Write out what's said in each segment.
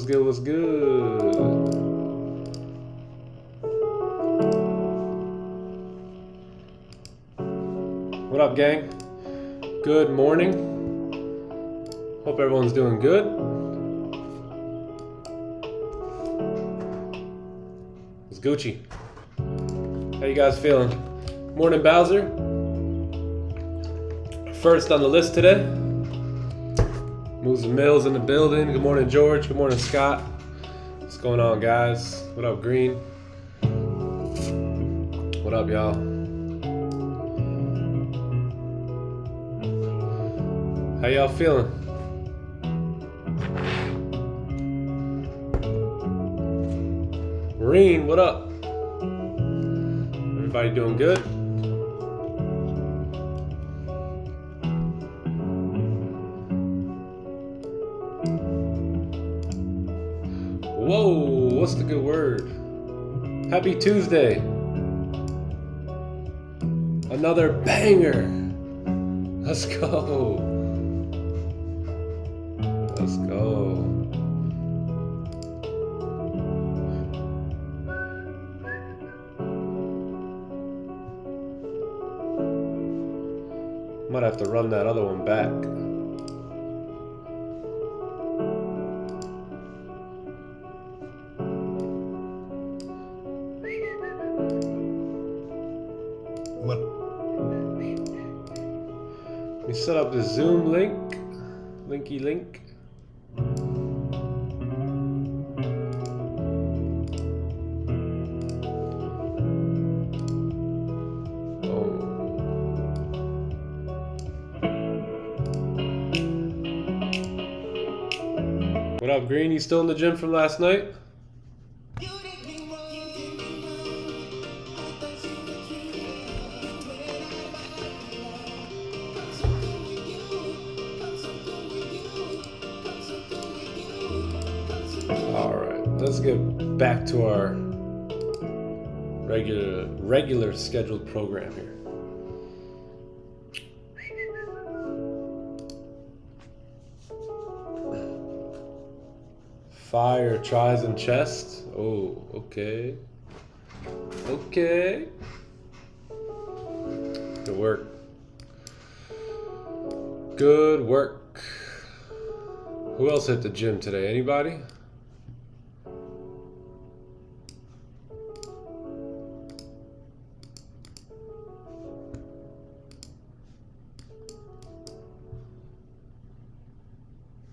What's good? What's good? What up, gang? Good morning. Hope everyone's doing good. It's Gucci. How you guys feeling? Morning, Bowser. First on the list today. Moves and Mills in the building. Good morning, George. Good morning, Scott. What's going on, guys? What up, Green? What up, y'all? How y'all feeling? Marine, what up? Everybody doing good? Whoa, what's the good word? Happy Tuesday. Another banger. Let's go. Let's go. Might have to run that other one back. We set up the Zoom link. Linky link. What up, Green? You still in the gym from last night? All right, let's get back to our regular scheduled program here. Fire, tries, and chest. Oh, okay. Okay. Good work. Good work. Who else hit the gym today? Anybody?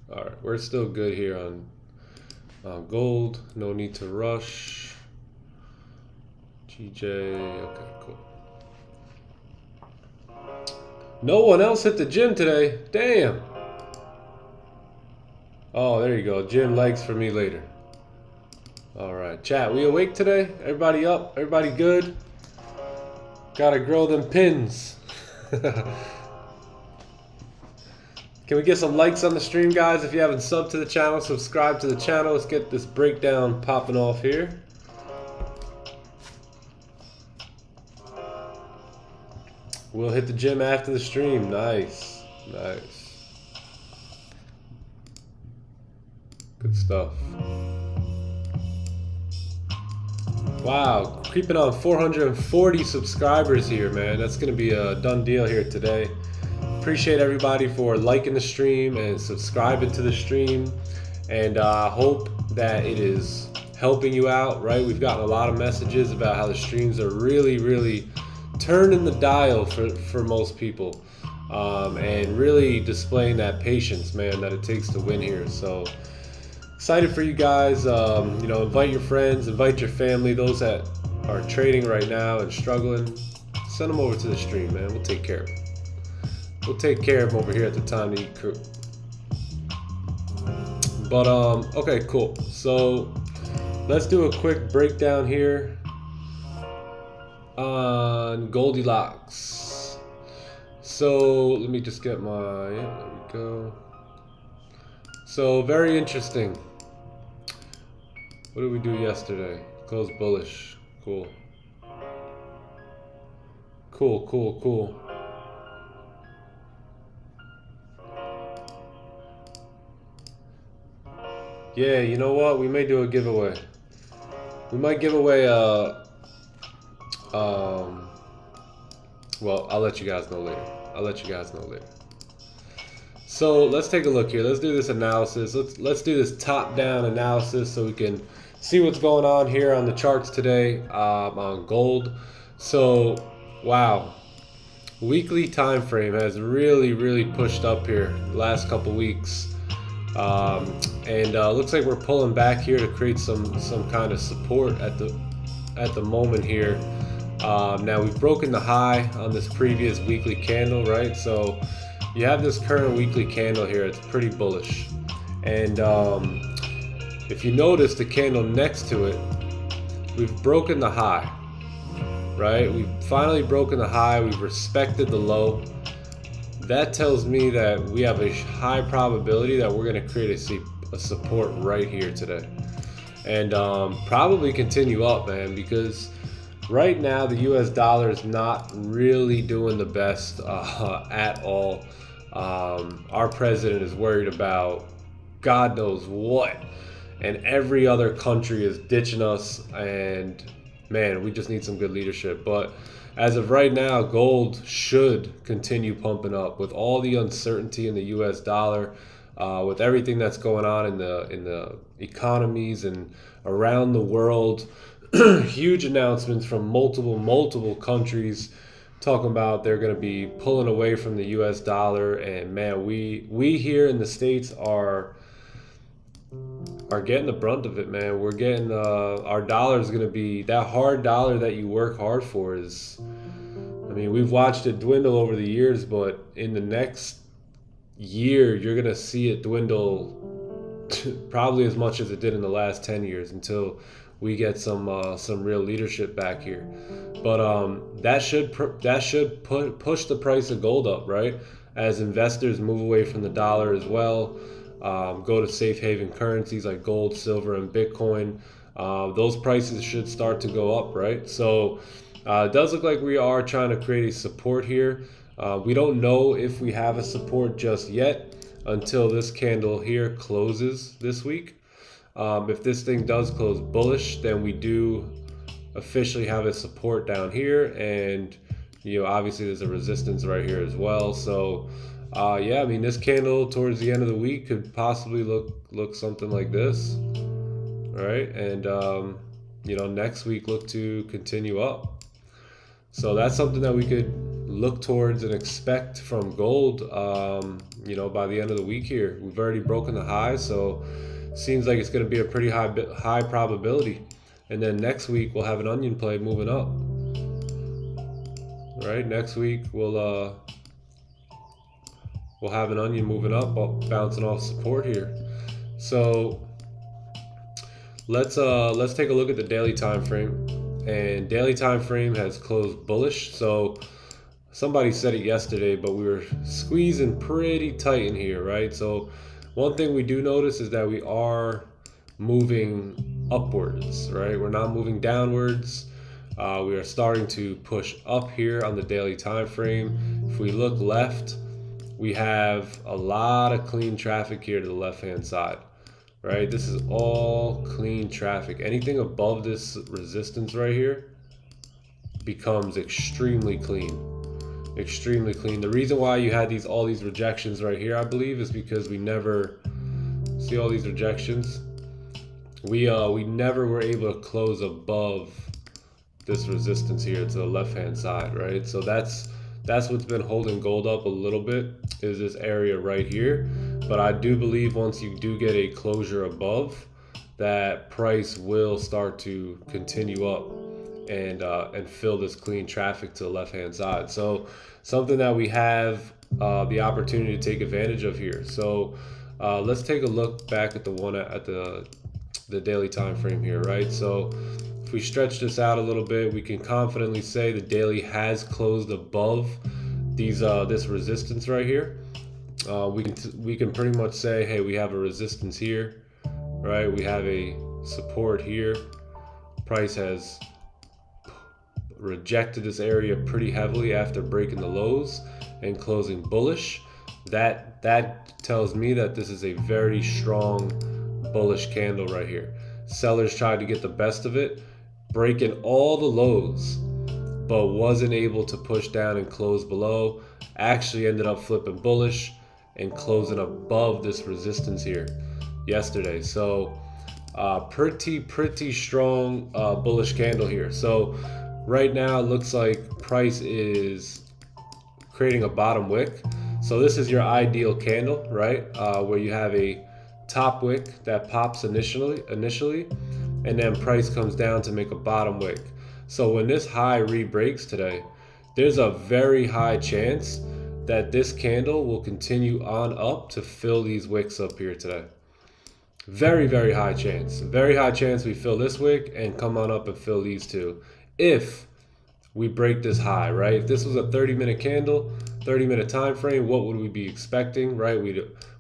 All right, we're still good here on gold. No need to rush. GJ, okay, cool. No one else hit the gym today. Damn. Oh, there you go. Gym legs for me later. All right, chat. We awake today? Everybody up? Everybody good? Gotta grow them pins. Can we get some likes on the stream, guys? If you haven't subbed to the channel, subscribe to the channel. Let's get this breakdown popping off here. We'll hit the gym after the stream. Nice. Nice. Good stuff. Wow, creeping on 440 subscribers here, man. That's going to be a done deal here today. Appreciate everybody for liking the stream and subscribing to the stream, and hope that it is helping you out, right? We've gotten a lot of messages about how the streams are really turning the dial for most people, and really displaying that patience, man, that it takes to win here. So excited for you guys. You know, invite your friends, invite your family, those that are trading right now and struggling. Send them over to the stream, man. We'll take care of them. We'll take care of them over here at the Time to Eat crew. But okay, cool. So let's do a quick breakdown here on Goldilocks. So let me just get my, yeah, there we go. So very interesting. What did we do yesterday? Close bullish. Cool. Cool. Yeah, you know what? We may do a giveaway. We might give away well, I'll let you guys know later. I'll let you guys know later. So let's take a look here. Let's do this analysis. Let's do this top-down analysis so we can see what's going on here on the charts today on gold. So, wow, weekly time frame has really pushed up here the last couple weeks, and looks like we're pulling back here to create some kind of support at the moment here. Now we've broken the high on this previous weekly candle, right? So you have this current weekly candle here. It's pretty bullish, and if you notice the candle next to it, we've broken the high, right? We've finally broken the high. We've respected the low. That tells me that we have a high probability that we're going to create a support right here today, and probably continue up, man, because right now the US dollar is not really doing the best at all. Our president is worried about God knows what, and every other country is ditching us, and man, we just need some good leadership. But as of right now, gold should continue pumping up with all the uncertainty in the US dollar, with everything that's going on in the economies and around the world. Huge announcements from multiple countries talking about they're going to be pulling away from the US dollar, and man, we here in the States are getting the brunt of it, man. We're getting our dollar is going to be that hard dollar that you work hard for. Is, I mean, we've watched it dwindle over the years, but in the next year you're going to see it dwindle probably as much as it did in the last 10 years until we get some real leadership back here. But that should push the price of gold up, right? As investors move away from the dollar as well, go to safe haven currencies like gold, silver, and Bitcoin. Those prices should start to go up, right? So it does look like we are trying to create a support here. We don't know if we have a support just yet until this candle here closes this week. If this thing does close bullish, then we do officially have a support down here, and you know, obviously there's a resistance right here as well. So yeah, I mean, this candle towards the end of the week could possibly look something like this, right? And you know, next week look to continue up. So that's something that we could look towards and expect from gold, you know, by the end of the week here. We've already broken the high, so seems like it's going to be a pretty high probability. And then next week we'll have an onion play moving up. Right, next week we'll have an onion moving up, bouncing off support here. So let's take a look at the daily time frame. And daily time frame has closed bullish. So somebody said it yesterday, but we were squeezing pretty tight in here, right? So one thing we do notice is that we are moving upwards, right? We're not moving downwards. We are starting to push up here on the daily time frame. If we look left, we have a lot of clean traffic here to the left hand side, right? This is all clean traffic. Anything above this resistance right here becomes extremely clean. Extremely clean. The reason why you had all these rejections right here, I believe, is because we never see all these rejections. We never were able to close above this resistance here to the left hand side, right? So that's what's been holding gold up a little bit, is this area right here. But I do believe once you do get a closure above, that price will start to continue up and fill this clean traffic to the left hand side. So something that we have the opportunity to take advantage of here. So let's take a look back at the daily time frame here, right? So if we stretch this out a little bit, we can confidently say the daily has closed above this resistance right here. We can pretty much say, hey, we have a resistance here, right? We have a support here. Price has rejected this area pretty heavily after breaking the lows and closing bullish. That tells me that this is a very strong bullish candle right here. Sellers tried to get the best of it, breaking all the lows, but wasn't able to push down and close below. Actually ended up flipping bullish and closing above this resistance here yesterday. So pretty strong bullish candle here. So right now it looks like price is creating a bottom wick. So this is your ideal candle, right? Where you have a top wick that pops initially, and then price comes down to make a bottom wick. So when this high re-breaks today, there's a very high chance that this candle will continue on up to fill these wicks up here today. Very high chance. Very high chance we fill this wick and come on up and fill these two. If we break this high, right? If this was a 30-minute candle, 30-minute time frame, what would we be expecting, right?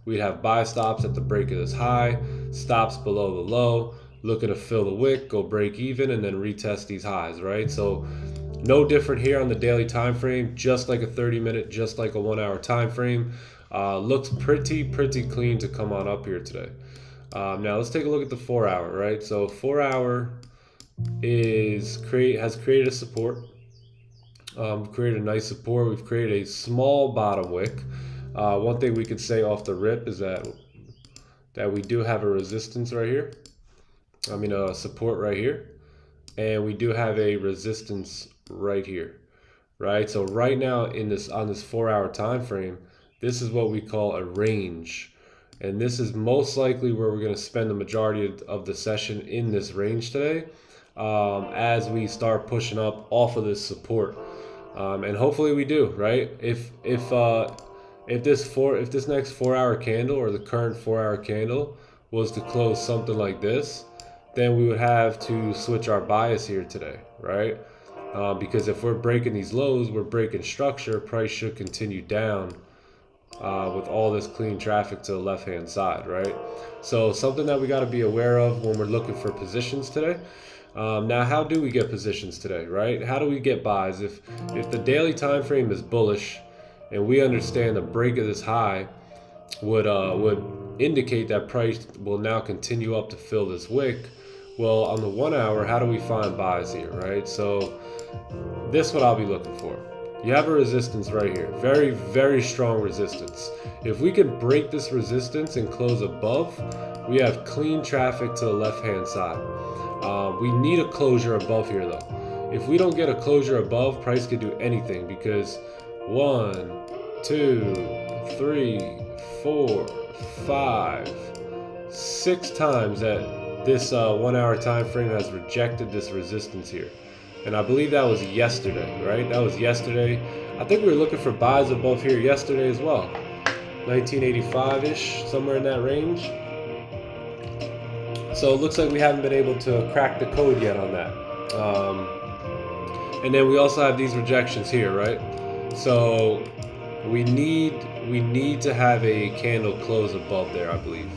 We'd have buy stops at the break of this high, stops below the low, looking to fill the wick, go break even, and then retest these highs, right? So no different here on the daily time frame, just like a 30-minute, just like a 1-hour time frame. Looks pretty clean to come on up here today. Now let's take a look at the 4-hour, right? So 4-hour has created a support. Created a nice support. We've created a small bottom wick. One thing we could say off the rip is that we do have a resistance right here. I mean a support right here, and we do have a resistance right here, right? So right now on this 4-hour time frame, this is what we call a range, and this is most likely where we're going to spend the majority of the session in this range today, as we start pushing up off of this support. And hopefully we do, right? If this next 4-hour candle, or the current 4-hour candle, was to close something like this, then we would have to switch our bias here today, right? Because if we're breaking these lows, we're breaking structure, price should continue down with all this clean traffic to the left-hand side, right? So something that we got to be aware of when we're looking for positions today. Now, how do we get positions today, right? How do we get buys? If the daily time frame is bullish, and we understand the break of this high would indicate that price will now continue up to fill this wick. Well, on the 1-hour, how do we find buys here, right? So this is what I'll be looking for. You have a resistance right here, very strong resistance. If we can break this resistance and close above, we have clean traffic to the left-hand side. We need a closure above here though. If we don't get a closure above, price could do anything, because 1, 2, 3, 4, 5, 6 times that this 1-hour time frame has rejected this resistance here. And I believe that was yesterday, right? That was yesterday. I think we were looking for buys above here yesterday as well. 1985-ish, somewhere in that range. So it looks like we haven't been able to crack the code yet on that. And then we also have these rejections here, right? So we need to have a candle close above there, I believe.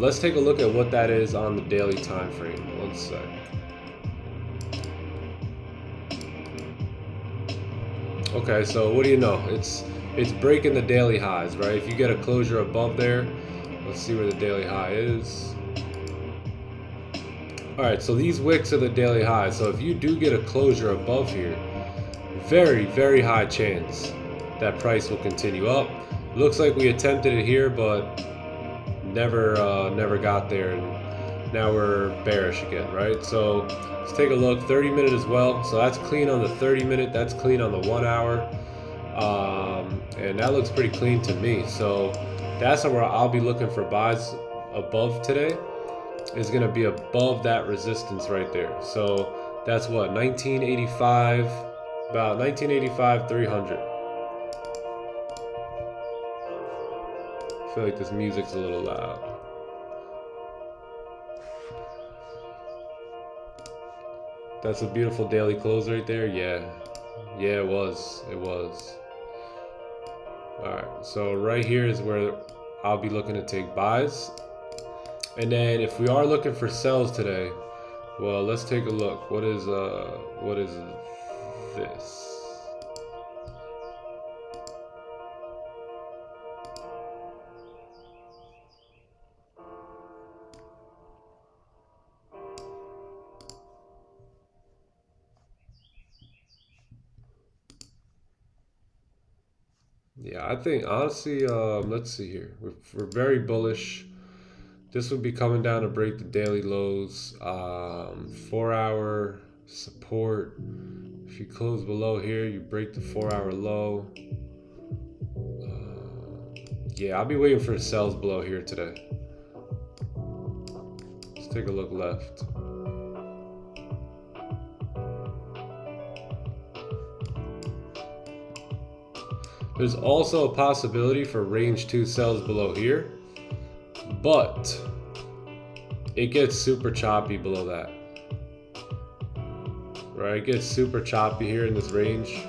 Let's take a look at what that is on the daily time frame. One sec. Okay, so what do you know? It's breaking the daily highs, right? If you get a closure above there, let's see where the daily high is. All right, so these wicks are the daily highs. So if you do get a closure above here, very high chance that price will continue up. Looks like we attempted it here, but never got there, and now we're bearish again, right? So let's take a look. 30-minute as well. So that's clean on the 30-minute. That's clean on the 1-hour, and that looks pretty clean to me. So that's where I'll be looking for buys above today. Is going to be above that resistance right there. So that's what, 1985, about 1985 300. I feel like this music's a little loud. That's a beautiful daily close right there. Yeah, it was. All right, so right here is where I'll be looking to take buys. And then if we are looking for sells today, well, let's take a look. What is this? Yeah, I think honestly, let's see here. We're very bullish. This would be coming down to break the daily lows. 4-hour support. If you close below here, you break the 4-hour low. Yeah, I'll be waiting for sells below here today. Let's take a look left. There's also a possibility for range 2 sells below here, but it gets super choppy below that. Right, it gets super choppy here in this range.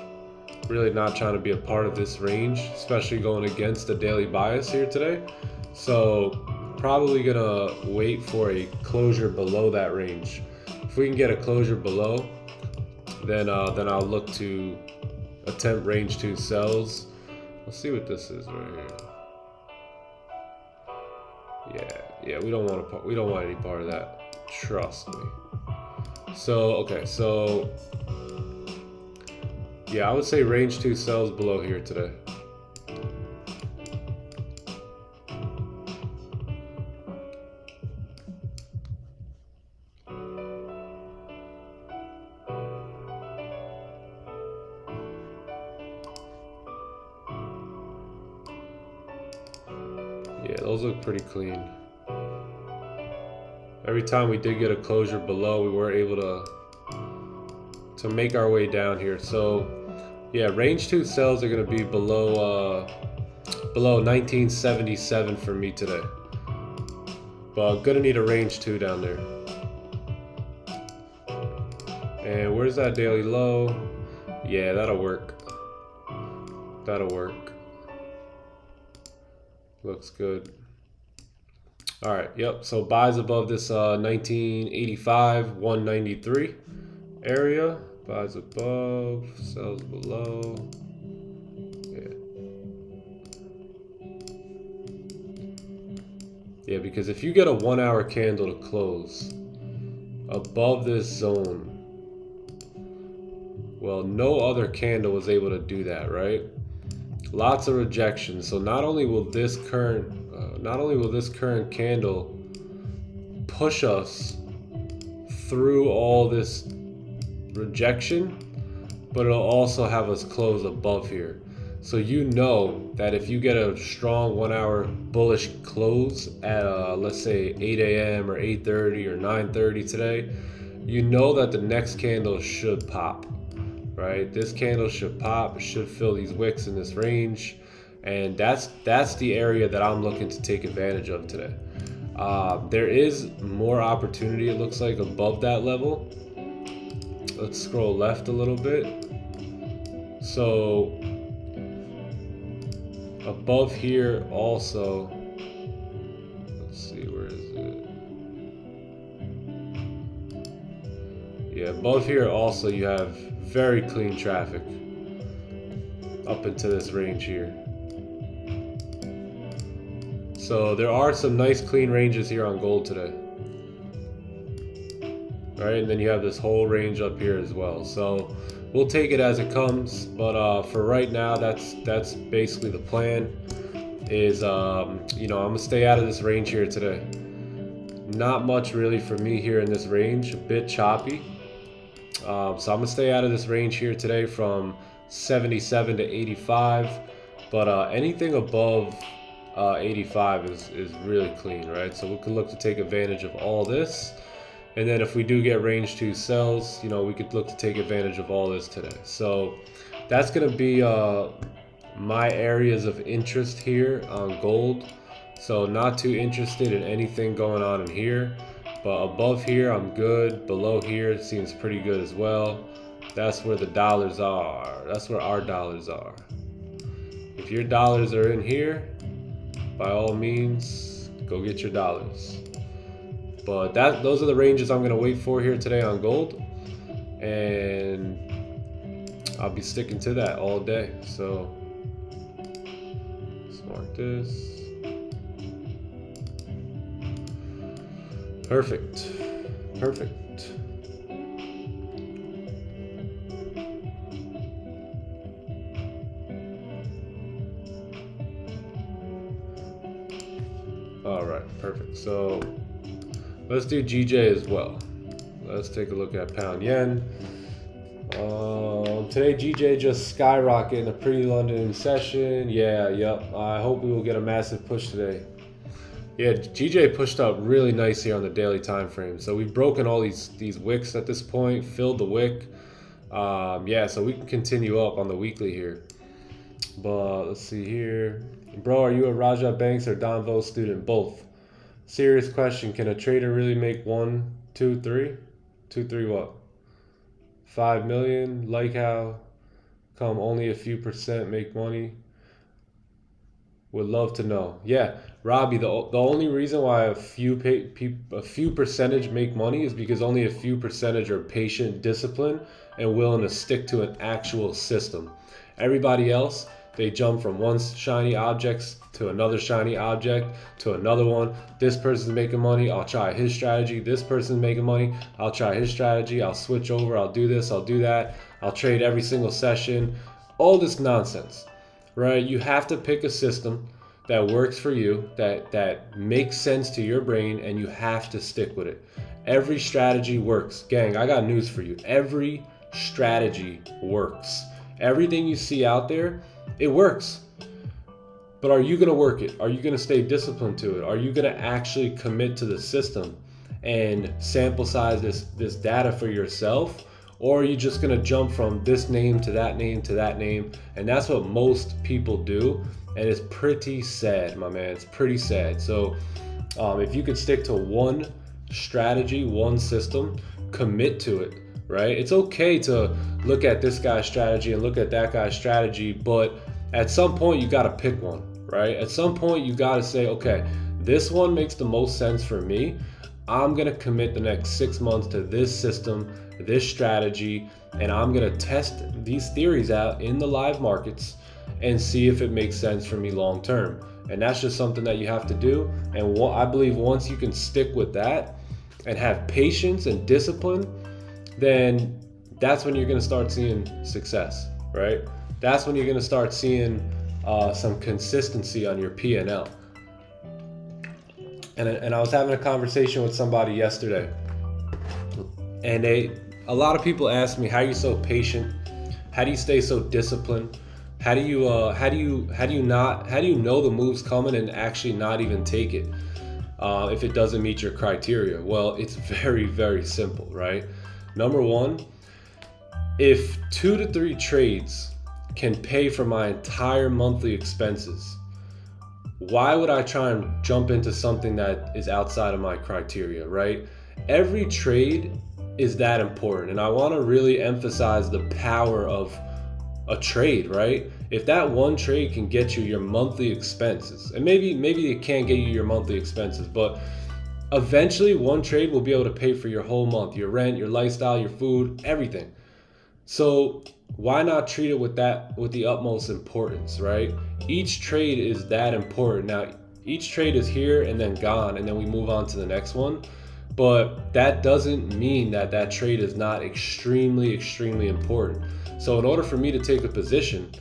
Really not trying to be a part of this range, especially going against the daily bias here today. So probably gonna wait for a closure below that range. If we can get a closure below, then I'll look to attempt range 2 sells. Let's see what this is right here. Yeah, we don't want any part of that. Trust me. So okay, so yeah, I would say range 2 sells below here today. Yeah, those look pretty clean. Every time we did get a closure below, we were able to make our way down here. So yeah, range 2 sells are going to be below 1977 for me today. But gonna need a range 2 down there. And where's that daily low? Yeah, that'll work. That'll work. Looks good. All right, yep, so buys above this 1985, 193 area. Buys above, sells below. Yeah, because if you get a 1-hour candle to close above this zone, well, no other candle was able to do that, right? Lots of rejection. So not only will this current candle push us through all this rejection, but it'll also have us close above here. So you know that if you get a strong 1-hour bullish close at let's say 8 a.m. or 8:30 or 9:30 today, you know that the next candle should pop, right? This candle should pop, should fill these wicks in this range, and that's the area that I'm looking to take advantage of today. There is more opportunity, it looks like, above that level. Let's scroll left a little bit. So above here also, let's see, where is it? Yeah, above here also you have very clean traffic up into this range here. So there are some nice clean ranges here on gold today. All right, and then you have this whole range up here as well. So we'll take it as it comes, but for right now, that's basically the plan. Is you know, I'm gonna stay out of this range here today. Not much really for me here in this range, a bit choppy. So I'm gonna stay out of this range here today from 77 to 85, but anything above 85 is really clean, right? So we can look to take advantage of all this. And then if we do get range 2 sells, you know, we could look to take advantage of all this today. So that's going to be my areas of interest here on gold. So not too interested in anything going on in here. But above here, I'm good. Below here, it seems pretty good as well. That's where the dollars are. That's where our dollars are. If your dollars are in here, by all means, go get your dollars. But those are the ranges I'm going to wait for here today on gold, and I'll be sticking to that all day. So let's mark this. Perfect. All right, perfect. So let's do GJ as well. Let's take a look at pound yen. Today GJ just skyrocketed in a pre-London session. Yep. I hope we will get a massive push today. Yeah, GJ pushed up really nice here on the daily time frame. So we've broken all these wicks at this point, filled the wick. Yeah, so we can continue up on the weekly here. But let's see here. Bro, are you a Raja Banks or Don Vo student? Both. Serious question. Can a trader really make 1, 2, 3? 2, 3 what? 5 million? Like how come only a few percent make money? Would love to know. Yeah, Robbie, the only reason why a few percentage make money is because only a few percentage are patient, disciplined, and willing to stick to an actual system. Everybody else, they jump from one shiny object to another shiny object to another one. This person's making money, I'll try his strategy. This person's making money, I'll try his strategy. I'll switch over, I'll do this, I'll do that. I'll trade every single session. All this nonsense, right? You have to pick a system that works for you, that makes sense to your brain, and you have to stick with it. Every strategy works. Gang, I got news for you. Every strategy works. Everything you see out there, it works. But are you going to work it? Are you going to stay disciplined to it? Are you going to actually commit to the system and sample size this data for yourself? Or are you just going to jump from this name to that name to that name? And that's what most people do. And it's pretty sad, my man. It's pretty sad. So if you could stick to one strategy, one system, commit to it, right? It's okay to look at this guy's strategy and look at that guy's strategy, but at some point you got to pick one, right? At some point you got to say, okay, this one makes the most sense for me. I'm going to commit the next 6 months to this system, this strategy, and I'm going to test these theories out in the live markets and see if it makes sense for me long term. And that's just something that you have to do. And I believe once you can stick with that and have patience and discipline, then that's when you're going to start seeing success, right? That's when you're going to start seeing some consistency on your P&L. And I was having a conversation with somebody yesterday, and a lot of people ask me, how are you so patient? How do you stay so disciplined? How do you know the move's coming and actually not even take it if it doesn't meet your criteria? Well, it's very, very simple, right? Number one, if 2 to 3 trades can pay for my entire monthly expenses, why would I try and jump into something that is outside of my criteria, right? Every trade is that important, and I want to really emphasize the power of a trade, right? If that one trade can get you your monthly expenses, and maybe it can't get you your monthly expenses, but eventually one trade will be able to pay for your whole month, your rent, your lifestyle, your food, everything. So why not treat it with the utmost importance, right? Each trade is that important. Now, each trade is here and then gone, and then we move on to the next one. But that doesn't mean that trade is not extremely, extremely important. So in order for me to take a position,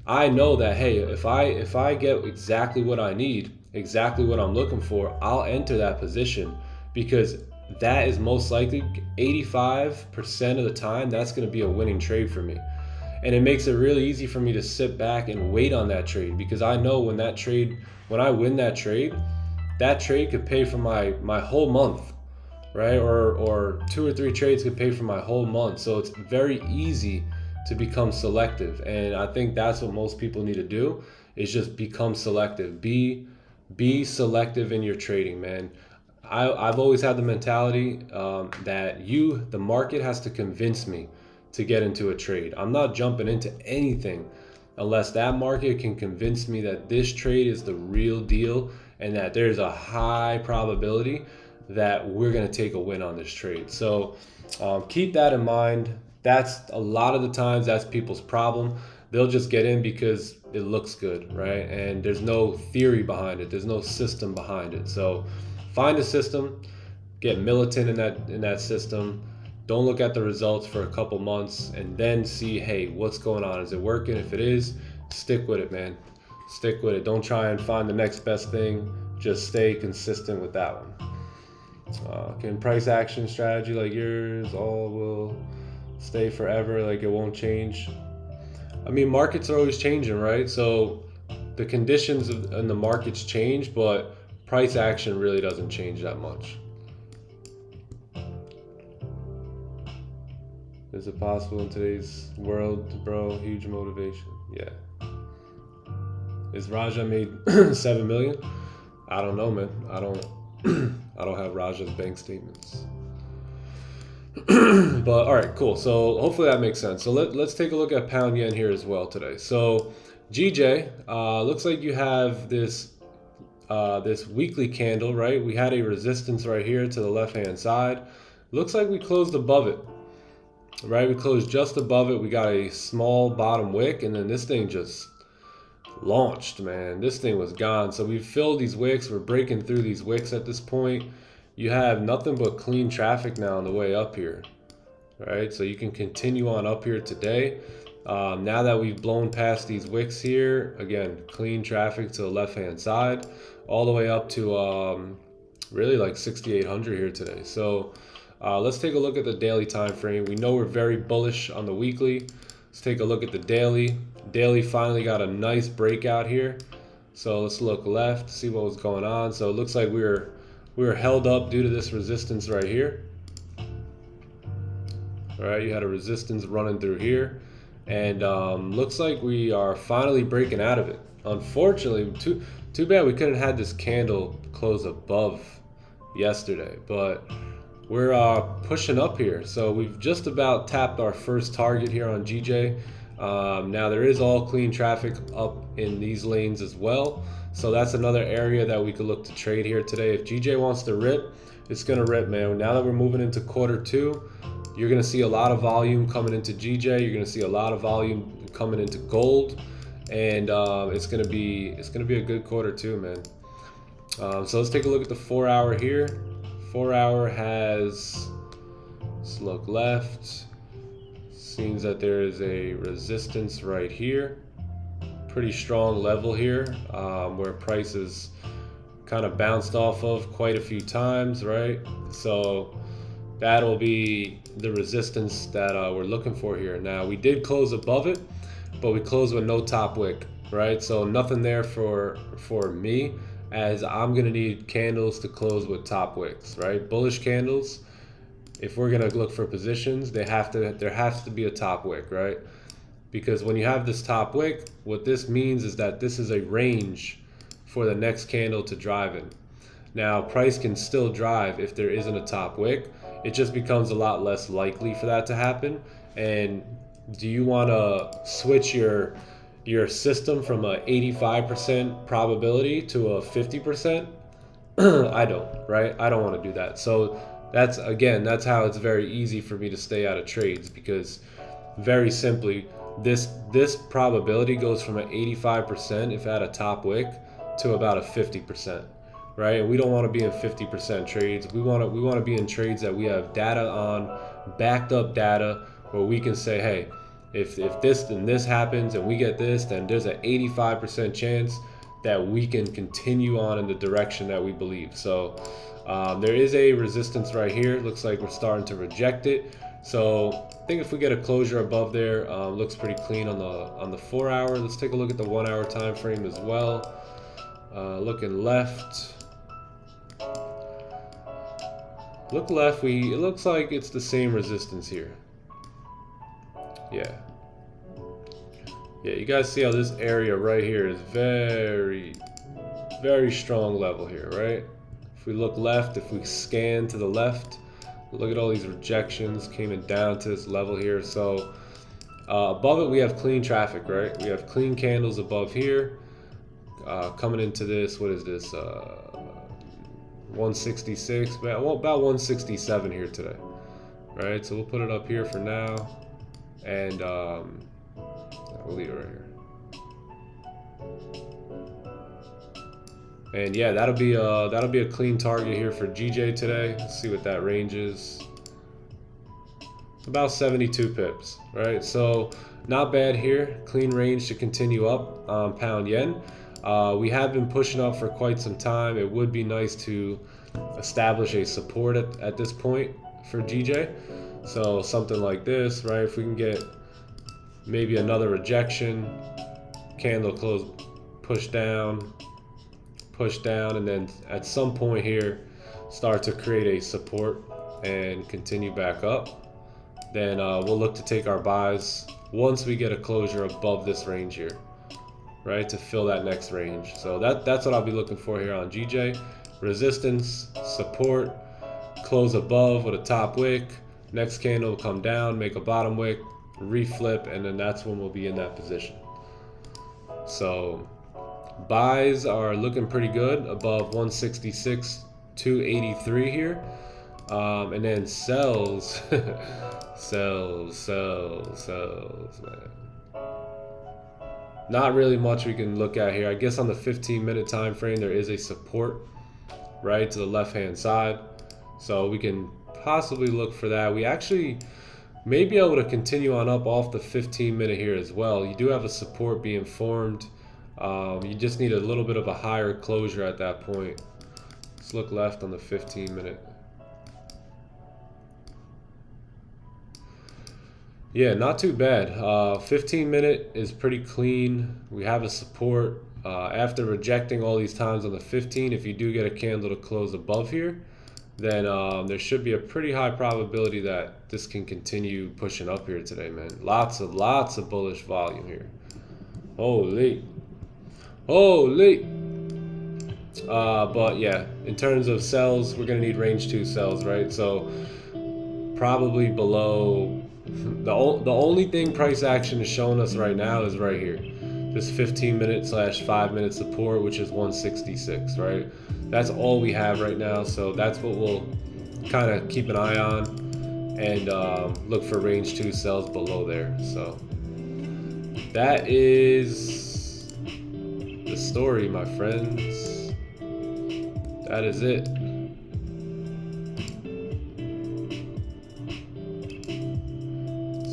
I know that, hey, if I get exactly what I need, exactly what I'm looking for, I'll enter that position, because that is most likely 85% of the time, that's going to be a winning trade for me. And it makes it really easy for me to sit back and wait on that trade, because I know when I win that trade could pay for my whole month, right? Or 2 or 3 trades could pay for my whole month. So it's very easy to become selective. And I think that's what most people need to do, is just become selective. Be selective in your trading, man. I've always had the mentality that the market has to convince me to get into a trade. I'm not jumping into anything unless that market can convince me that this trade is the real deal and that there's a high probability that we're going to take a win on this trade. So keep that in mind. That's a lot of the times that's people's problem. They'll just get in because it looks good, right? And there's no theory behind it. There's no system behind it. So find a system, get militant in that system. Don't look at the results for a couple months and then see, hey, what's going on? Is it working? If it is, stick with it, man. Stick with it. Don't try and find the next best thing. just stay consistent with that one. Can price action strategy like yours all will stay forever, like it won't change? I mean, markets are always changing, right? So the conditions in the markets change, but price action really doesn't change that much. Is it possible in today's world, bro? Huge motivation. Yeah. Is Raja made 7 million? I don't know, man. I don't I don't have Raja's bank statements. But all right, cool. So hopefully that makes sense. So let's take a look at pound yen here as well today. So GJ, looks like you have this this weekly candle, right? We had a resistance right here to the left hand side. Looks like we closed above it, right? We closed just above it. We got a small bottom wick, and then this thing just launched, man. This thing was gone. So we've filled these wicks. We're breaking through these wicks at this point. You have nothing but clean traffic now on the way up here, right? So you can continue on up here today. Now that we've blown past these wicks here, again, clean traffic to the left hand side all the way up to really like 6,800 here today. So let's take a look at the daily time frame. We know we're very bullish on the weekly. Let's take a look at the daily. Daily finally got a nice breakout here. So let's look left, see what was going on. So it looks like we were held up due to this resistance right here. All right, you had a resistance running through here, and looks like we are finally breaking out of it. Unfortunately, too bad we couldn't have this candle close above yesterday, but we're pushing up here. So we've just about tapped our first target here on GJ. Now there is all clean traffic up in these lanes as well. So that's another area that we could look to trade here today. If GJ wants to rip, it's going to rip, man. Now that we're moving into quarter two, you're going to see a lot of volume coming into GJ. You're going to see a lot of volume coming into gold. And it's going to be a good quarter two, man. So let's take a look at the 4 hour here. 4 hour has, let's look left. Seems that there is a resistance right here. Pretty strong level here, where prices kind of bounced off of quite a few times, right? So that'll be the resistance that we're looking for here. Now we did close above it, but we closed with no top wick, right? So nothing there for me, as I'm gonna need candles to close with top wicks, right? Bullish candles, if we're gonna look for positions, there has to be a top wick, right? Because when you have this top wick, what this means is that this is a range for the next candle to drive in. Now, price can still drive if there isn't a top wick. It just becomes a lot less likely for that to happen. And do you want to switch your system from a 85% probability to a 50%? I don't, right? I don't want to do that. So that's how it's very easy for me to stay out of trades, because very simply, this probability goes from an 85% if at a top wick to about a 50%, right? And we don't want to be in 50% trades. We want to be in trades that we have data on, backed up data, where we can say, hey, if this and this happens and we get this, then there's an 85% chance that we can continue on in the direction that we believe. So there is a resistance right here. It looks like we're starting to reject it. So I think if we get a closure above there, looks pretty clean on the 4 hour. Let's take a look at the 1 hour time frame as well. Looking left. Look left. It looks like it's the same resistance here. Yeah. Yeah, you guys see how this area right here is very, very strong level here, right? If we look left, if we scan to the left, look at all these rejections coming down to this level here. So above it, we have clean traffic, right? We have clean candles above here. Coming into this, what is this? 166, about 167 here today, right? So we'll put it up here for now, and we'll leave it right here. And yeah, that'll be a clean target here for GJ today. Let's see what that range is. About 72 pips, right? So not bad here. Clean range to continue up on pound yen. We have been pushing up for quite some time. It would be nice to establish a support at this point for GJ. So something like this, right? If we can get maybe another rejection, candle close, push down, and then at some point here start to create a support and continue back up, then we'll look to take our buys once we get a closure above this range here, right, to fill that next range. So that's what I'll be looking for here on GJ. Resistance, support, close above with a top wick, next candle will come down, make a bottom wick, reflip, and then that's when we'll be in that position. So buys are looking pretty good above 166.283 here, and then sells sells, man. Not really much we can look at here. I guess on the 15-minute time frame there is a support right to the left hand side, so we can possibly look for that. We actually may be able to continue on up off the 15-minute here as well. You do have a support being formed. You just need a little bit of a higher closure at that point. Let's look left on the 15-minute. Yeah, not too bad. 15-minute is pretty clean. We have a support. After rejecting all these times on the 15, if you do get a candle to close above here, then there should be a pretty high probability that this can continue pushing up here today, man. Lots of bullish volume here. Holy. But yeah, in terms of sells, we're gonna need range 2 sells, right? So probably below the only thing price action is showing us right now is right here, this 15-minute / 5-minute support, which is 166, right? That's all we have right now, so that's what we'll kind of keep an eye on and look for range 2 sells below there. So that is the story, my friends. That is it.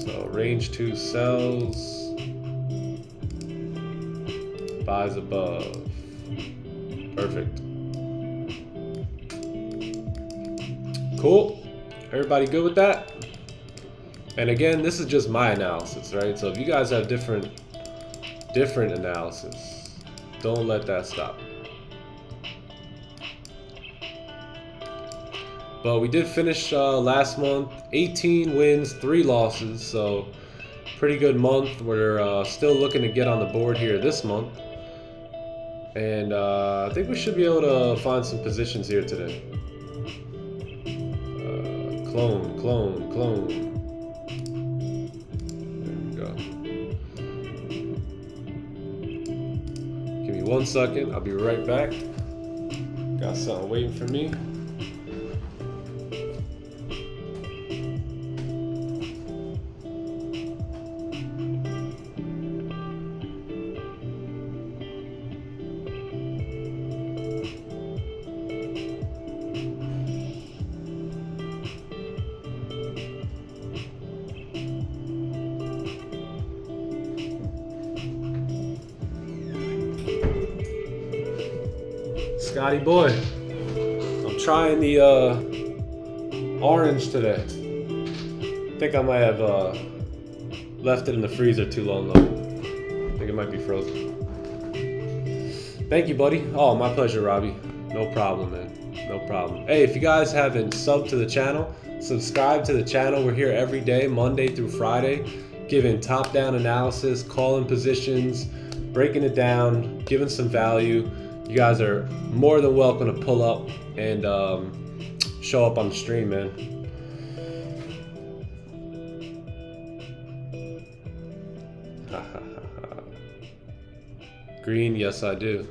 So range 2 sells, buys above. Perfect. Cool. Everybody good with that? And again, this is just my analysis, right? So if you guys have different analysis, don't let that stop. But we did finish last month, 18 wins, 3 losses, so pretty good month. We're still looking to get on the board here this month, and I think we should be able to find some positions here today. Clone. There we go. Give me 1 second, I'll be right back. Got something waiting for me. Scotty boy, I'm trying the orange today. I think I might have left it in the freezer too long though. I think it might be frozen. Thank you, buddy. Oh, my pleasure, Robbie. No problem, man. No problem. Hey, if you guys haven't subbed to the channel, subscribe to the channel. We're here every day, Monday through Friday, giving top-down analysis, calling positions, breaking it down, giving some value. You guys are more than welcome to pull up and show up on the stream, man. Green, yes I do.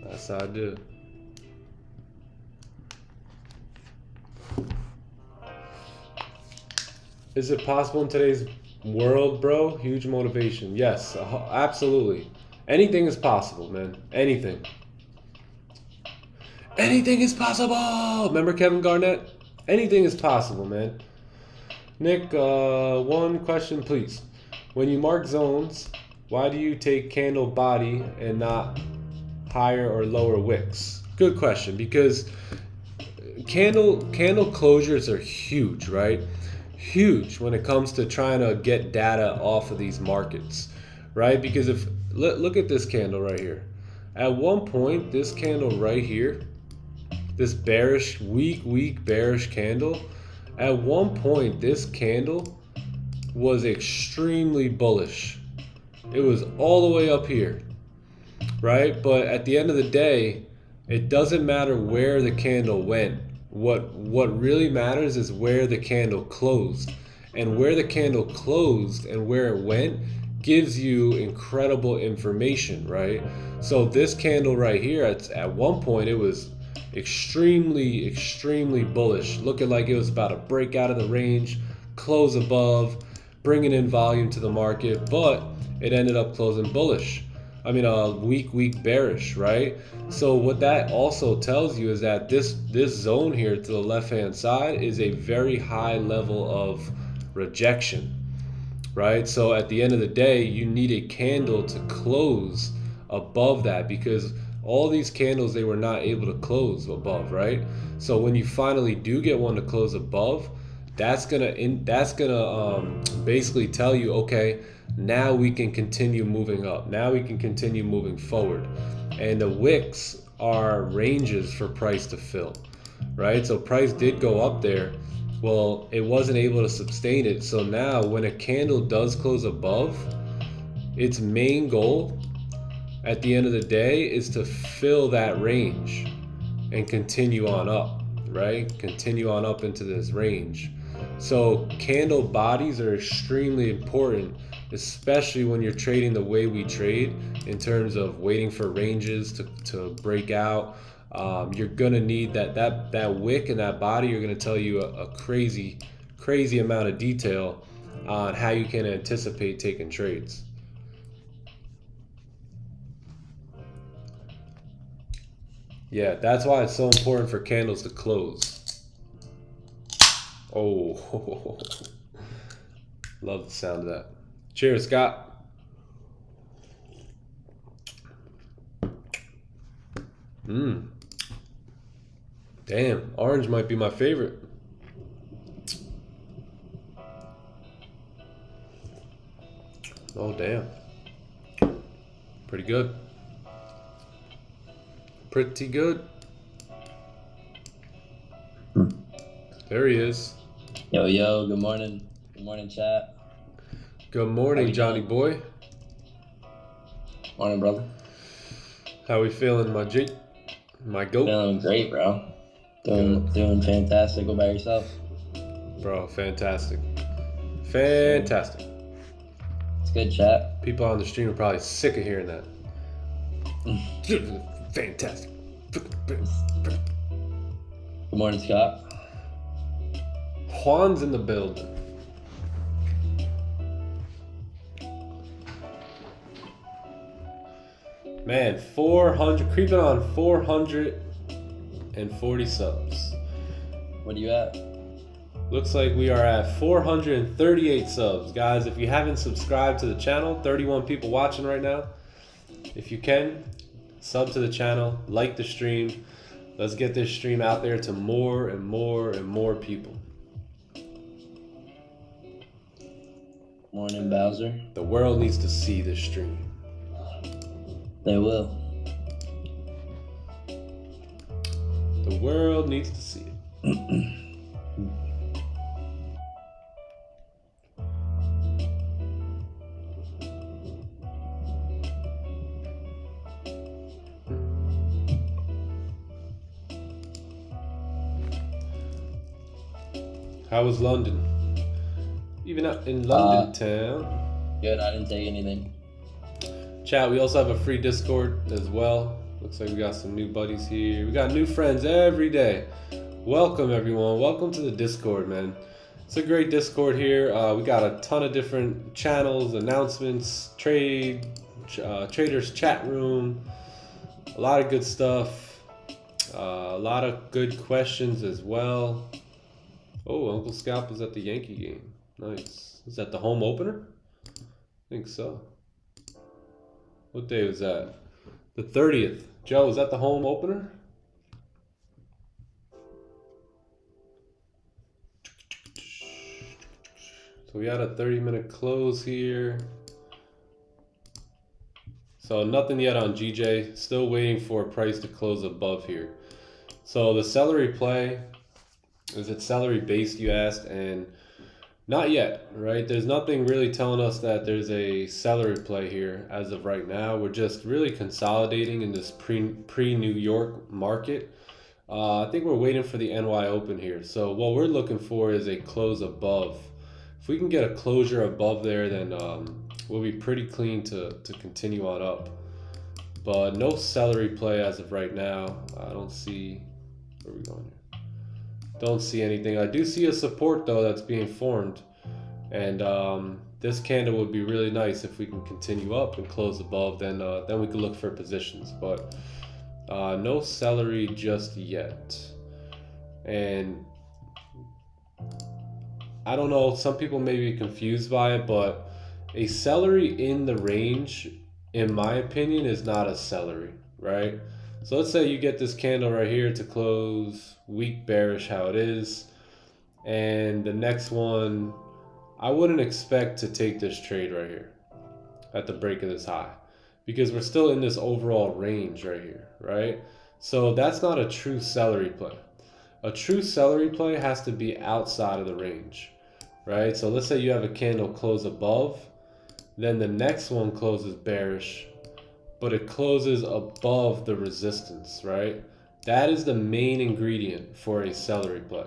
Yes I do. Is it possible in today's world, bro? Huge motivation. Yes, absolutely. Anything is possible, man. Anything. Anything is possible. Remember Kevin Garnett? Anything is possible, man. Nick, one question, please. When you mark zones, why do you take candle body and not higher or lower wicks? Good question, because candle closures are huge, right? Huge when it comes to trying to get data off of these markets, right? Because if look at this candle right here. At one point, this candle right here, this bearish, weak bearish candle, at one point, this candle was extremely bullish. It was all the way up here, right? But at the end of the day, it doesn't matter where the candle went. What really matters is where the candle closed. And where the candle closed and where it went gives you incredible information, right? So this candle right here, at one point, it was extremely bullish, looking like it was about to break out of the range, close above, bringing in volume to the market, but it ended up closing bullish. I mean, weak bearish, right? So what that also tells you is that this zone here to the left hand side is a very high level of rejection, right? So at the end of the day, you need a candle to close above that, because all these candles, they were not able to close above, right? So when you finally do get one to close above, that's gonna basically tell you, okay, now we can continue moving up. Now we can continue moving forward. And the wicks are ranges for price to fill, right? So price did go up there. Well, it wasn't able to sustain it. So now when a candle does close above, its main goal at the end of the day is to fill that range and continue on up, right? Continue on up into this range. So candle bodies are extremely important, especially when you're trading the way we trade, in terms of waiting for ranges to break out. You're gonna need that wick and that body are gonna tell you a crazy amount of detail on how you can anticipate taking trades. Yeah, that's why it's so important for candles to close. Oh, love the sound of that. Cheers, Scott. Damn, orange might be my favorite. Oh, damn. Pretty good. Pretty good. There he is. Yo, good morning. Good morning, chat. Good morning, Johnny boy. Morning, brother. How we feeling, my G? My goat? Feeling great, bro. Doing fantastic. What about yourself? Bro, fantastic. Fantastic. It's good, chat. People on the stream are probably sick of hearing that. Fantastic. Good morning, Scott. Juan's in the building. Man, 400, creeping on 440 subs. What are you at? Looks like we are at 438 subs. Guys, if you haven't subscribed to the channel, 31 people watching right now. If you can, sub to the channel, like the stream. Let's get this stream out there to more and more people. Morning, Bowser. The world needs to see this stream. They will. The world needs to see it. How was London? Even out in London town. Good, I didn't take anything. Chat, we also have a free Discord as well. Looks like we got some new buddies here. We got new friends every day. Welcome, everyone. Welcome to the Discord, man. It's a great Discord here. We got a ton of different channels, announcements, traders chat room, a lot of good stuff, a lot of good questions as well. Oh, Uncle Scalp was at the Yankee game. Nice. Is that the home opener? I think so. What day was that? The 30th. Joe, is that the home opener? So we had a 30-minute close here. So nothing yet on GJ. Still waiting for a price to close above here. So the celery play, is it celery based, you asked? And not yet, right? There's nothing really telling us that there's a celery play here as of right now. We're just really consolidating in this pre-New York market. I think we're waiting for the NY Open here. So what we're looking for is a close above. If we can get a closure above there, then we'll be pretty clean to continue on up. But no celery play as of right now. I don't see, where are we going here? Don't see anything. I do see a support though that's being formed. And this candle would be really nice if we can continue up and close above, then we could look for positions. But no celery just yet. And I don't know, some people may be confused by it, but a celery in the range, in my opinion, is not a celery, right? So let's say you get this candle right here to close weak bearish, how it is, and the next one, I wouldn't expect to take this trade right here at the break of this high, because we're still in this overall range right here, right? So that's not a true celery play. A true celery play has to be outside of the range, right? So let's say you have a candle close above, then the next one closes bearish, but it closes above the resistance, right? That is the main ingredient for a celery play.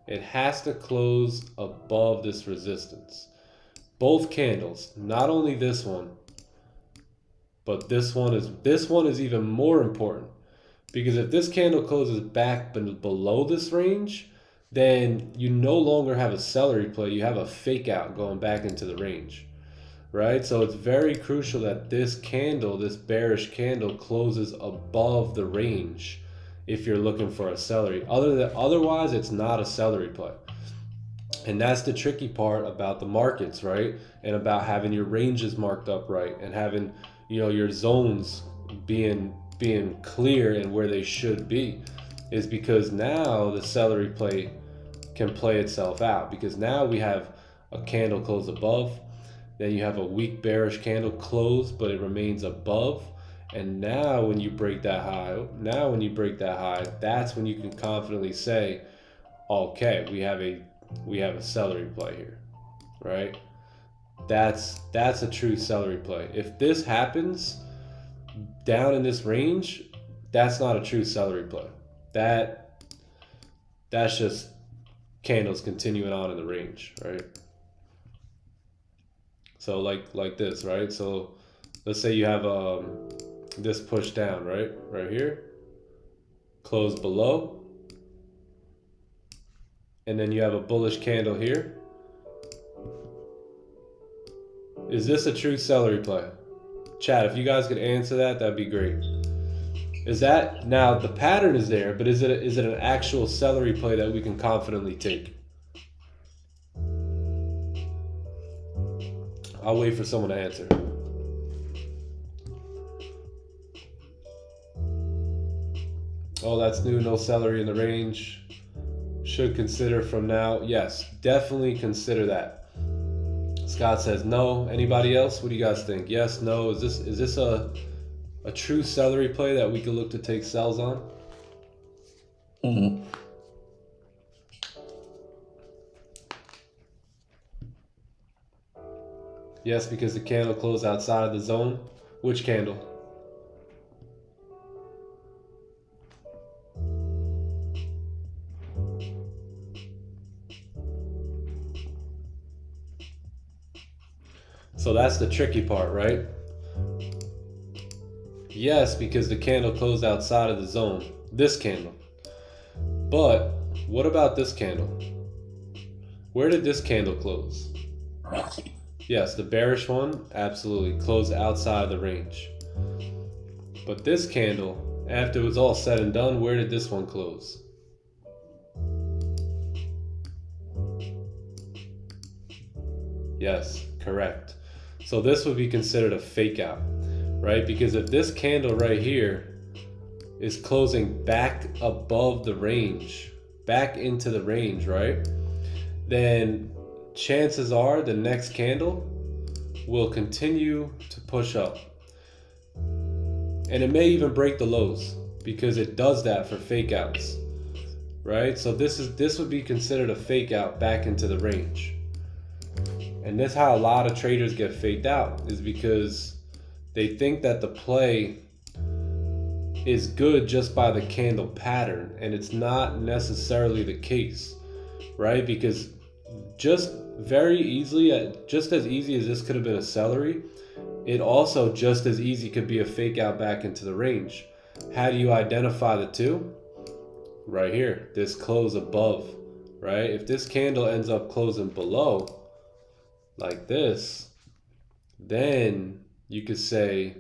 It has to close above this resistance. Both candles, not only this one, but this one is even more important, because if this candle closes back below this range, then you no longer have a celery play, you have a fake out going back into the range, right? So it's very crucial that this candle, this bearish candle, closes above the range if you're looking for a celery. Otherwise, it's not a celery play. And that's the tricky part about the markets, right? And about having your ranges marked up right, and having, you know, your zones being clear and where they should be, is because now the celery play can play itself out, because now we have a candle close above, then you have a weak bearish candle close, but it remains above. And now when you break that high, that's when you can confidently say, okay, we have a celery play here, right? That's a true celery play. If this happens down in this range, that's not a true celery play. That's just candles continuing on in the range, right? So like this, right? So let's say you have this push down, right here, close below, and then you have a bullish candle here. Is this a true celery play? Chat, if you guys could answer that, that'd be great. Is that, now the pattern is there, but is it an actual celery play that we can confidently take? I'll wait for someone to answer. Oh, that's new, no celery in the range. Should consider from now. Yes, definitely consider that. Scott says no. Anybody else? What do you guys think? Yes, no. Is this a true celery play that we could look to take sells on? Mm-hmm. Yes, because the candle closed outside of the zone. Which candle? So that's the tricky part, right? Yes, because the candle closed outside of the zone. This candle. But what about this candle? Where did this candle close? Yes, the bearish one, absolutely, closed outside of the range. But this candle, after it was all said and done, where did this one close? Yes, correct. So this would be considered a fake out, right? Because if this candle right here is closing back above the range, back into the range, right? Then chances are the next candle will continue to push up. And it may even break the lows because it does that for fake outs, right? So this would be considered a fake out back into the range. And that's how a lot of traders get faked out, is because they think that the play is good just by the candle pattern, and it's not necessarily the case, right? Because just very easily, just as easy as this could have been a celery, it also just as easy could be a fake out back into the range. How do you identify the two? Right here, this close above, right? If this candle ends up closing below like this, then you could say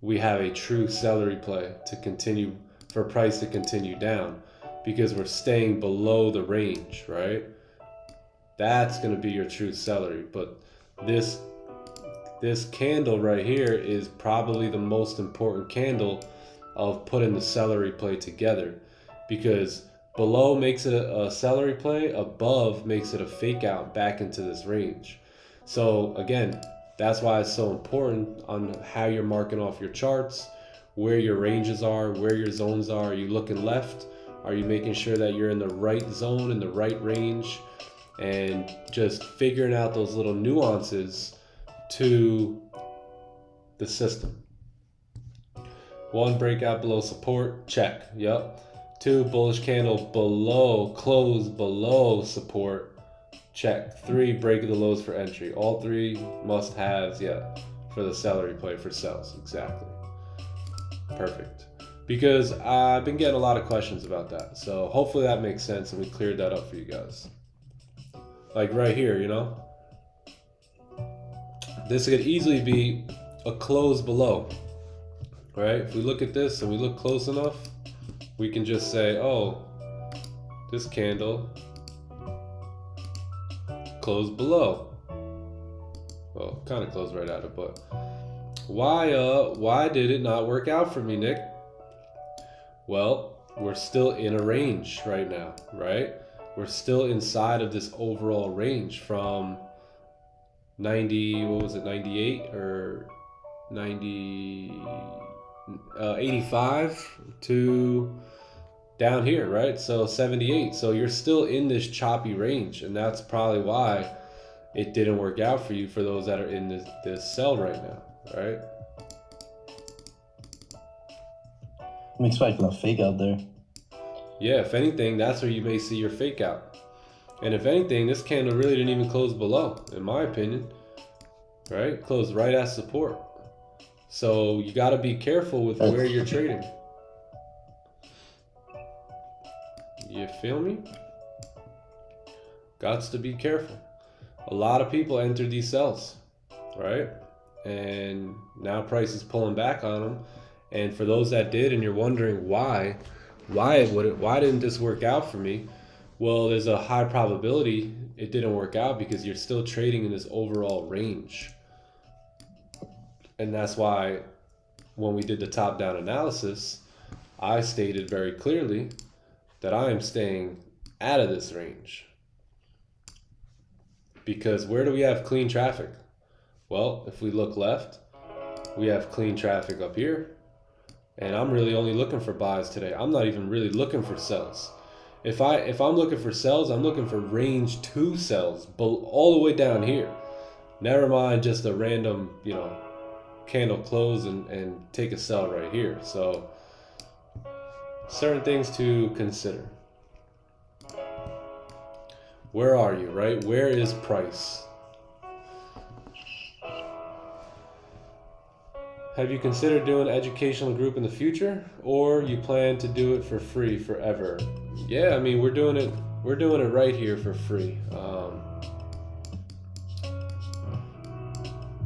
we have a true celery play to continue, for price to continue down, because we're staying below the range, right? That's going to be your true celery. But this candle right here is probably the most important candle of putting the celery play together, because below makes it a celery play, above makes it a fake out back into this range. So again, that's why it's so important on how you're marking off your charts, where your ranges are, where your zones are. Are you looking left? Are you making sure that you're in the right zone, in the right range? And just figuring out those little nuances to the system. 1, breakout below support, check, yep. 2, bullish candle below, close below support, check. 3, break of the lows for entry. All 3 must haves, yeah, for the celery play for sells, exactly. Perfect. Because I've been getting a lot of questions about that, so hopefully that makes sense and we cleared that up for you guys. Like right here, you know, this could easily be a close below, right? If we look at this and we look close enough, we can just say, oh, this candle closed below. Well, kind of closed right at it, but why did it not work out for me, Nick? Well, we're still in a range right now, right? We're still inside of this overall range from 90, what was it, 98 or 90, 85 to down here, right? So 78. So you're still in this choppy range, and that's probably why it didn't work out for you, for those that are in this sell right now, right? I'm expecting a fake out there. Yeah, if anything, that's where you may see your fake out. And if anything, this candle really didn't even close below, in my opinion, right? Closed right at support. So you got to be careful with where you're trading. You feel me? Gots to be careful. A lot of people entered these sells, right? And now price is pulling back on them. And for those that did, and you're wondering why didn't this work out for me? Well, there's a high probability it didn't work out because you're still trading in this overall range. And that's why when we did the top-down analysis, I stated very clearly that I am staying out of this range. Because where do we have clean traffic? Well, if we look left, we have clean traffic up here. And I'm really only looking for buys today. I'm not even really looking for sells. If I'm looking for sells, I'm looking for range 2 sells all the way down here. Never mind just a random, candle close and take a sell right here. So certain things to consider. Where are you, right? Where is price? Have you considered doing an educational group in the future, or you plan to do it for free forever? Yeah, I mean, we're doing it right here for free.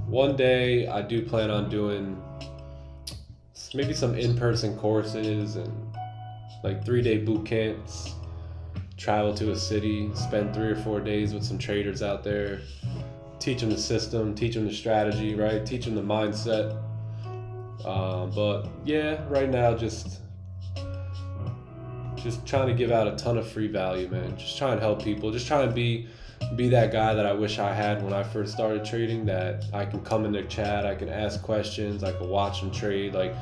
One day I do plan on doing maybe some in-person courses and like 3-day boot camps, travel to a city, spend 3 or 4 days with some traders out there, teach them the system, teach them the strategy, right? Teach them the mindset. But yeah, right now just trying to give out a ton of free value, man. Just trying to help people. Just trying to be that guy that I wish I had when I first started trading, that I can come in the chat, I can ask questions, I can watch them trade. Like,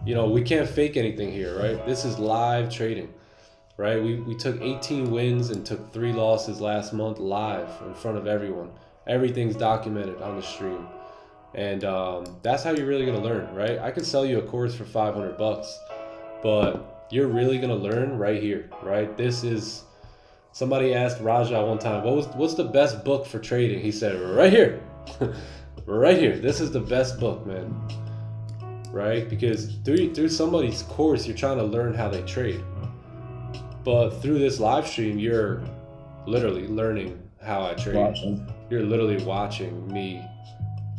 you know, we can't fake anything here, right? This is live trading, right? We took 18 wins and took 3 losses last month live in front of everyone. Everything's documented on the stream. And that's how you're really gonna learn, right? I could sell you a course for 500 bucks, but you're really gonna learn right here, right? This is, somebody asked Raja one time, what's the best book for trading? He said, right here, right here. This is the best book, man, right? Because through somebody's course, you're trying to learn how they trade. But through this live stream, you're literally learning how I trade. You're literally watching me.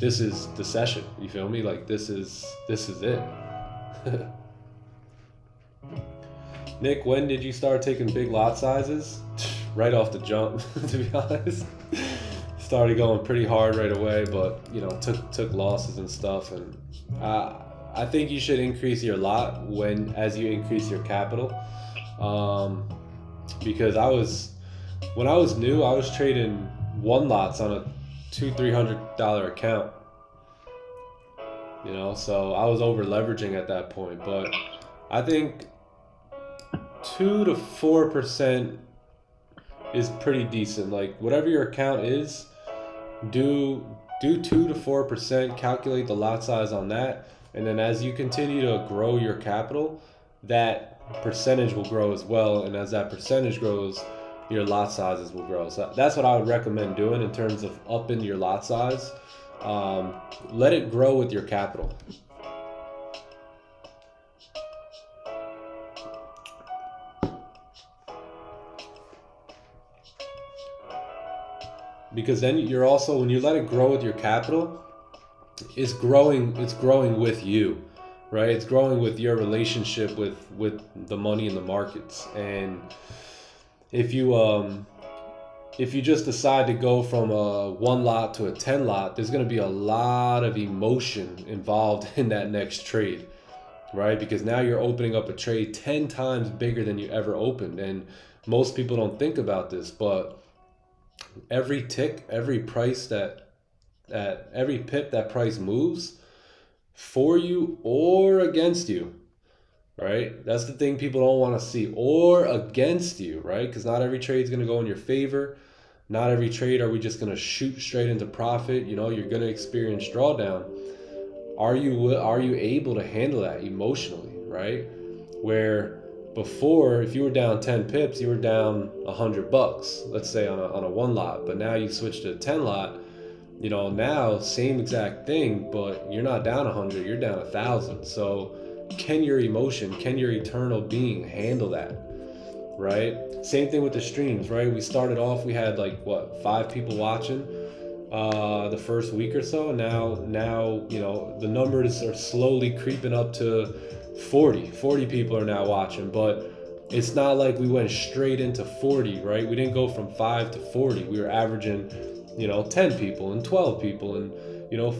This is the session. You feel me? Like this is it. Nick, when did you start taking big lot sizes? Right off the jump, to be honest. Started going pretty hard right away, but you know, took losses and stuff. And I think you should increase your lot as you increase your capital. Because when I was new, I was trading 1 lots on a $200-300 account. You know, so I was over leveraging at that point. But I think 2 to 4% is pretty decent. Like whatever your account is, do 2 to 4%, calculate the lot size on that, and then as you continue to grow your capital, that percentage will grow as well, and as that percentage grows, your lot sizes will grow. So that's what I would recommend doing in terms of upping your lot size. Let it grow with your capital. Because then you're also, when you let it grow with your capital, it's growing with you, right? It's growing with your relationship with the money in the markets. And if you just decide to go from a 1 lot to a 10 lot, there's going to be a lot of emotion involved in that next trade, right? Because now you're opening up a trade 10 times bigger than you ever opened. And most people don't think about this, but every tick, every price every pip that price moves for you or against you, right? That's the thing people don't want to see, or against you, right? Because not every trade is going to go in your favor. Not every trade are we just going to shoot straight into profit. You know, you're going to experience drawdown. Are you able to handle that emotionally, right? Where before, if you were down 10 pips, you were down $100, let's say on a 1 lot, but now you switch to a 10 lot. You know, now same exact thing, but you're not down 100, you're down 1,000. So can your emotion, can your eternal being handle that, right? Same thing with the streams, right? We started off, we had like 5 people watching the first week or so. Now you know, the numbers are slowly creeping up to 40 people are now watching, but it's not like we went straight into 40, right? We didn't go from 5 to 40. We were averaging, you know, 10 people and 12 people and, you know,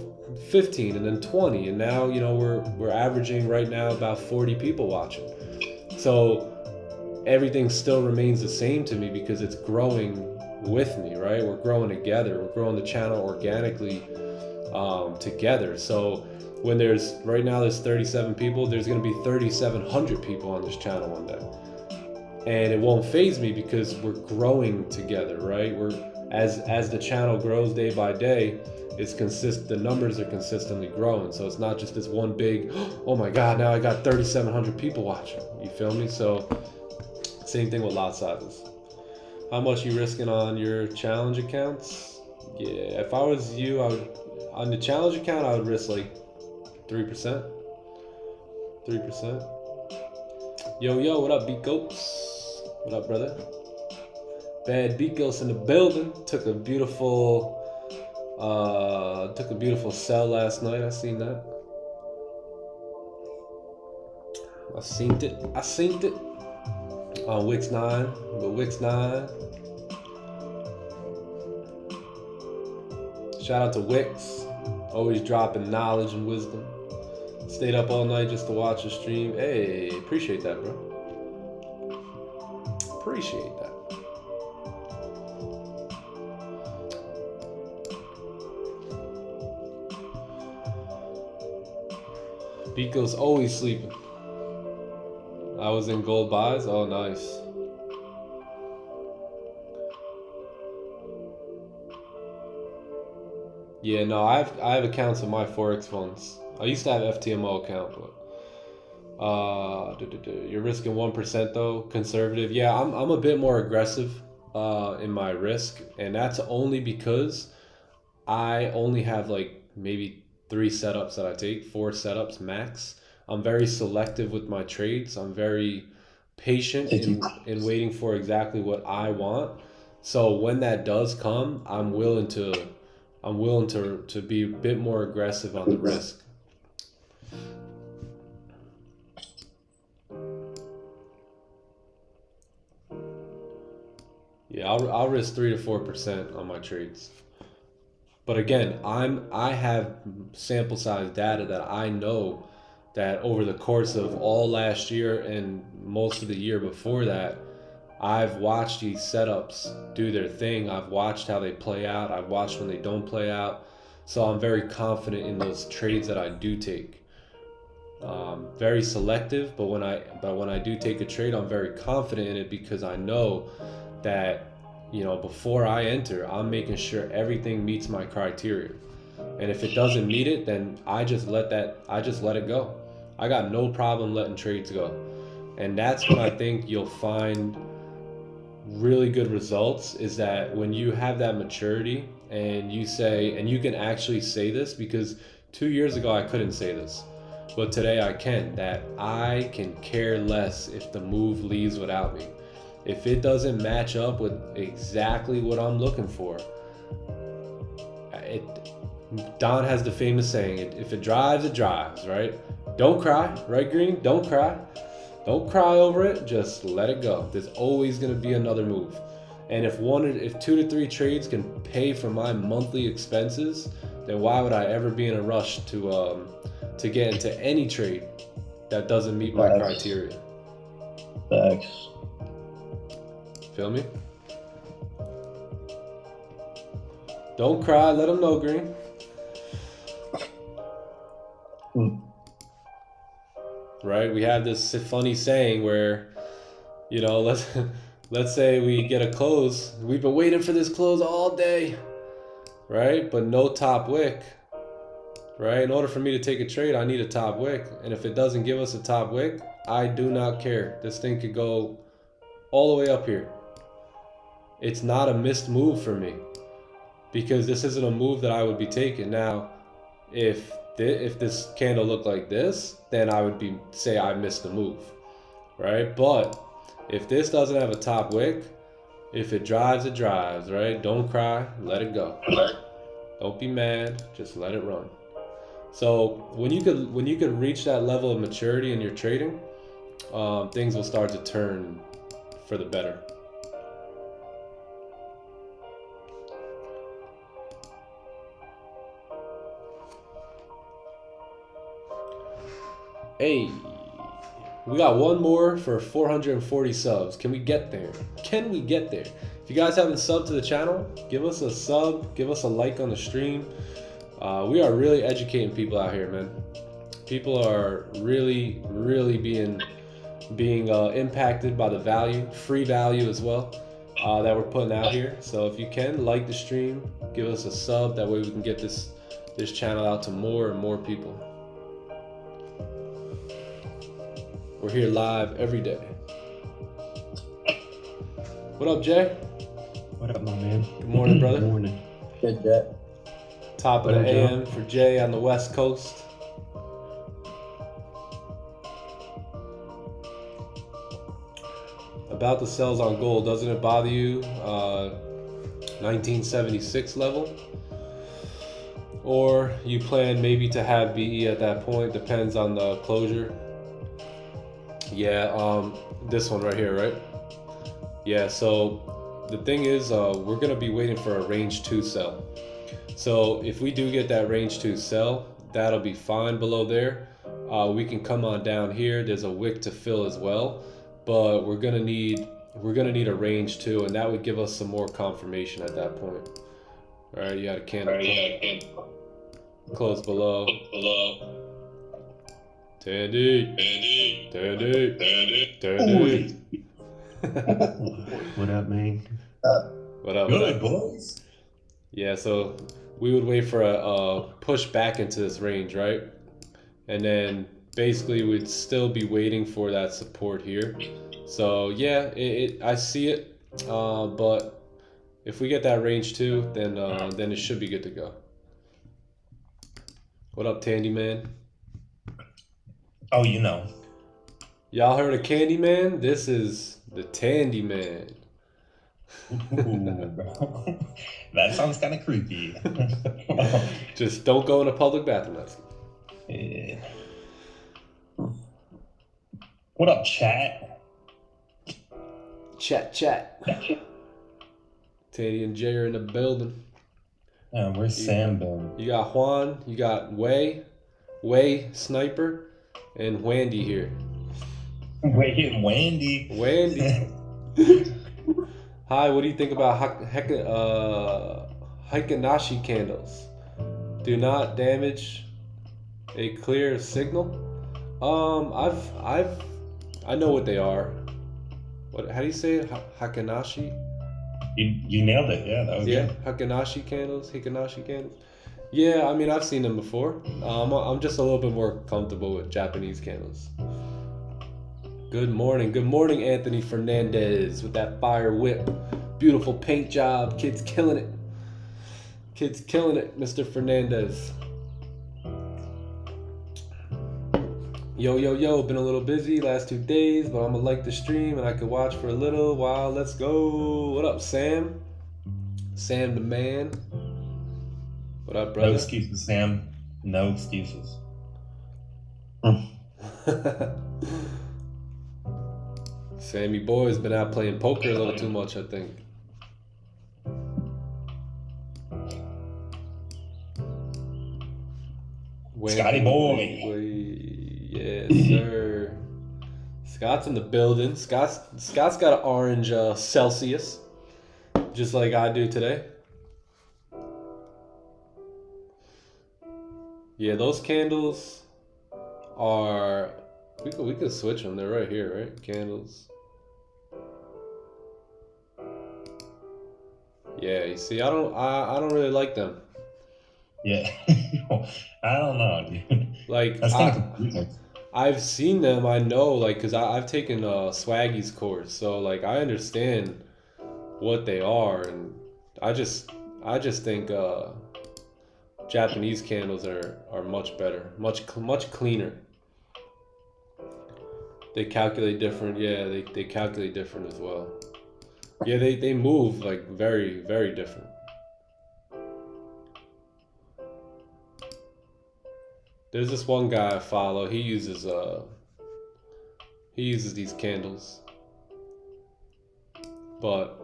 15 and then 20. And now, you know, we're averaging right now about 40 people watching. So everything still remains the same to me because it's growing with me, right? We're growing together. We're growing the channel organically together. So when right now there's 37 people, there's going to be 3,700 people on this channel one day. And it won't faze me because we're growing together, right? As the channel grows day by day, the numbers are consistently growing. So it's not just this one big, oh my God, now I got 3,700 people watching. You feel me? So same thing with lot sizes. How much you risking on your challenge accounts? Yeah, if I was you, on the challenge account, I would risk like 3%. 3%. Yo, what up, Beat Goats? What up, brother? Bad Beat Goats in the building. Took a beautiful sell last night. I seen that. I synced it on Wix 9. But Wix 9. Shout out to Wix. Always dropping knowledge and wisdom. Stayed up all night just to watch the stream. Hey, appreciate that, bro. Appreciate that. Biko's always sleeping. I was in gold buys. Oh, nice. Yeah, no, I have accounts in my Forex funds. I used to have FTMO account, but you're risking 1% though, conservative. Yeah, I'm a bit more aggressive in my risk, and that's only because I only have like maybe 3 setups that I take, 4 setups max. I'm very selective with my trades. I'm very patient in waiting for exactly what I want. So when that does come, I'm willing to be a bit more aggressive on the risk. Yeah, I'll risk 3 to 4% on my trades. But again, I have sample size data that I know that over the course of all last year and most of the year before that, I've watched these setups do their thing. I've watched how they play out. I've watched when they don't play out. So I'm very confident in those trades that I do take. Very selective, but when I do take a trade, I'm very confident in it because I know that, you know, before I enter, I'm making sure everything meets my criteria. And if it doesn't meet it, then I just let it go. I got no problem letting trades go. And that's when I think you'll find really good results, is that when you have that maturity and you say, and you can actually say this, because 2 years ago I couldn't say this, but today I can, that I can care less if the move leaves without me. If it doesn't match up with exactly what I'm looking for, Don has the famous saying, if it drives, it drives, right? Don't cry, right, Green? Don't cry. Don't cry over it, just let it go. There's always gonna be another move. And if 2 to 3 trades can pay for my monthly expenses, then why would I ever be in a rush to get into any trade that doesn't meet my criteria? Facts. Feel me? Don't cry, let them know, Green. Right? We have this funny saying where, you know, let's say we get a close. We've been waiting for this close all day, right? But no top wick, right? In order for me to take a trade, I need a top wick. And if it doesn't give us a top wick, I do not care. This thing could go all the way up here. It's not a missed move for me because this isn't a move that I would be taking. Now, if this candle looked like this, then I would say I missed the move, right? But if this doesn't have a top wick, if it drives, it drives, right? Don't cry, let it go. Don't be mad, just let it run. So when you could reach that level of maturity in your trading, things will start to turn for the better. Hey, we got one more for 440 subs. Can we get there? Can we get there? If you guys haven't subbed to the channel, give us a sub, give us a like on the stream. We are really educating people out here, man. People are really being impacted by the value, free value as well, that we're putting out here. So if you can, like the stream, give us a sub. That way we can get this channel out to more and more people. We're here live every day. What up, Jay? What up, my man? Good morning, brother. Good morning. Good, Jet. Top of the AM for Jay on the West Coast. About the sells on gold, doesn't it bother you? 1976 level? Or you plan maybe to have BE at that point, depends on the closure. Yeah, this one right here, right? Yeah, so the thing is, we're gonna be waiting for a range 2 sell. So if we do get that range 2 sell, that'll be fine below there. we can come on down here. There's a wick to fill as well, but we're gonna need a range too, and that would give us some more confirmation at that point. All right, you got a candle close below. Tandy. What up, man? What up? Good, boys. Yeah, so we would wait for a push back into this range, right? And then basically we'd still be waiting for that support here. So yeah, I see it, but if we get that range too, then it should be good to go. What up, Tandy Man? Oh, you know. Y'all heard of Candy Man? This is the Tandy Man. Ooh, that sounds kind of creepy. Just don't go in a public bathroom. That's Yeah. What up, chat? Chat. Tandy and Jay are in the building. Yeah, where's Sam been? You got Juan, you got Way Sniper, and Wendy here. Wait, Wendy. Wendy. Hi, what do you think about Hikanashi candles? Do not damage a clear signal. I know what they are. How do you say it? Hikanashi? You nailed it. Yeah, that was good. Hikanashi candles. Yeah, I mean, I've seen them before. I'm just a little bit more comfortable with Japanese candles. Good morning, Anthony Fernandez with that fire whip. Beautiful paint job. Kids killing it, Mr. Fernandez. Yo, been a little busy last 2 days, but I'm gonna like the stream and I could watch for a little while. Let's go. What up, Sam? Sam the man. What up, brother? No excuses, Sam. No excuses. Sammy boy's been out playing poker a little too much, I think. Scotty boy. Yes, sir. Scott's in the building. Scott's got an orange Celsius, just like I do today. Yeah, those candles are. We could switch them. They're right here, right? Candles. Yeah, you see, I don't really like them. Yeah. I don't know, dude. Like, That's kind of confusing. I've seen them. I know, like, because I've taken Swaggy's course, so like I understand what they are, and I just think Japanese candles are much better, much cleaner. They calculate different. Yeah, they calculate different as well. Yeah, they move like very, very different. There's this one guy I follow. He uses these candles, but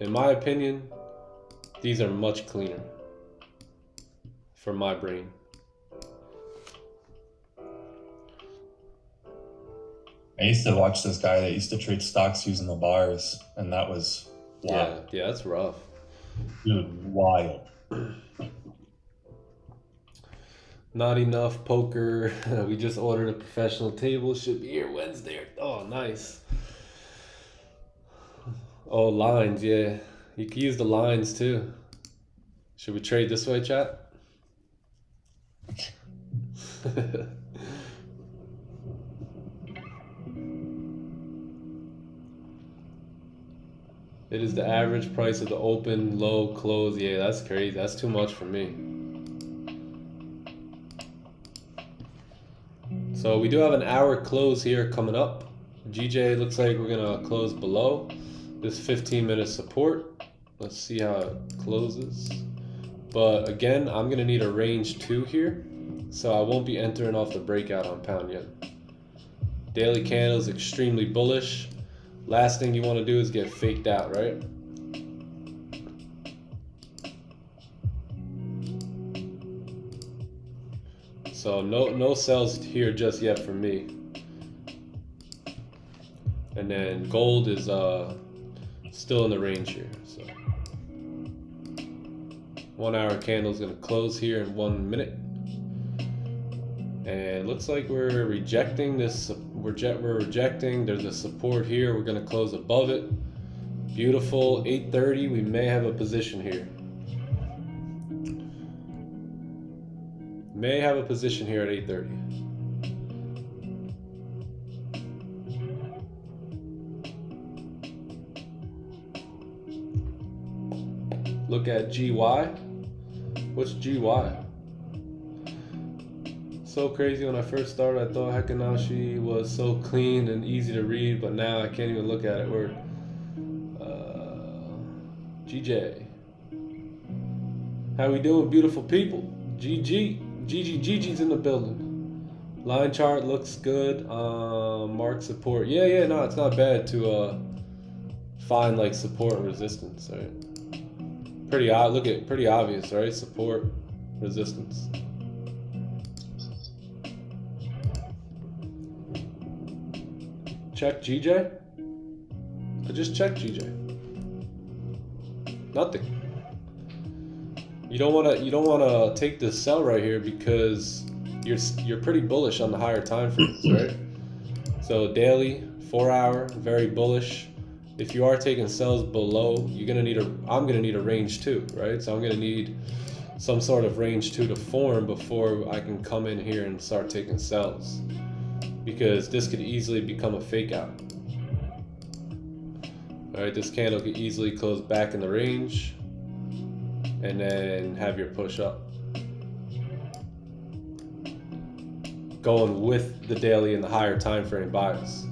in my opinion, these are much cleaner for my brain. I used to watch this guy that used to trade stocks using the bars, and that was wild. Yeah, that's rough. Dude, wild. Not enough poker. We just ordered a professional table. Should be here Wednesday. Oh, nice. Oh, lines. Yeah, you can use the lines too. Should we trade this way, chat? It is the average price of the open, low, close. Yeah, that's crazy. That's too much for me. So we do have an hour close here coming up. GJ looks like we're gonna close below this 15-minute support. Let's see how it closes. But again, I'm gonna need a range 2 here, so I won't be entering off the breakout on pound yet. Daily candles extremely bullish. Last thing you want to do is get faked out, right? So no sells here just yet for me. And then gold is still in the range here. So 1 hour candle is going to close here in 1 minute. And it looks like we're rejecting this. We're rejecting. There's a support here. We're going to close above it. Beautiful. 8:30. We may have a position here. May have a position here at 8:30. Look at GY. What's GY? So crazy. When I first started, I thought Hekinashi was so clean and easy to read, but now I can't even look at it. We're GJ. How we doing, beautiful people? GG's in the building. Line chart looks good. Mark support. Yeah, no, it's not bad to find like support and resistance, right? Pretty obvious, right? Support, resistance. Check GJ? I just checked GJ. Nothing. You don't wanna take this sell right here because you're pretty bullish on the higher time frames, right? So daily, 4 hour, very bullish. If you are taking sells below, I'm gonna need a range 2, right? So I'm gonna need some sort of range 2 to form before I can come in here and start taking sells, because this could easily become a fake out. All right, this candle could easily close back in the range and then have your push up. Going with the daily and the higher time frame bias.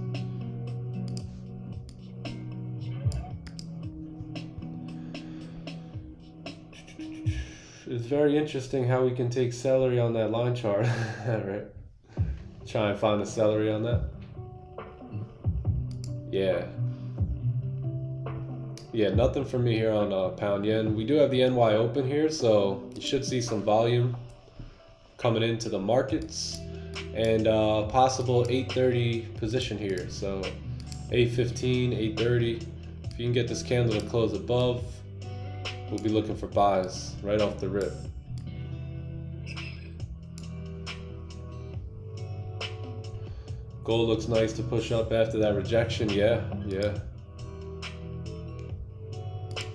It's very interesting how we can take celery on that line chart, right? Try and find the celery on that. Yeah, nothing for me here on pound yen. We do have the NY open here, so you should see some volume coming into the markets, and possible 8:30 position here. So 8:15, 8:30. If you can get this candle to close above, we'll be looking for buys right off the rip. Gold looks nice to push up after that rejection. Yeah.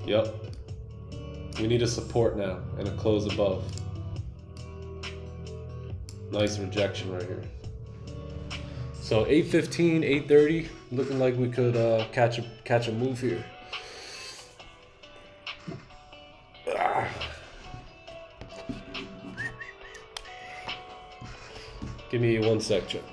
Yep. We need a support now and a close above. Nice rejection right here. So 8:15, 8:30, looking like we could catch a move here. Give me 1 sec, Chuck.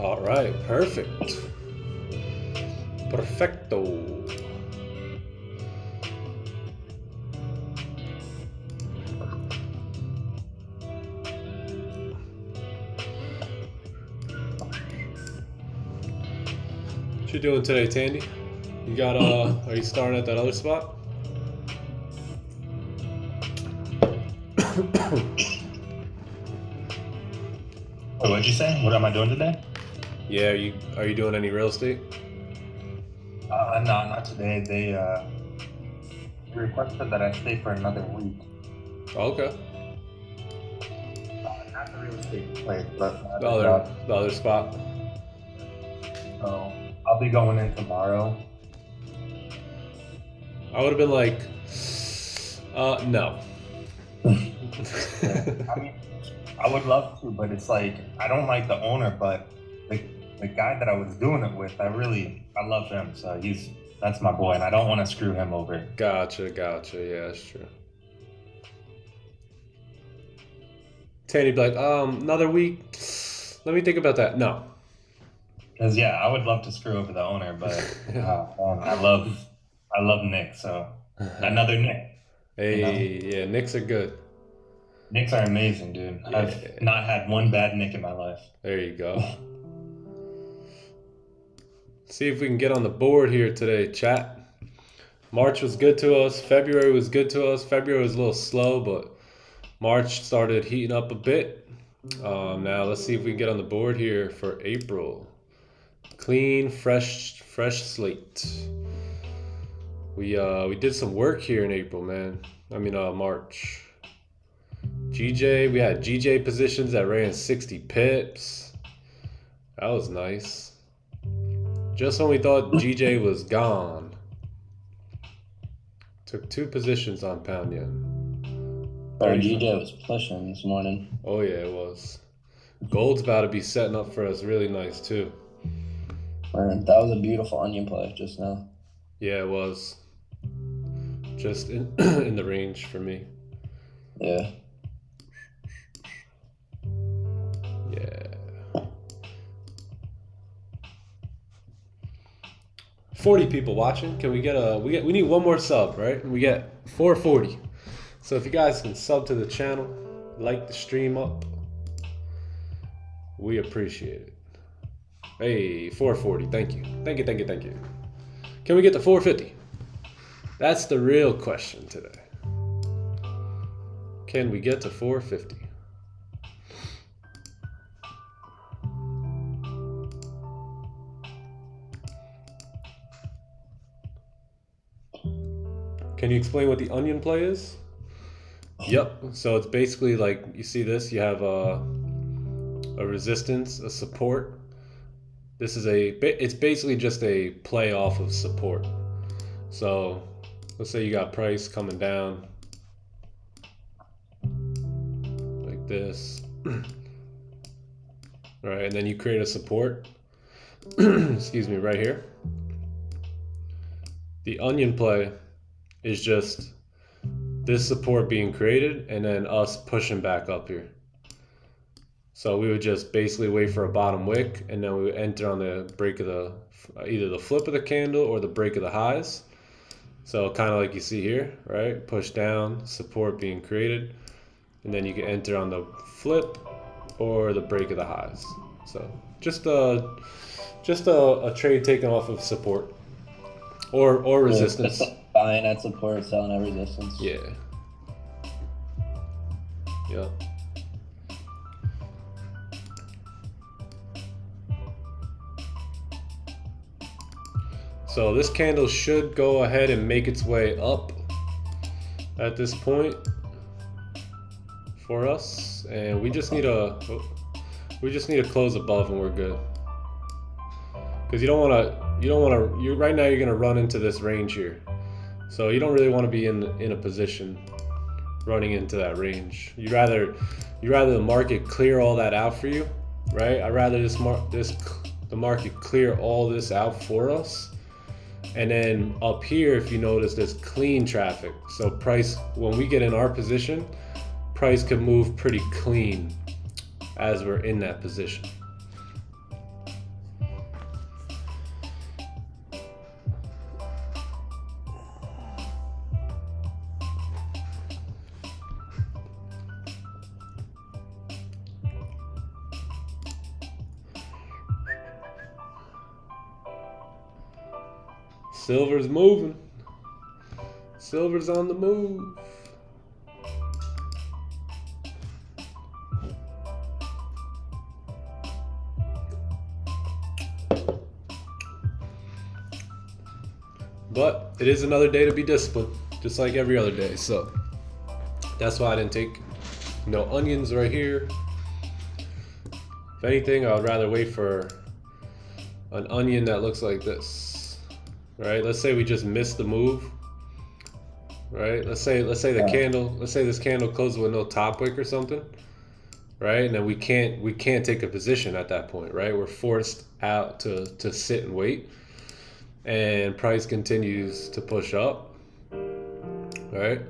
All right, perfect. Perfecto. What you doing today, Tandy? You got are you starting at that other spot? Wait, what'd you say? What am I doing today? Yeah, are you doing any real estate? No, not today. They requested that I stay for another week. Okay. Not the real estate place, but The other spot. So I'll be going in tomorrow. I would have been like, no. I mean, I would love to, but it's like I don't like the owner, but the guy that I was doing it with, I love him. So that's my boy, and I don't want to screw him over. Gotcha. Yeah, that's true. Tanny be like, another week. Let me think about that. No. Because yeah, I would love to screw over the owner, but I love Nick. So another Nick. Hey, yeah, Knicks are good. Knicks are amazing, dude. Yeah. I've not had one bad Nick in my life. There you go. See if we can get on the board here today, chat. March was good to us. February was good to us. February was a little slow, but March started heating up a bit. Now let's see if we can get on the board here for April. Clean, fresh slate. We did some work here in April, man. I mean March. GJ, we had GJ positions that ran 60 pips. That was nice. Just when we thought GJ was gone. Took 2 positions on pound yen. Our GJ was pushing this morning. Oh yeah, it was. Gold's about to be setting up for us really nice too. Man, that was a beautiful onion play just now. Yeah, it was. Just in in the range for me. Yeah. Yeah. 40 people watching. Can we get we need one more sub, right? We get 440. So if you guys can sub to the channel, like the stream up, we appreciate it. Hey, 440. Thank you. Thank you. Can we get to 450? That's the real question today. Can we get to 450? Can you explain what the onion play is? Yep. So it's basically like, you see this, you have a resistance, a support. This is it's basically just a play off of support. So let's say you got price coming down like this. All right, and then you create a support, excuse me, right here. The onion play is just this support being created and then us pushing back up here. So we would just basically wait for a bottom wick, and then we would enter on the break of either the flip of the candle or the break of the highs. So kind of like you see here, right? Push down, support being created, and then you can enter on the flip or the break of the highs. So just a trade taken off of support or resistance. Buying at support, selling at resistance. Yeah. Yep. So this candle should go ahead and make its way up at this point for us, and we just need a close above and we're good. Because right now you're gonna run into this range here, so you don't really want to be in a position running into that range. You'd rather the market clear all that out for you, right? I'd rather the market clear all this out for us. And then up here, if you notice, there's clean traffic. So price, when we get in our position, price can move pretty clean as we're in that position. Silver's moving. Silver's on the move. But it is another day to be disciplined, just like every other day. So that's why I didn't take no onions right here. If anything, I would rather wait for an onion that looks like this, right? Let's say we just missed the move, right? Let's say the candle, let's say this candle closes with no top wick or something, right? And then we can't take a position at that point, right? We're forced out to sit and wait, and price continues to push up, right?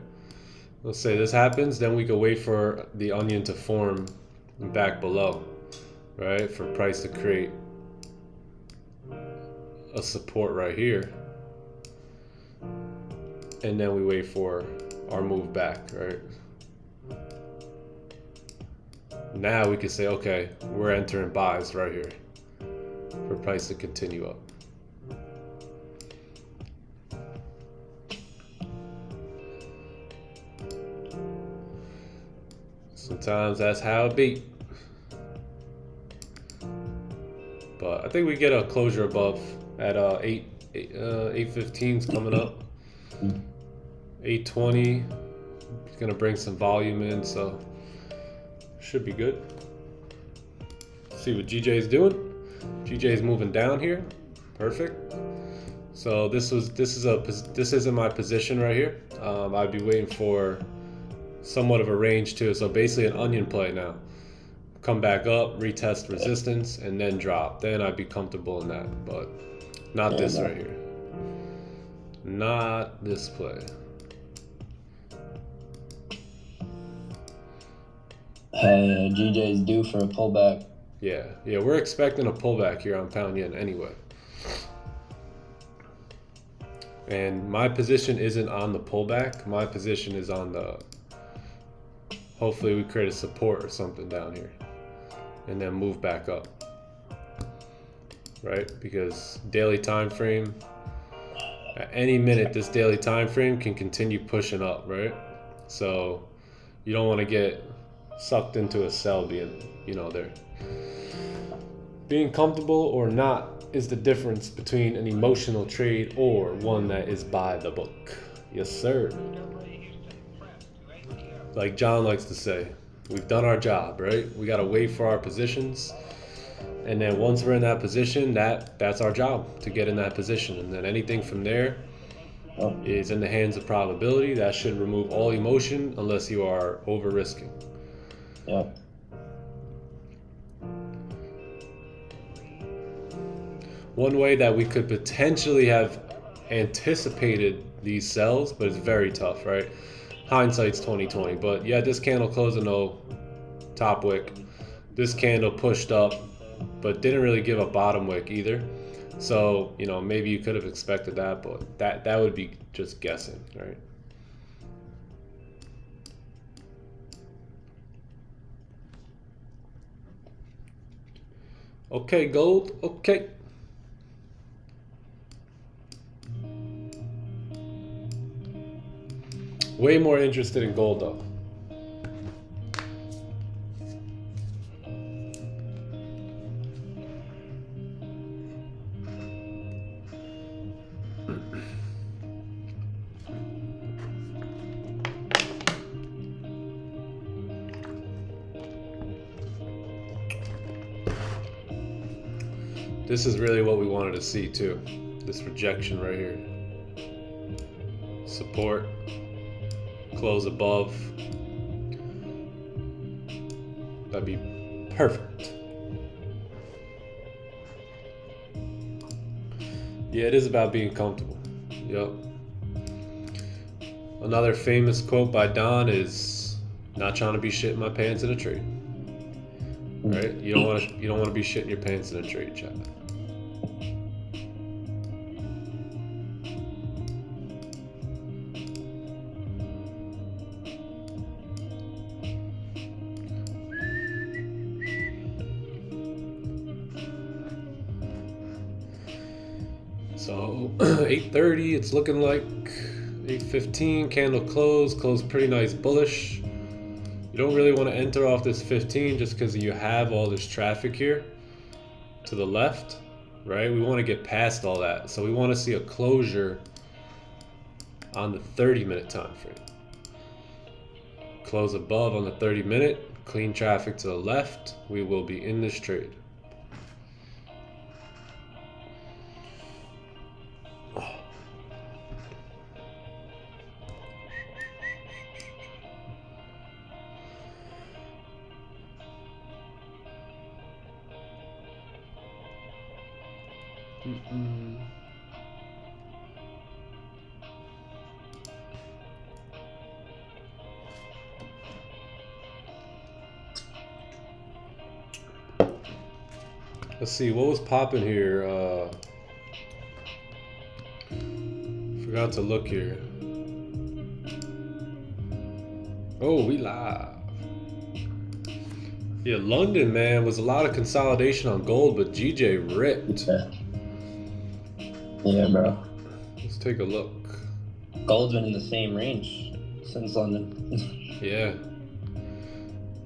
Let's say this happens, then we can wait for the onion to form back below, right? For price to create a support right here, and then we wait for our move back, right? Now we can say, okay, we're entering buys right here for price to continue up. Sometimes that's how it be. But I think we get a closure above at 815's coming up. 820 is gonna bring some volume in, so should be good. See what GJ's doing. GJ's moving down here. Perfect. So this isn't my position right here. I'd be waiting for somewhat of a range too. So basically an onion play now. Come back up, retest resistance, and then drop. Then I'd be comfortable in that, but not this right here. Not this play. GJ's due for a pullback. Yeah, we're expecting a pullback here on pound yen anyway. And my position isn't on the pullback. My position is on the, hopefully we create a support or something down here and then move back up, right? Because daily time frame, at any minute this daily time frame can continue pushing up, right? So you don't want to get sucked into a sell being, there. Being comfortable or not is the difference between an emotional trade or one that is by the book. Yes, sir. Like John likes to say, we've done our job, right? We got to wait for our positions. And then once we're in that position, that's our job, to get in that position. And then anything from there is in the hands of probability. That should remove all emotion unless you are over risking. Yep. One way that we could potentially have anticipated these sells, but it's very tough, right? Hindsight's 20/20. But yeah, this candle closed with no top wick. This candle pushed up, but didn't really give a bottom wick either. So, maybe you could have expected that, but that would be just guessing, right? Okay, gold. Okay. Way more interested in gold though. This is really what we wanted to see too. This rejection right here. Support. Close above. That'd be perfect. Yeah, it is about being comfortable. Yep. Another famous quote by Don is, "Not trying to be shit in my pants in a trade." Right? You don't want to be shitting your pants in a trade, chat. So 8:30, it's looking like 8:15, candle close pretty nice bullish. You don't really want to enter off this 15 just because you have all this traffic here to the left, right? We want to get past all that. So we want to see a closure on the 30-minute time frame. Close above on the 30-minute, clean traffic to the left. We will be in this trade. Let's see, what was popping here? Forgot to look here. Oh, we live. Yeah, London, man, was a lot of consolidation on gold, but GJ ripped. Yeah, bro. Let's take a look. Gold's been in the same range since London. Yeah.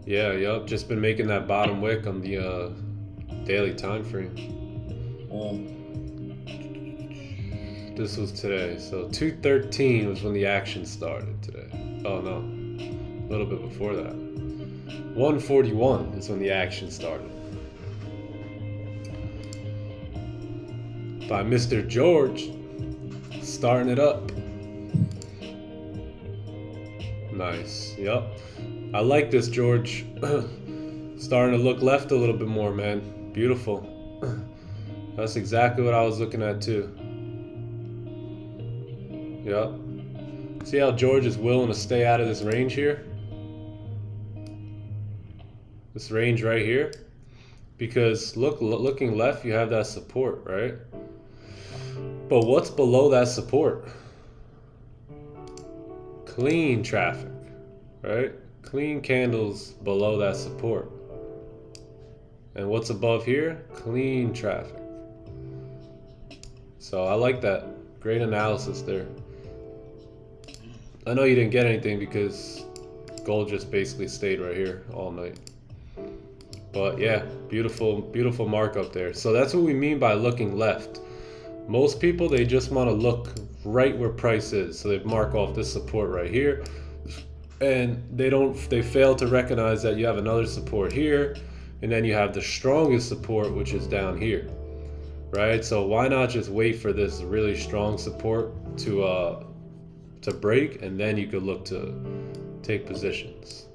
Yeah, yup. Just been making that bottom wick on the daily time frame. This was today. So 2:13 was when the action started today. Oh no. A little bit before that. 1:41 is when the action started. By Mr. George, starting it up. Nice. Yep. I like this, George. Starting to look left a little bit more, man. Beautiful. That's exactly what I was looking at too. Yep. See how George is willing to stay out of this range here? This range right here? Because looking left, you have that support, right? But what's below that support? Clean traffic, right? Clean candles below that support. And what's above here? Clean traffic. So I like that. Great analysis there. I know you didn't get anything because gold just basically stayed right here all night. But yeah, beautiful, beautiful markup there. So that's what we mean by looking left. Most people, they just want to look right where price is. So they mark off this support right here. And they fail to recognize that you have another support here. And then you have the strongest support, which is down here. Right? So why not just wait for this really strong support to break, and then you could look to take positions.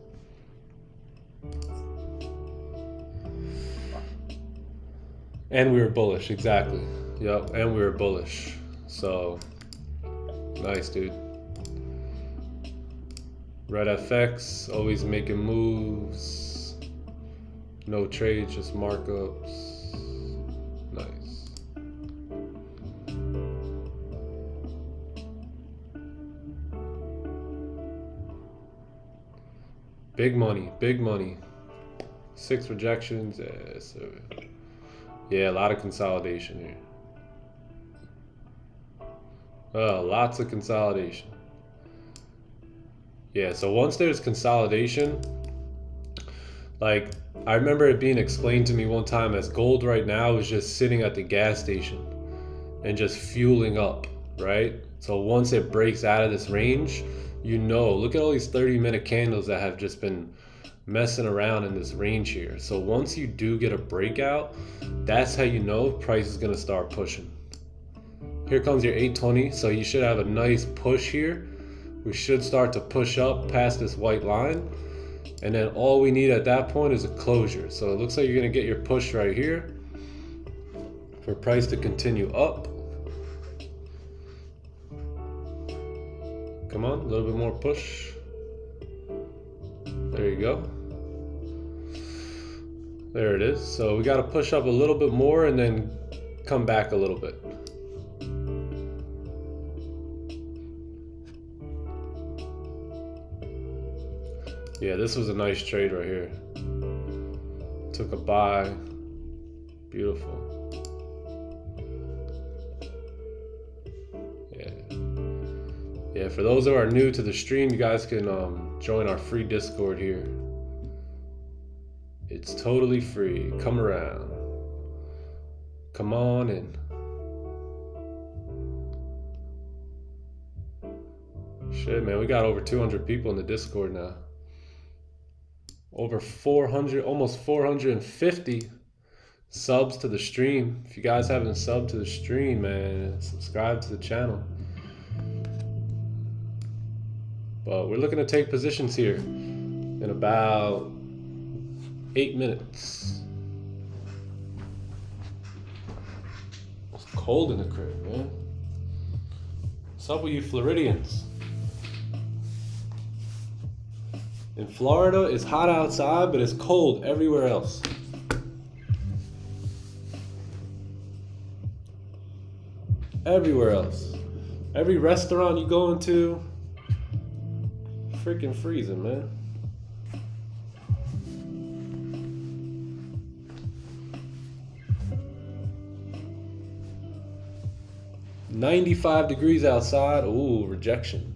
And we were bullish, exactly. Yep, and we were bullish. So, nice, dude. Red FX, always making moves. No trades, just markups. Nice. Big money, big money. 6 rejections, yeah, so yeah, a lot of consolidation here. Lots of consolidation. Yeah, so once there's consolidation, like I remember it being explained to me one time as gold right now is just sitting at the gas station and just fueling up, right? So once it breaks out of this range, you know, look at all these 30-minute candles that have just been messing around in this range here. So once you do get a breakout, that's how you know price is going to start pushing. Here comes your 820, so you should have a nice push here. We should start to push up past this white line, and then all we need at that point is a closure. So it looks like you're going to get your push right here for price to continue up. Come on, a little bit more push. There you go. There it is. So we got to push up a little bit more and then come back a little bit. Yeah, this was a nice trade right here. Took a buy. Beautiful. Yeah, for those who are new to the stream, you guys can join our free Discord here. It's totally free. Come around. Come on in. Shit, man, we got over 200 people in the Discord now. Over 400, almost 450 subs to the stream. If you guys haven't subbed to the stream, man, subscribe to the channel. But we're looking to take positions here in about 8 minutes. It's cold in the crib, man. What's up with you Floridians? In Florida, it's hot outside, but it's cold everywhere else. Everywhere else. Every restaurant you go into, freaking freezing, man. $95 outside. Ooh, rejection.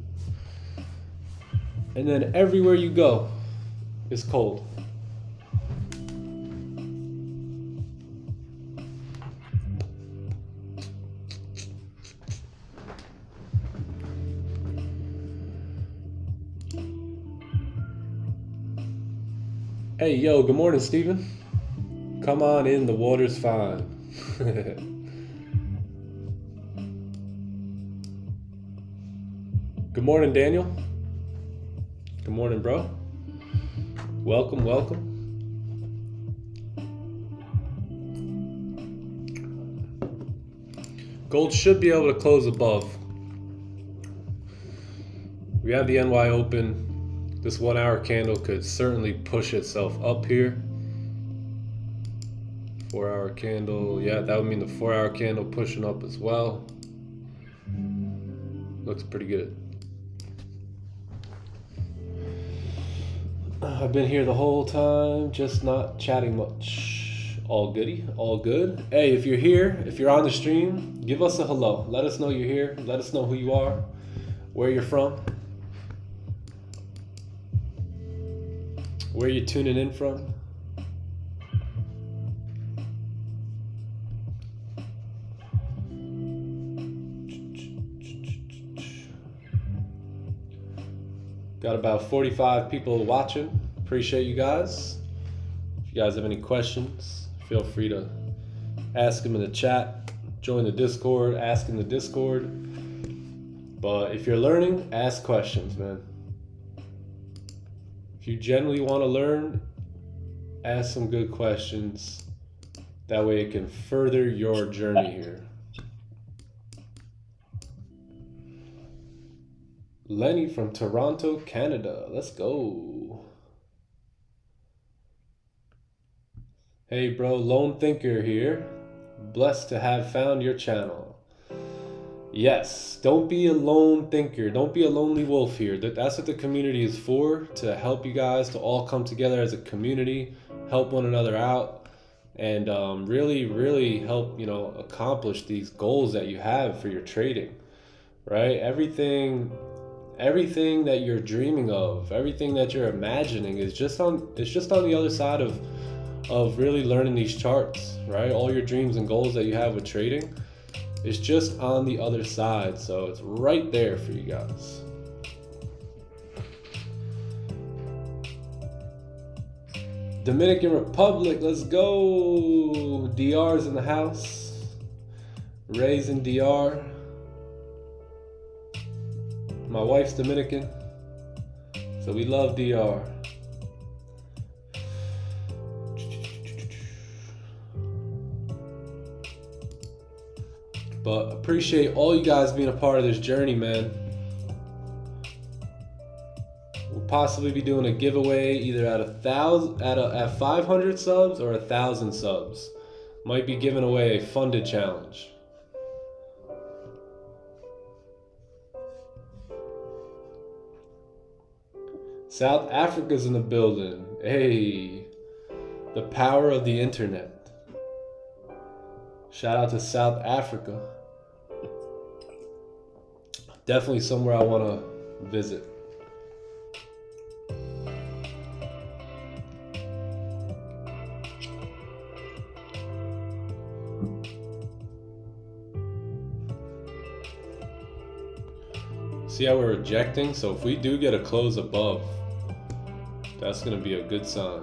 And then everywhere you go, it's cold. Hey, yo, good morning, Steven. Come on in, the water's fine. Good morning, Daniel. Good morning, bro. Welcome, welcome. Gold should be able to close above. We have the NY open. This 1 hour candle could certainly push itself up here. 4 hour candle, yeah, that would mean the 4 hour candle pushing up as well. Looks pretty good. I've been here the whole time, just not chatting much. All goody, all good. Hey, if you're here, if you're on the stream, give us a hello. Let us know you're here. Let us know who you are, where you're from, where you're tuning in from. Got about 45 people watching. Appreciate you guys. If you guys have any questions, feel free to ask them in the chat. Join the Discord, ask in the Discord. But if you're learning, ask questions, man. If you genuinely want to learn, ask some good questions. That way it can further your journey here. Lenny from Toronto, Canada. Let's go. Hey bro, Lone Thinker here. Blessed to have found your channel. Yes, don't be a lone thinker. Don't be a lonely wolf here. That's what the community is for, to help you guys to all come together as a community, help one another out, and really help, you know, accomplish these goals that you have for your trading, right? Everything that you're dreaming of, everything that you're imagining is just on the other side of really learning these charts, right? All your dreams and goals that you have with trading is just on the other side. So it's right there for you guys. Dominican Republic, let's go. DR's in the house. Ray's in DR. My wife's Dominican, so we love DR. But appreciate all you guys being a part of this journey, man. We'll possibly be doing a giveaway either at 500 subs or 1,000 subs. Might be giving away a funded challenge. South Africa's in the building. Hey, the power of the internet. Shout out to South Africa. Definitely somewhere I want to visit. See how we're rejecting? So if we do get a close above, that's going to be a good sign.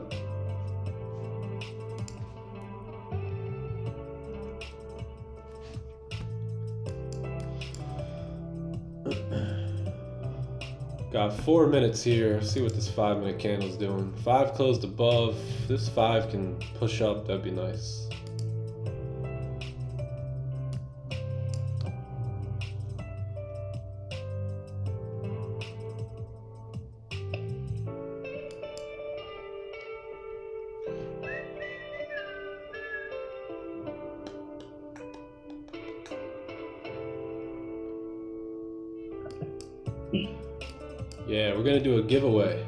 Got 4 minutes here. See what this 5-minute candle's doing. 5 closed above. This 5 can push up. That'd be nice. Yeah, we're gonna do a giveaway.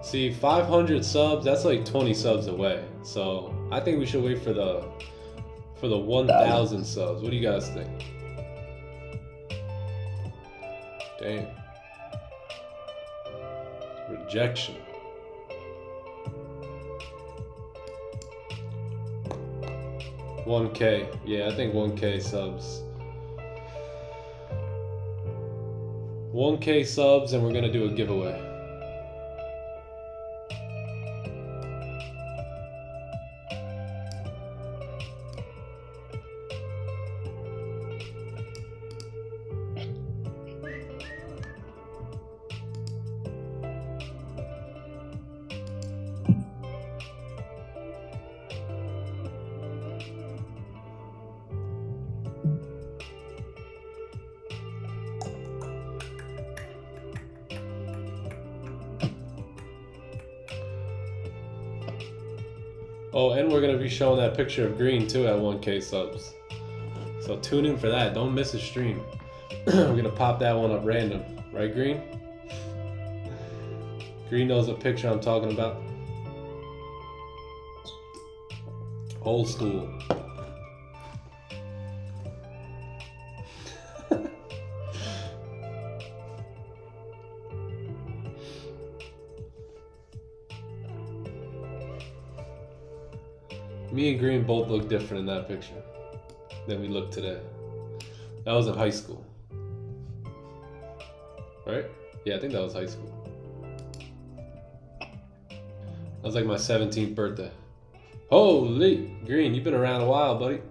See, 500 subs, that's like 20 subs away. So I think we should wait for the 1,000 subs. What do you guys think? Damn. Rejection. $1K. Yeah, I think 1K subs. 1K subs, and we're gonna do a giveaway. Oh, and we're going to be showing that picture of green too at 1K subs. So tune in for that. Don't miss a stream. We're going to pop that one up random. Right, Green? Green knows what picture I'm talking about. Old school. Me and Green both look different in that picture than we look today. That was in high school. Right? Yeah, I think that was high school. That was like my 17th birthday. Holy! Green, you've been around a while, buddy.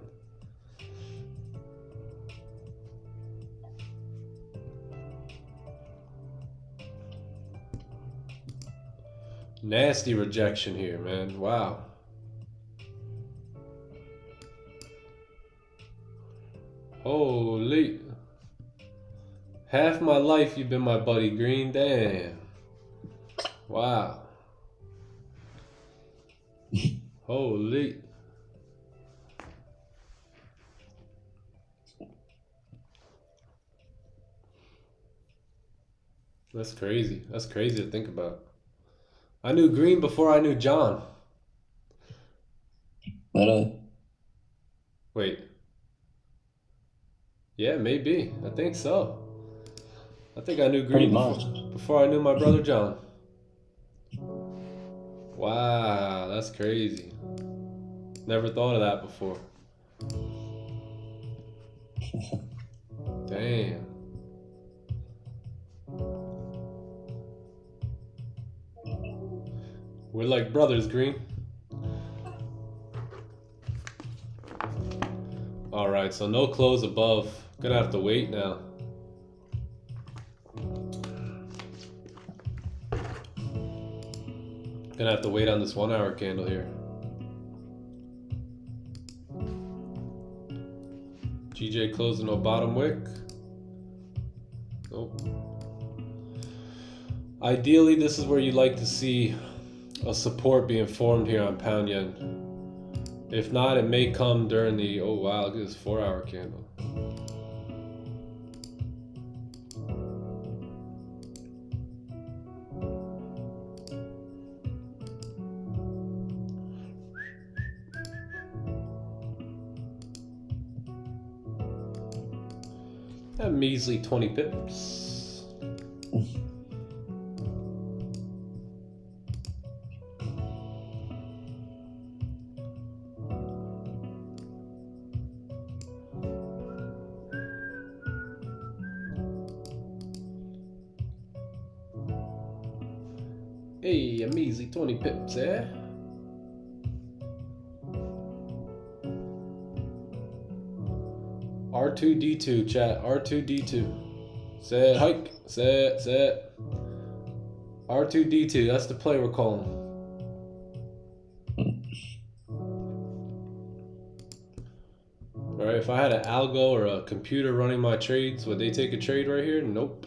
Nasty rejection here, man. Wow. Holy. Half my life you've been my buddy, Green. Damn. Wow. Holy. That's crazy. That's crazy to think about. I knew Green before I knew John. Really? Wait. Yeah, maybe. I think so. I think I knew Green before I knew my brother John. Wow, that's crazy. Never thought of that before. Damn. We're like brothers, Green. All right, so no close above. Gonna have to wait now. Gonna have to wait on this 1 hour candle here. GJ closing no bottom wick. Nope. Ideally, this is where you like to see a support being formed here on pound yen. If not, it may come during the, oh wow, look at this 4 hour candle. A measly 20 pips. Hey, a measly 20 pips, eh? R2D2, chat. R2D2. Say it, hike. Say it. R2D2, that's the play we're calling. Alright, if I had an algo or a computer running my trades, would they take a trade right here? Nope.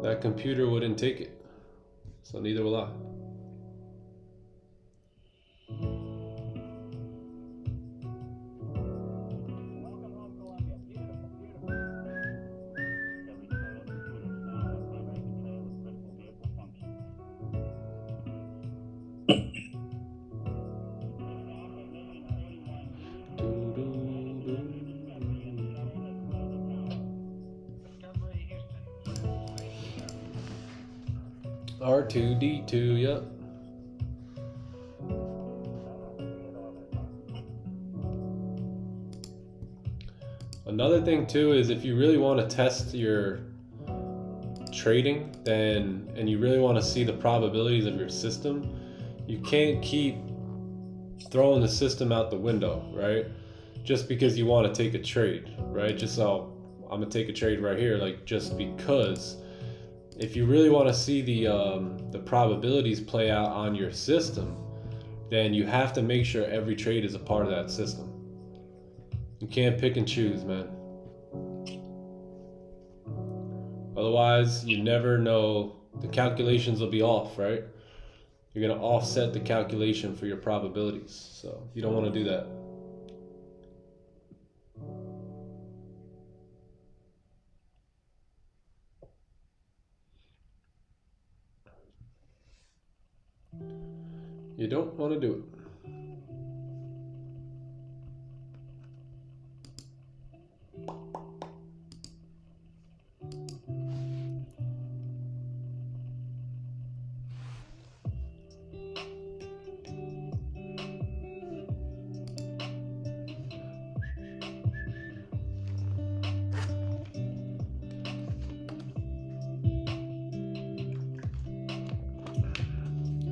That computer wouldn't take it. So neither will I. R2D2, yep. Another thing too is if you really want to test your trading, and you really want to see the probabilities of your system, you can't keep throwing the system out the window, right? Just because you want to take a trade, right? Just so I'm gonna take a trade right here, like just because. If you really want to see the probabilities play out on your system, then you have to make sure every trade is a part of that system. You can't pick and choose, man. Otherwise, you never know. The calculations will be off, right? You're going to offset the calculation for your probabilities. So you don't want to do that. You don't want to do it.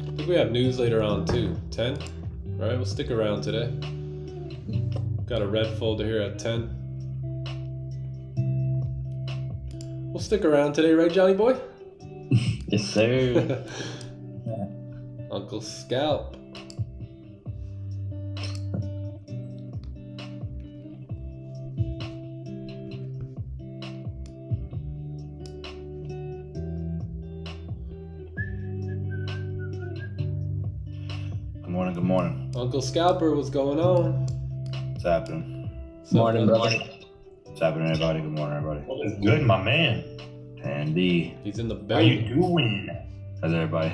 I think we have news later on too. 10? Alright, we'll stick around today. Got a red folder here at 10. We'll stick around today, right, Johnny boy? Yes, sir. Uncle Scalp. Good morning. Uncle Scalper, what's going on? What's happening? Morning, brother. What's happening, everybody? Good morning, everybody. What is good, my man? Andy. He's in the How you building. doing? How's everybody?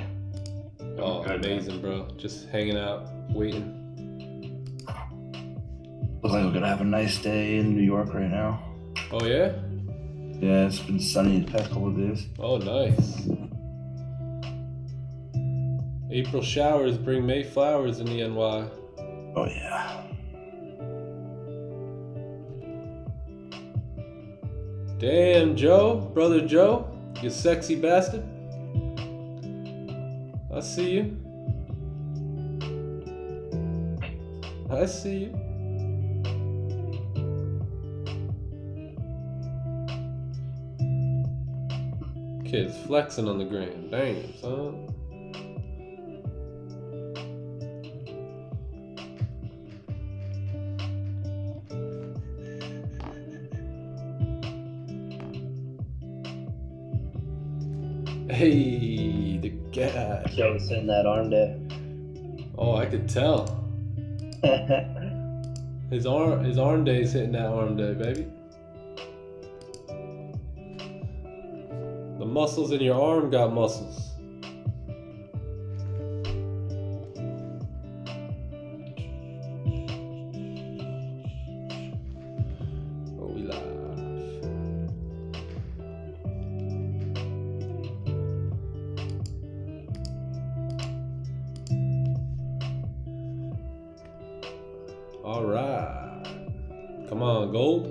Oh, Good, amazing, bro. Just hanging out, waiting. Looks like we're gonna have a nice day in New York right now. Oh, yeah? Yeah, it's been sunny the past couple of days. Oh, nice. April showers bring May flowers in the NY. Oh yeah. Damn, Joe, brother Joe, you sexy bastard. I see you. I see you. Kids flexing on the gram. Damn, son. Hey, the guy. Joe sitting that arm there. Oh, I could tell. His arm day's hitting that arm day, baby. The muscles in your arm got muscles. Oh, we live. All right. Come on, gold.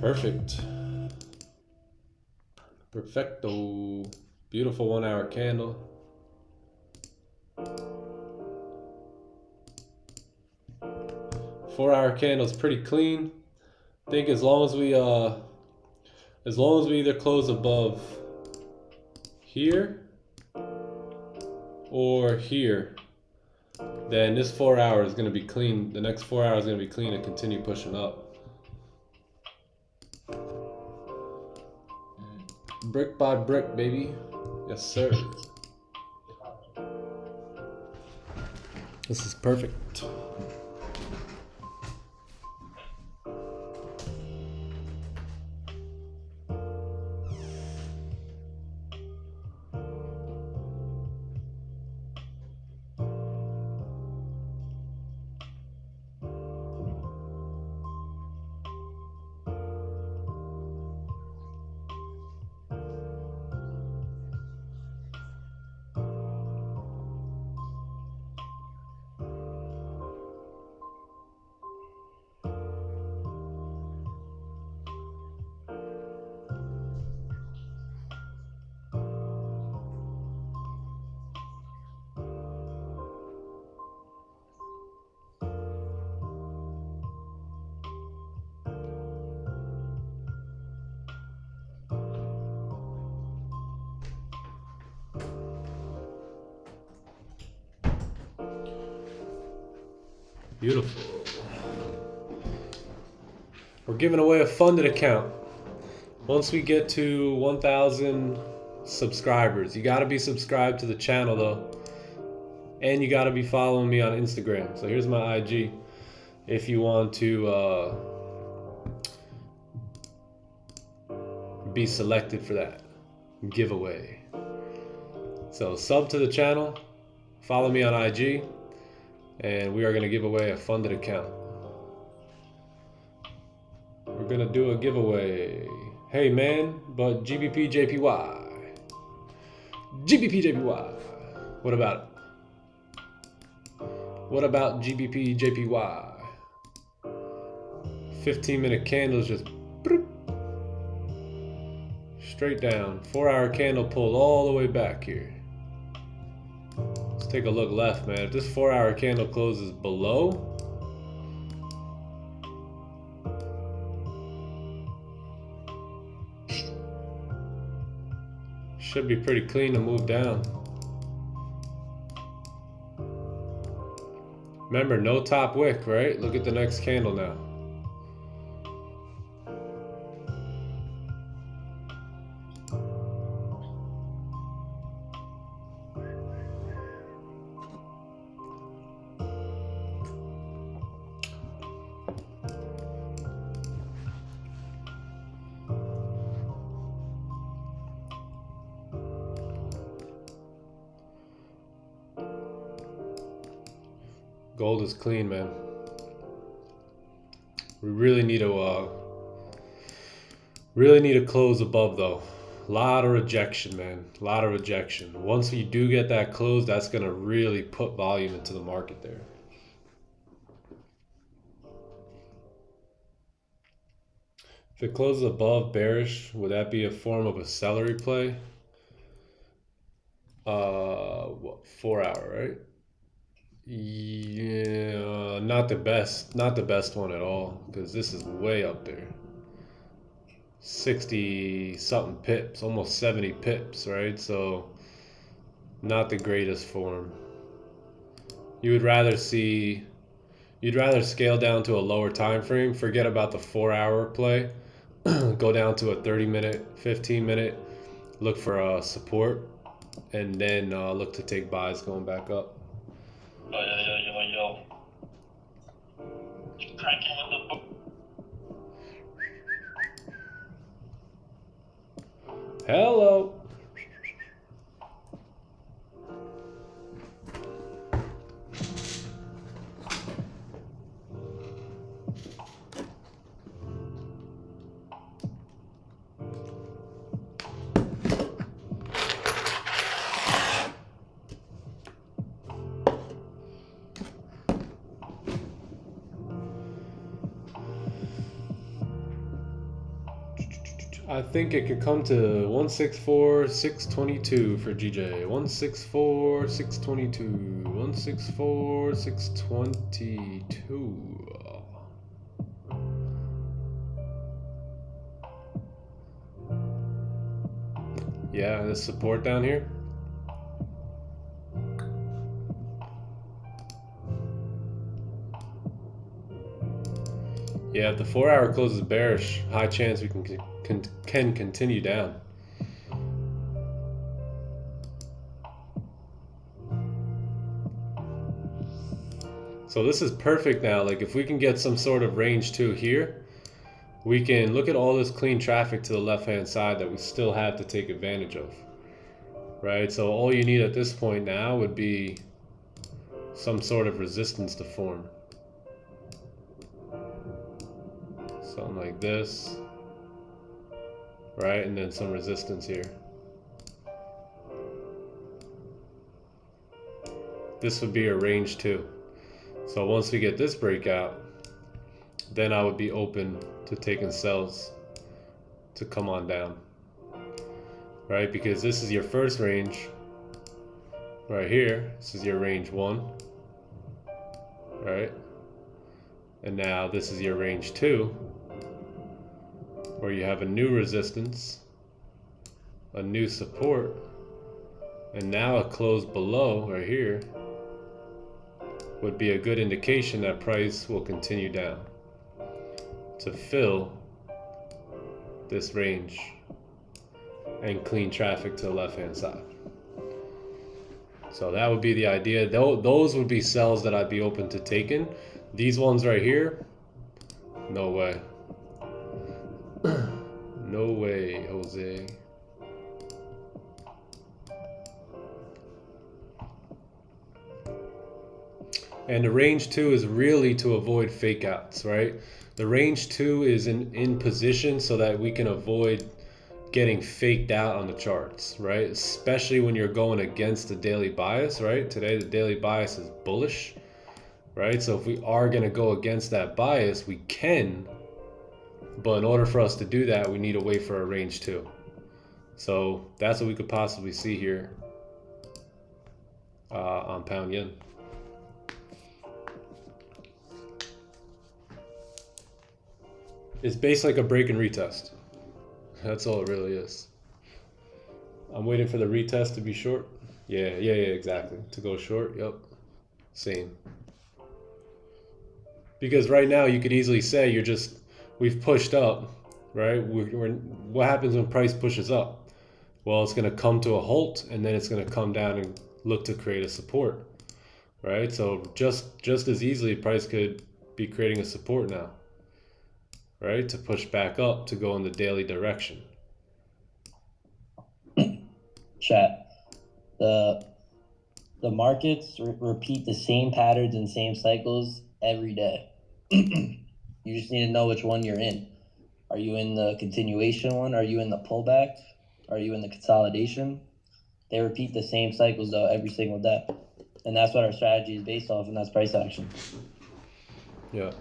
Perfect. Perfecto. Beautiful 1 hour candle. Four-hour candle's pretty clean. I think as long as we either close above here or here, then this 4 hour is going to be clean. The next 4 hours is going to be clean and continue pushing up. Brick by brick, baby. Yes, sir. This is perfect. Beautiful. We're giving away a funded account. Once we get to 1,000 subscribers, you got to be subscribed to the channel though. And you got to be following me on Instagram. So here's my IG if you want to be selected for that giveaway. So sub to the channel, follow me on IG, and we are going to give away a funded account. We're going to do a giveaway. Hey man, but GBPJPY. GBPJPY. What about it? What about GBPJPY? 15-minute candles just straight down. 4-hour candle pulled all the way back here. Let's take a look left, man. If this 4-hour candle closes below, should be pretty clean to move down. Remember, no top wick, right? Look at the next candle now. Gold is clean, man. We really need to close above though. A lot of rejection, man. A lot of rejection. Once we do get that close, that's gonna really put volume into the market there. If it closes above bearish, would that be a form of a celery play? What, 4 hour, right? Yeah, not the best one at all, because this is way up there. 60 something pips, almost 70 pips, right? So not the greatest form. You'd rather scale down to a lower time frame, forget about the 4-hour play, go down to a 30-minute, 15-minute, look for support, and then look to take buys going back up. Yo. Cranking with the book. Hello. I think it could come to 164,622 for GJ. 164,622. 164,622. Yeah, there's support down here. Yeah, if the 4 hour closes bearish, high chance we can continue down. So this is perfect now. Like if we can get some sort of range 2 here, we can look at all this clean traffic to the left hand side that we still have to take advantage of. Right? So all you need at this point now would be some sort of resistance to form. Something like this, right? And then some resistance here. This would be a range 2. So once we get this breakout, then I would be open to taking sells to come on down, right? Because this is your first range right here. This is your range 1, right? And now this is your range 2, where you have a new resistance, a new support, and now a close below right here would be a good indication that price will continue down to fill this range and clean traffic to the left hand side. So that would be the idea. Those would be sells that I'd be open to taking. These ones right here, no way. No way, Jose. And the range 2 is really to avoid fake outs, right? The range 2 is in position so that we can avoid getting faked out on the charts, right? Especially when you're going against the daily bias, right? Today the daily bias is bullish, right? So if we are going to go against that bias, we can. But in order for us to do that, we need to wait for a range 2. So that's what we could possibly see here on pound yen. It's based like a break and retest. That's all it really is. I'm waiting for the retest to be short. Yeah, exactly. To go short, yep. Same. Because right now you could easily say we've pushed up, right? What happens when price pushes up? Well, it's going to come to a halt and then it's going to come down and look to create a support, right? So just as easily price could be creating a support now, right? To push back up to go in the daily direction. Chat. The markets repeat the same patterns and same cycles every day. You just need to know which one you're in. Are you in the continuation one? Are you in the pullback? Are you in the consolidation? They repeat the same cycles though every single day. And that's what our strategy is based off, and that's price action. Yeah.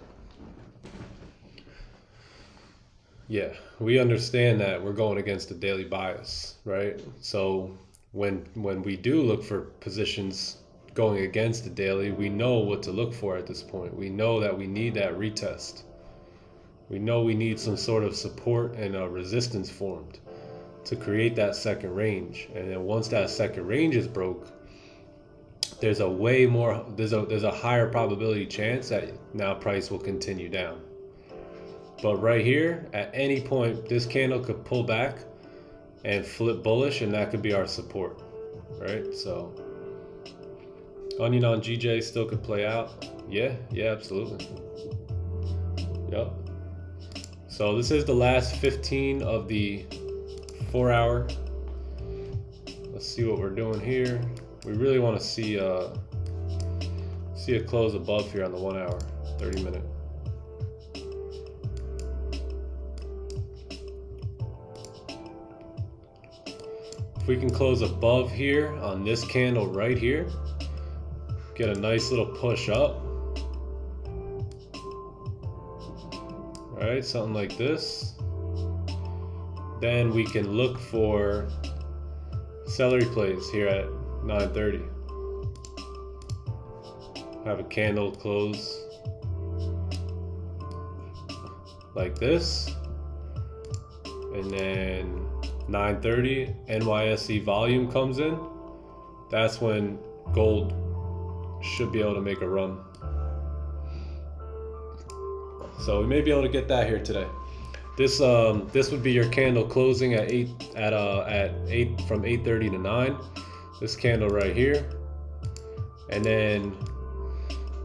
Yeah, we understand that we're going against a daily bias, right? So when we do look for positions going against the daily, we know what to look for at this point. We know that we need that retest. We know we need some sort of support and a resistance formed to create that second range. And then once that second range is broke, there's a higher probability chance that now price will continue down. But right here, at any point, this candle could pull back and flip bullish, and that could be our support, right? So onion on GJ still could play out. Yeah, absolutely. Yep. So this is the last 15 of the 4 hour. Let's see what we're doing here. We really want to see a close above here on the 1 hour, 30 minute. If we can close above here on this candle right here, get a nice little push up, right? Something like this. then we can look for celery plays here at 9:30. Have a candle close like this, and then 9:30 NYSE volume comes in. That's when gold should be able to make a run. So we may be able to get that here today. This would be your candle closing at 8 from 8:30 to 9. This candle right here, and then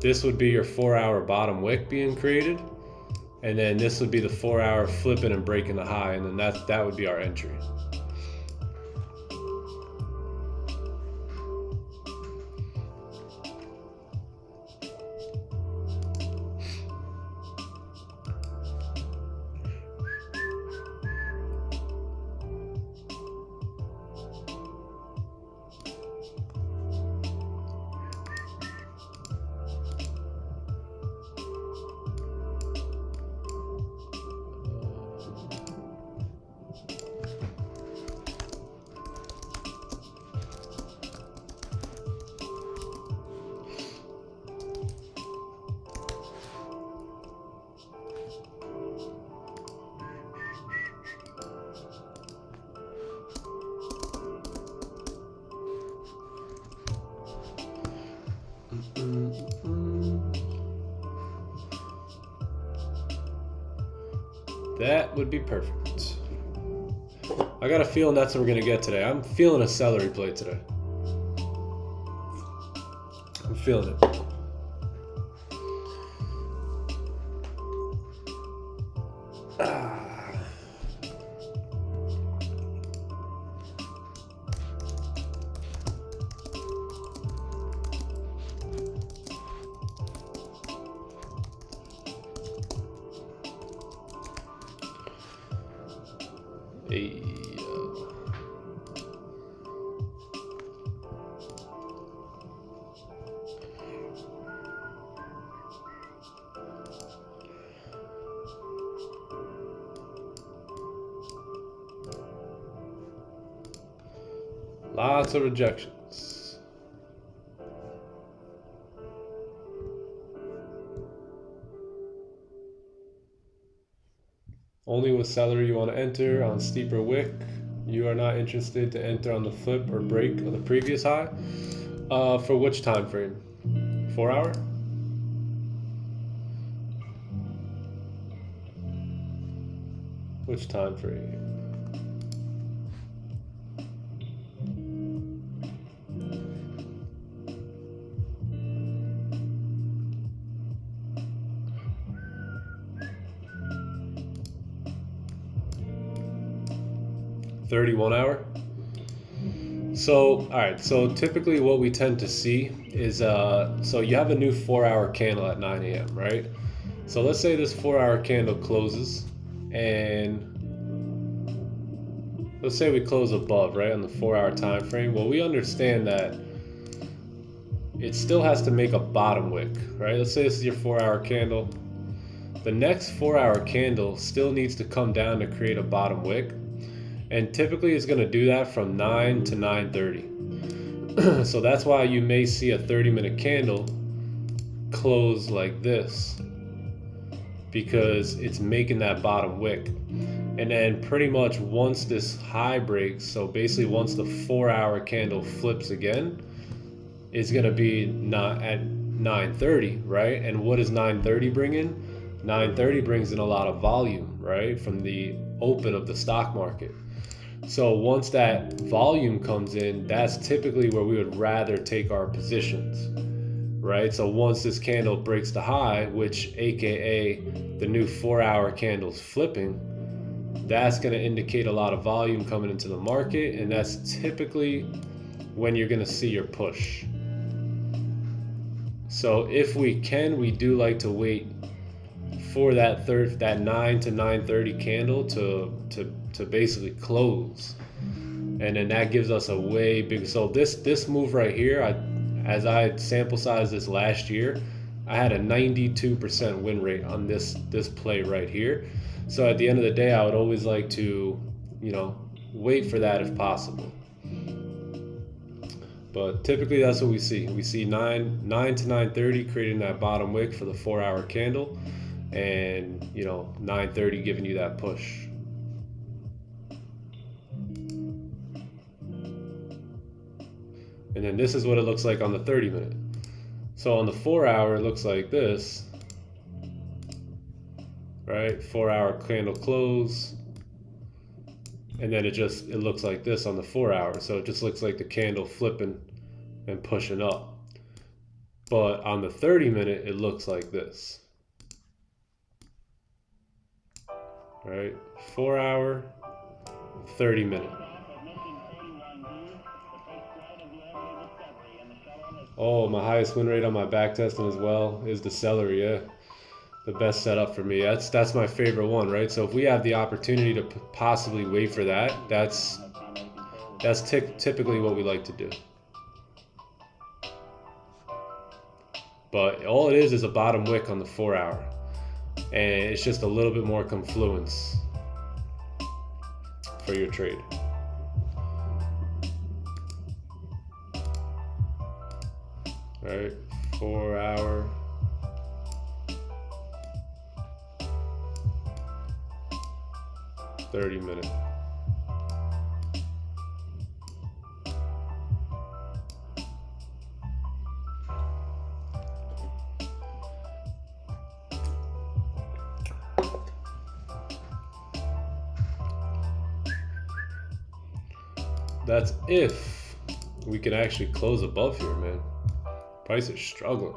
this would be your 4-hour bottom wick being created, and then this would be the 4-hour flipping and breaking the high, and then that would be our entry. That would be perfect. I got a feeling that's what we're gonna get today. I'm feeling a celery play today. I'm feeling it. Hey, lots of rejections. Only with celery you want to enter on steeper wick. You are not interested to enter on the flip or break of the previous high. For which time frame? 4 hour? Which time frame? $31 hour. So, all right. So typically, what we tend to see is, so you have a new 4-hour candle at 9 a.m. right? So let's say this 4-hour candle closes, and let's say we close above, right, on the 4-hour time frame. Well, we understand that it still has to make a bottom wick, right? Let's say this is your 4-hour candle. The next 4-hour candle still needs to come down to create a bottom wick. And typically it's going to do that from 9 to 9:30. So that's why you may see a 30-minute candle close like this, because it's making that bottom wick. And then pretty much once this high breaks, so basically once the 4-hour candle flips again, it's going to be not at 9:30, right? And what does 9:30 bring in? 9:30 brings in a lot of volume, right, from the open of the stock market. So once that volume comes in, that's typically where we would rather take our positions, right? So once this candle breaks the high, which AKA the new 4-hour candle's flipping, that's going to indicate a lot of volume coming into the market, and that's typically when you're going to see your push. So if we can, we do like to wait for that 9 to 9:30 candle to basically close, and then that gives us a way big. So this move right here, as I sample sized this last year, I had a 92% win rate on this play right here. So at the end of the day, I would always like to you know, wait for that if possible. But typically that's what we see. We see 9 to 9:30 creating that bottom wick for the 4-hour candle, and you know 9:30 giving you that push. And then this is what it looks like on the 30-minute. So on the 4-hour it looks like this, right? 4-hour candle close, and then it looks like this on the 4-hour. So it just looks like the candle flipping and pushing up. But on the 30-minute it looks like this, right? 4-hour, 30-minute. Oh, my highest win rate on my back testing as well is the celery. Yeah, the best setup for me. That's my favorite one, right? So if we have the opportunity to possibly wait for that, that's typically what we like to do. But all it is a bottom wick on the 4-hour, and it's just a little bit more confluence for your trade. All right, 4-hour. $30-minute. That's if we can actually close above here, man. Price is struggling.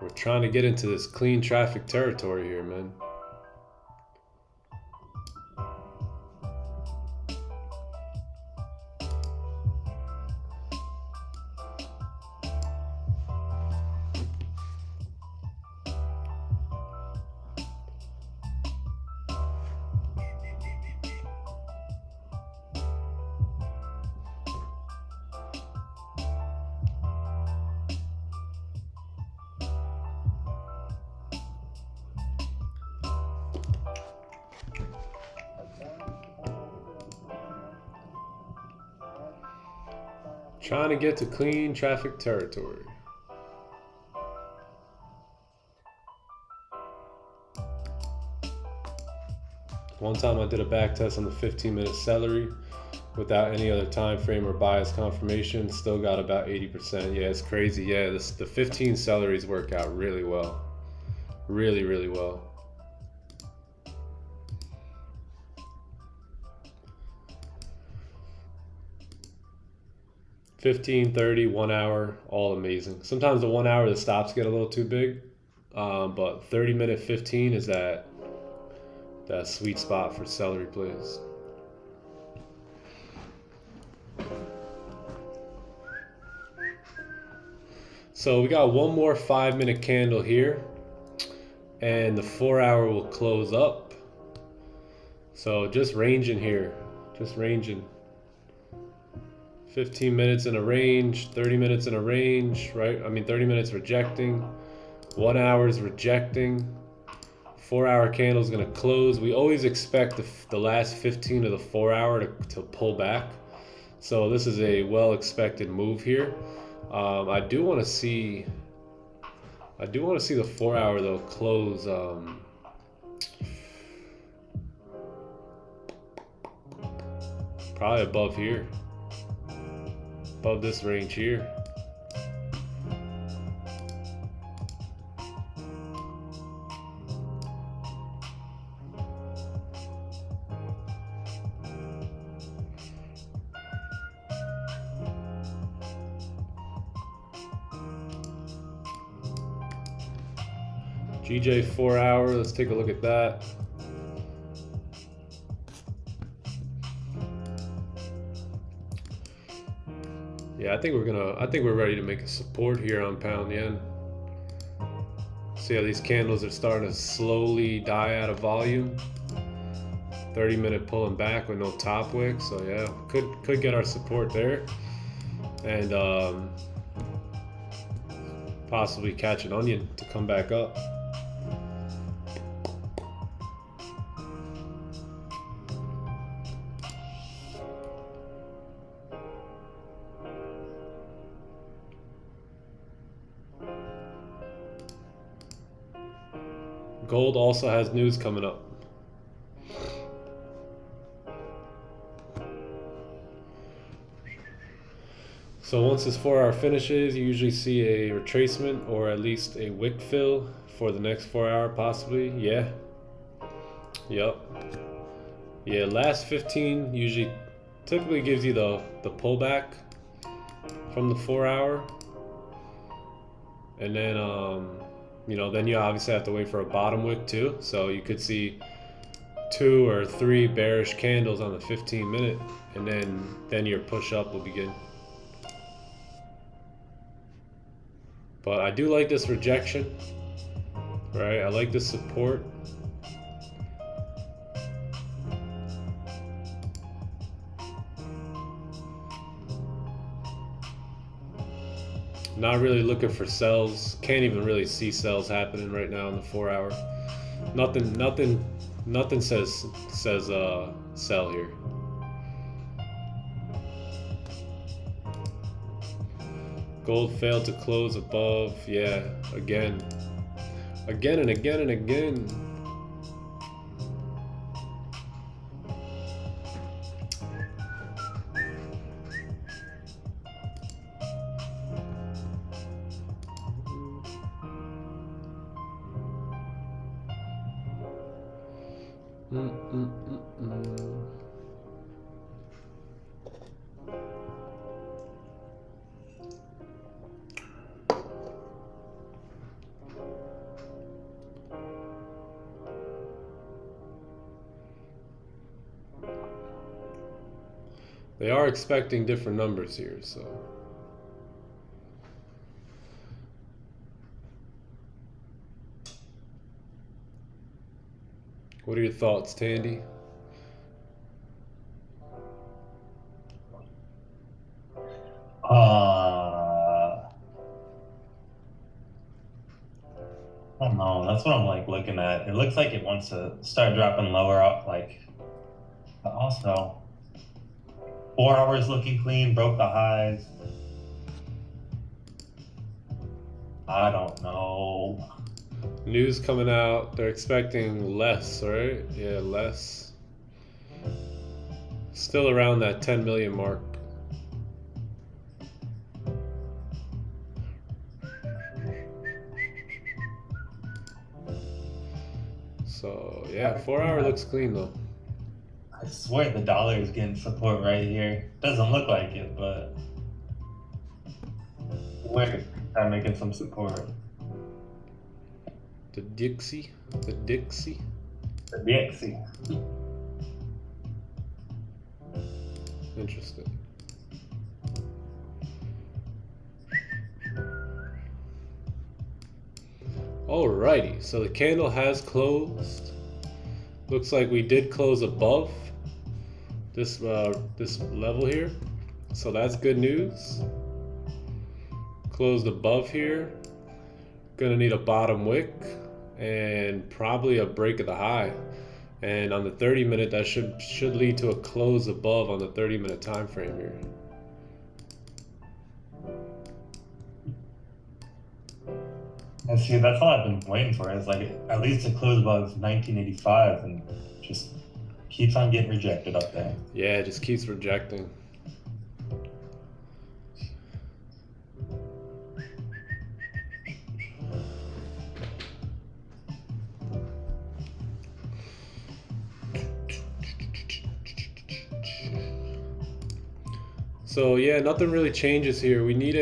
We're trying to get into this clean traffic territory here, man. Trying to get to clean traffic territory. One time I did a back test on the 15-minute celery without any other time frame or bias confirmation, still got about 80%. Yeah, it's crazy. Yeah, the 15 celeries work out really well. Really, really well. $15, $30, 1 hour, all amazing. Sometimes the 1 hour the stops get a little too big, but 30-minute 15 is that sweet spot for celery plays. So we got one more 5-minute candle here, and the 4-hour will close up. So just ranging here, just ranging. 15 minutes in a range, 30 minutes in a range, right? I mean, 30 minutes rejecting, 1 hour is rejecting, 4-hour candle is gonna close. We always expect the last 15 of the 4-hour to pull back. So this is a well-expected move here. I do want to see the 4-hour though close. Probably above here. Above this range here. GJ 4-hour, let's take a look at that. Yeah, I think we're ready to make a support here on pound yen. See how these candles are starting to slowly die out of volume. 30-minute pulling back with no top wick, so yeah, could get our support there, and possibly catch an onion to come back up. Gold also has news coming up. So once this 4 hour finishes, you usually see a retracement or at least a wick fill for the next 4 hour possibly. Yeah. Yep. Yeah, last 15 usually typically gives you the pullback from the 4 hour. And then you know, then you obviously have to wait for a bottom wick too. So you could see 2 or 3 bearish candles on the 15-minute, and then your push up will begin. But I do like this rejection, right? I like this support. Not really looking for sells. Can't even really see sells happening right now in the 4 hour. Nothing says sell here. Gold failed to close above. Yeah, again and again and again. They are expecting different numbers here, so. What are your thoughts, Tandy? I don't know. That's what I'm like looking at. It looks like it wants to start dropping lower up, like, but also 4 hours looking clean, broke the highs. I don't know. News coming out, they're expecting less, right? Yeah, less. Still around that 10 million mark. So yeah, 4 hour looks clean though. I swear the dollar is getting support right here. Doesn't look like it, but where I'm making some support. The Dixie. The Dixie. Interesting. Alrighty, so the candle has closed. Looks like we did close above this level here, so that's good news. Closed above here. Gonna need a bottom wick and probably a break of the high. And on the 30-minute, that should lead to a close above on the 30-minute time frame here. And see, that's all I've been waiting for. Is like at least to close above 1985, and just keeps on getting rejected up there. Yeah, it just keeps rejecting. So yeah, nothing really changes here. We need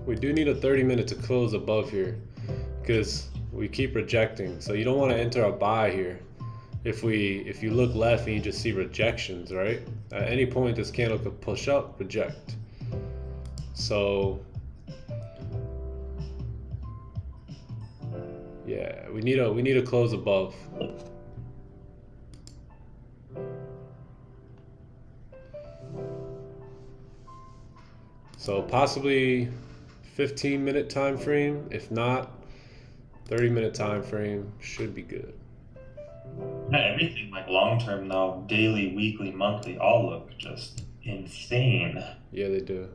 we do need a 30-minute to close above here because we keep rejecting. So you don't want to enter a buy here. If you look left and you just see rejections, right? At any point this candle could push up, reject. So yeah, we need a close above. So possibly 15-minute time frame. If not, 30-minute time frame should be good. Yeah, everything like long term though, daily, weekly, monthly, all look just insane. Yeah, they do.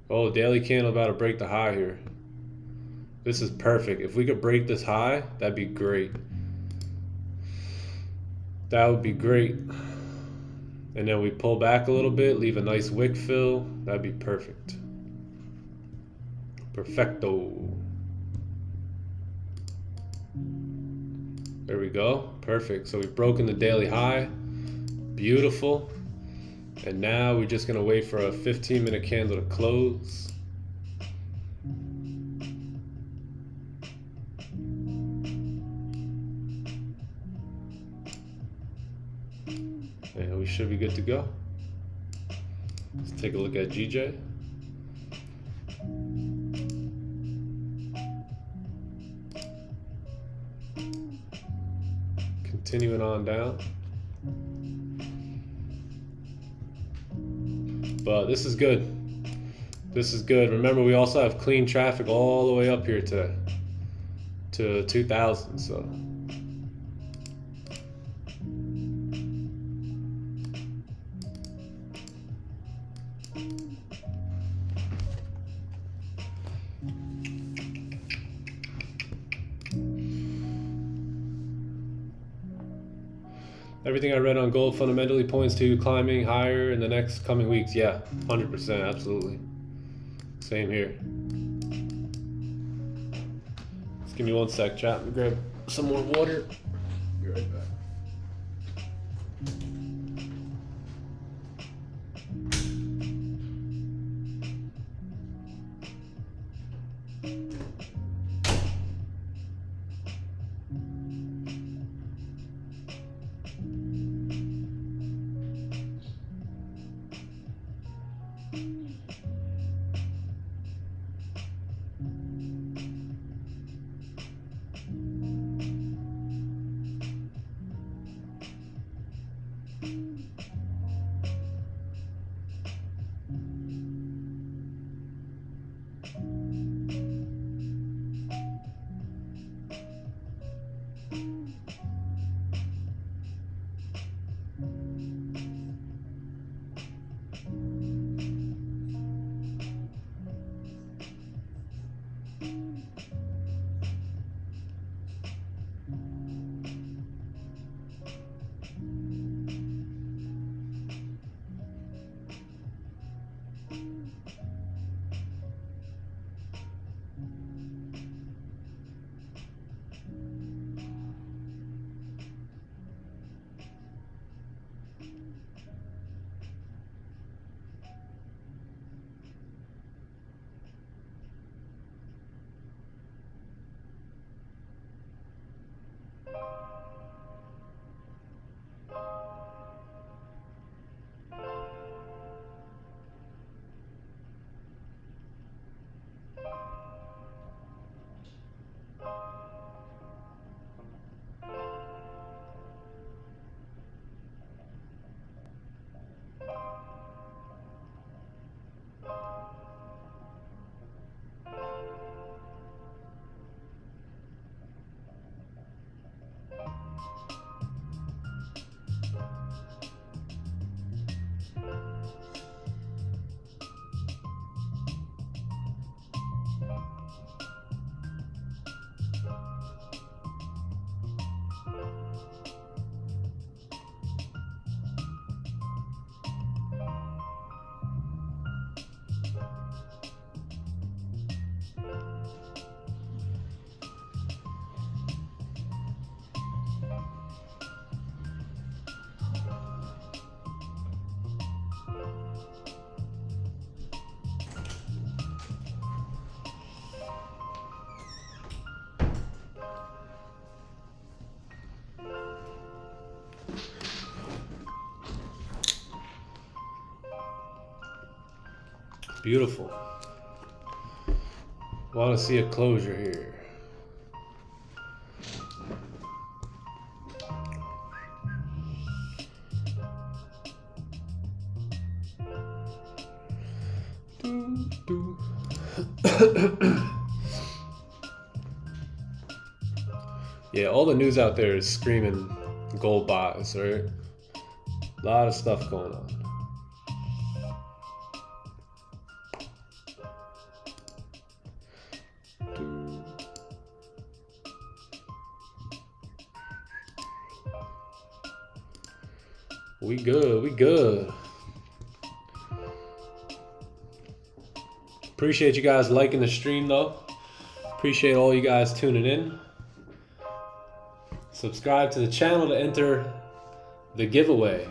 Oh, daily candle about to break the high here. This is perfect. If we could break this high, that'd be great. That would be great. And then we pull back a little bit, leave a nice wick fill. That'd be perfect. Perfecto. There we go. Perfect. So we've broken the daily high. Beautiful. And now we're just gonna wait for a 15-minute candle to close. And we should be good to go. Let's take a look at GJ. Continuing on down. But this is good. This is good. Remember, we also have clean traffic all the way up here today to 2000. So everything I read on gold fundamentally points to climbing higher in the next coming weeks. Yeah, 100%, absolutely. Same here. Just give me 1 sec, chat. Let me grab some more water. Be right back. Beautiful. Want to see a closure here. Yeah, all the news out there is screaming gold buys, right? A lot of stuff going on. We good, we good. Appreciate you guys liking the stream though. Appreciate all you guys tuning in. Subscribe to the channel to enter the giveaway.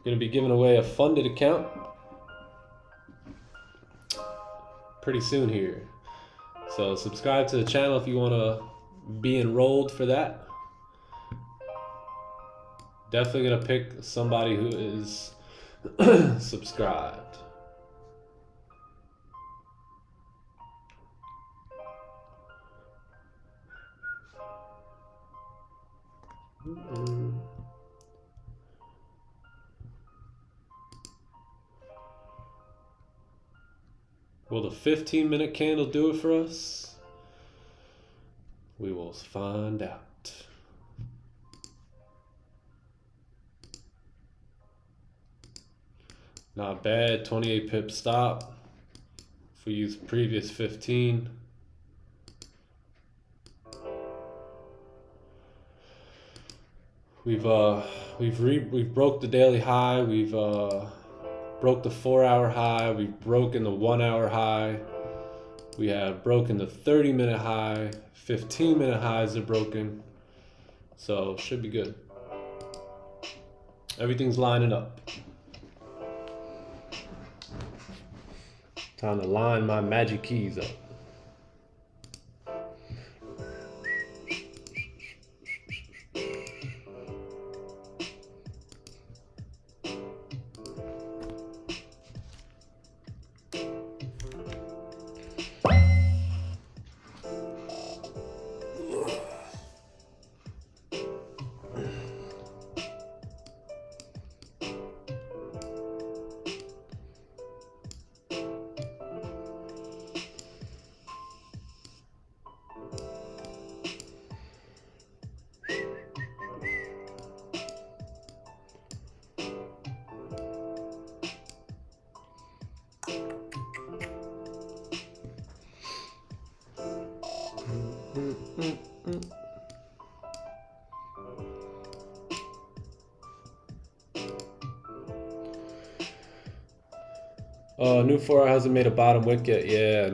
Gonna be giving away a funded account pretty soon here. So subscribe to the channel if you wanna be enrolled for that. Definitely gonna pick somebody who is subscribed. Will the 15-minute candle do it for us? We will find out. Not bad, 28 pip stop. If we use previous 15. We've broke the daily high. We've broke the 4-hour high. We've broken the 1-hour high. We have broken the 30-minute high. 15-minute highs are broken. So should be good. Everything's lining up. Time to line my magic keys up. New 4-hour hasn't made a bottom wick yet. Yeah, I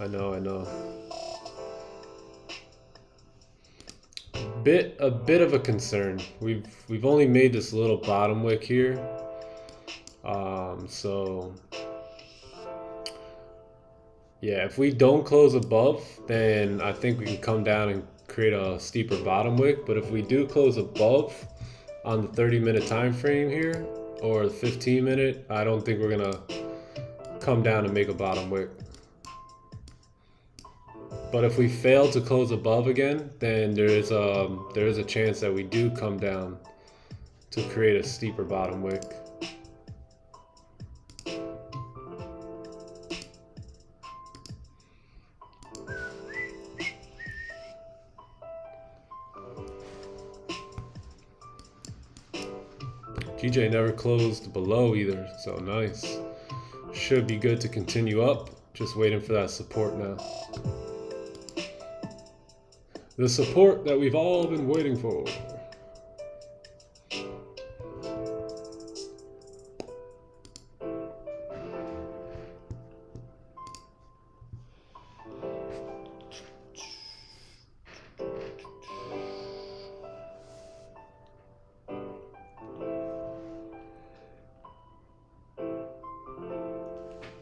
know. A bit of a concern. We've only made this little bottom wick here. So yeah, if we don't close above, then I think we can come down and create a steeper bottom wick. But if we do close above on the 30-minute time frame here, or the 15-minute, I don't think we're gonna come down and make a bottom wick. But if we fail to close above again, then there is a chance that we do come down to create a steeper bottom wick. GJ never closed below either, so nice. Should be good to continue up. Just waiting for that support now. The support that we've all been waiting for.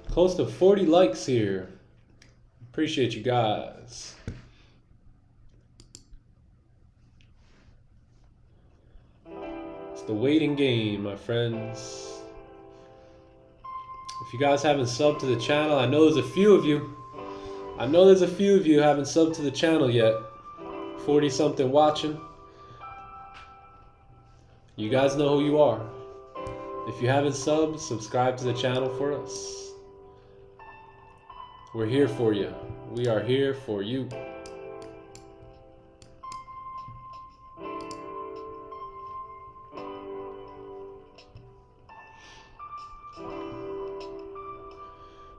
Close to 40 likes here. Appreciate you guys. It's the waiting game, my friends. If you guys haven't subbed to the channel, I know there's a few of you. I know there's a few of you who haven't subbed to the channel yet. 40 something watching. You guys know who you are. If you haven't subbed, subscribe to the channel for us. We're here for you. We are here for you.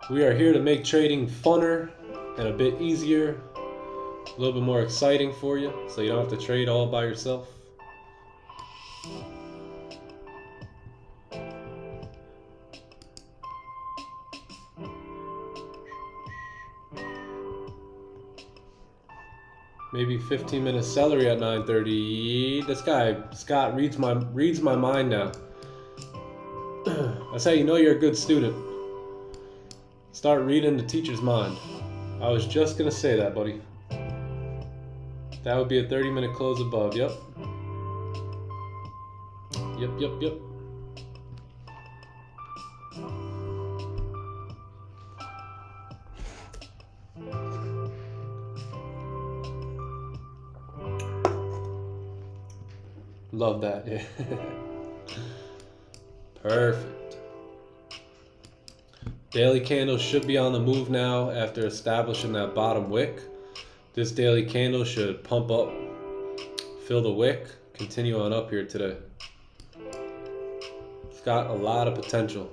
We are here to make trading funner and a bit easier, a little bit more exciting for you, so you don't have to trade all by yourself. Maybe 15-minute celery at 9:30. This guy Scott reads my mind now. That's how you know you're a good student. Start reading the teacher's mind. I was just gonna say that, buddy. That would be a 30-minute close above. Yep. Yep. Love that. Yeah. Perfect. Daily candle should be on the move now after establishing that bottom wick. This daily candle should pump up, fill the wick, continue on up here today. It's got a lot of potential.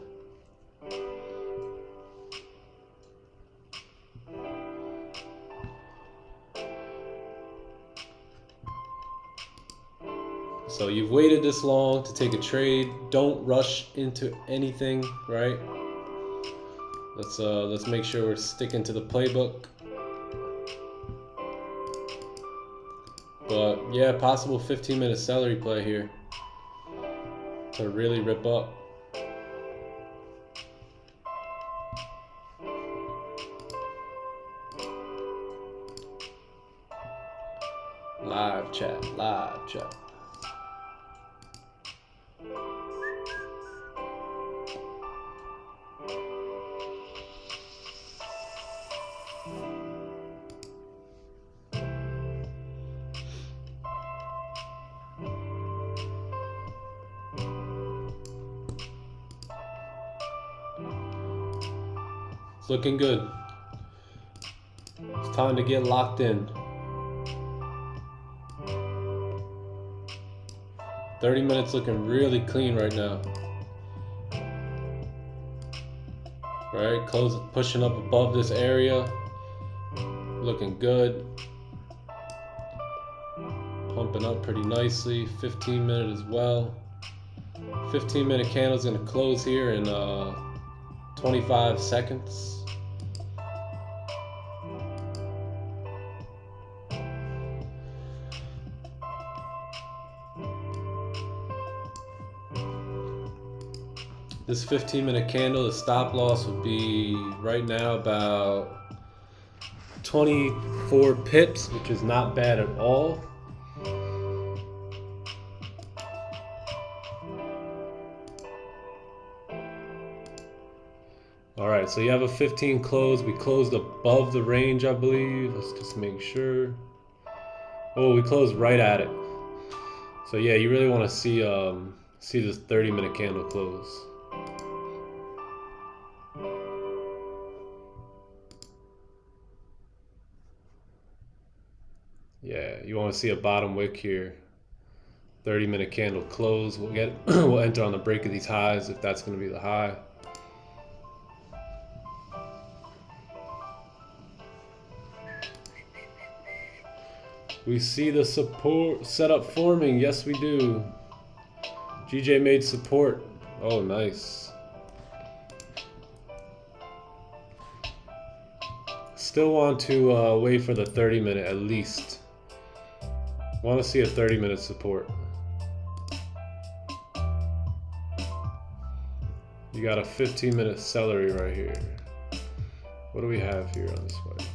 So you've waited this long to take a trade. Don't rush into anything, right? Let's make sure we're sticking to the playbook. But yeah, possible 15-minute celery play here to really rip up. Live chat. It's looking good. It's time to get locked in. 30 minutes looking really clean right now. Right, pushing up above this area. Looking good. Pumping up pretty nicely. 15-minute as well. 15-minute candle's gonna close here in 25 seconds. This 15-minute candle, the stop loss would be right now about 24 pips, which is not bad at all. All right, so you have a 15 close. We closed above the range, I believe. Let's just make sure. Oh, we closed right at it. So yeah, you really want to see this 30-minute candle close. Yeah, you want to see a bottom wick here. 30-minute candle close. We'll enter on the break of these highs if that's going to be the high. We see the support setup forming. Yes, we do. GJ made support. Oh, nice. Still want to wait for the 30-minute at least. Want to see a 30-minute support. You got a 15-minute celery right here. What do we have here on this way?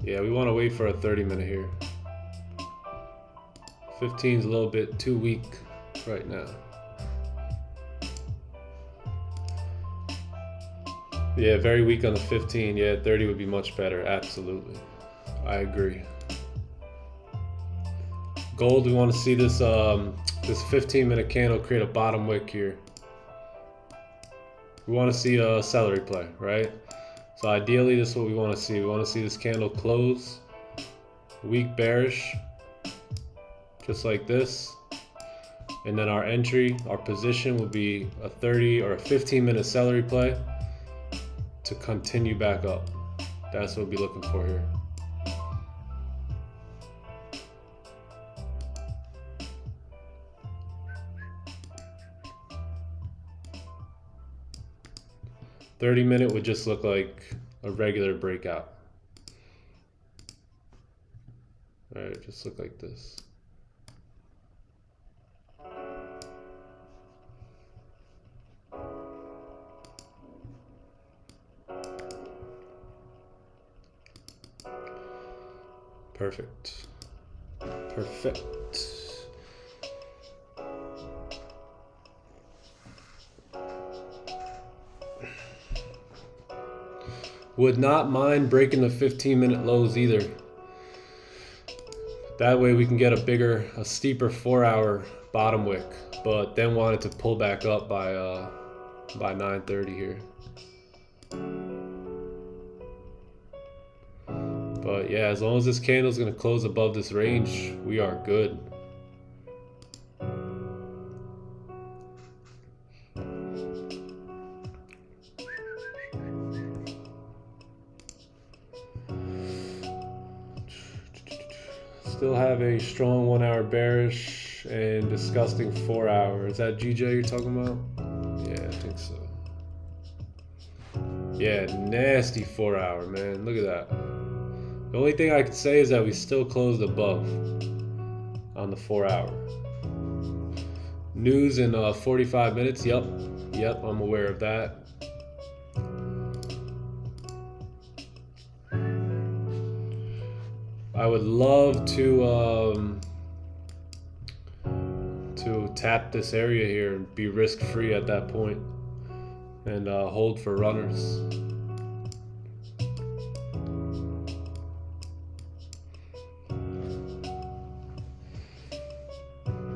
Yeah, we want to wait for a 30-minute here. 15's a little bit too weak right now. Yeah, very weak on the 15. Yeah, 30 would be much better. Absolutely. I agree. Gold, we want to see this this 15-minute candle create a bottom wick here. We want to see a celery play, right? So ideally, this is what we want to see. We want to see this candle close, weak bearish, just like this. And then our entry, our position will be a 30 or a 15-minute celery play to continue back up. That's what we'll be looking for here. 30-minute would just look like a regular breakout. All right, just look like this. Perfect. Perfect. Would not mind breaking the 15-minute lows either. That way we can get a steeper 4-hour bottom wick, but then wanted to pull back up by 9:30 here. But yeah, as long as this candle is going to close above this range, we are good. Still have a strong 1-hour bearish and disgusting 4-hour. Is that GJ you're talking about? Yeah, I think so. Yeah, nasty 4-hour, man. Look at that. The only thing I could say is that we still closed above on the 4-hour. News in 45 minutes. Yep, I'm aware of that. I would love to tap this area here and be risk-free at that point and hold for runners.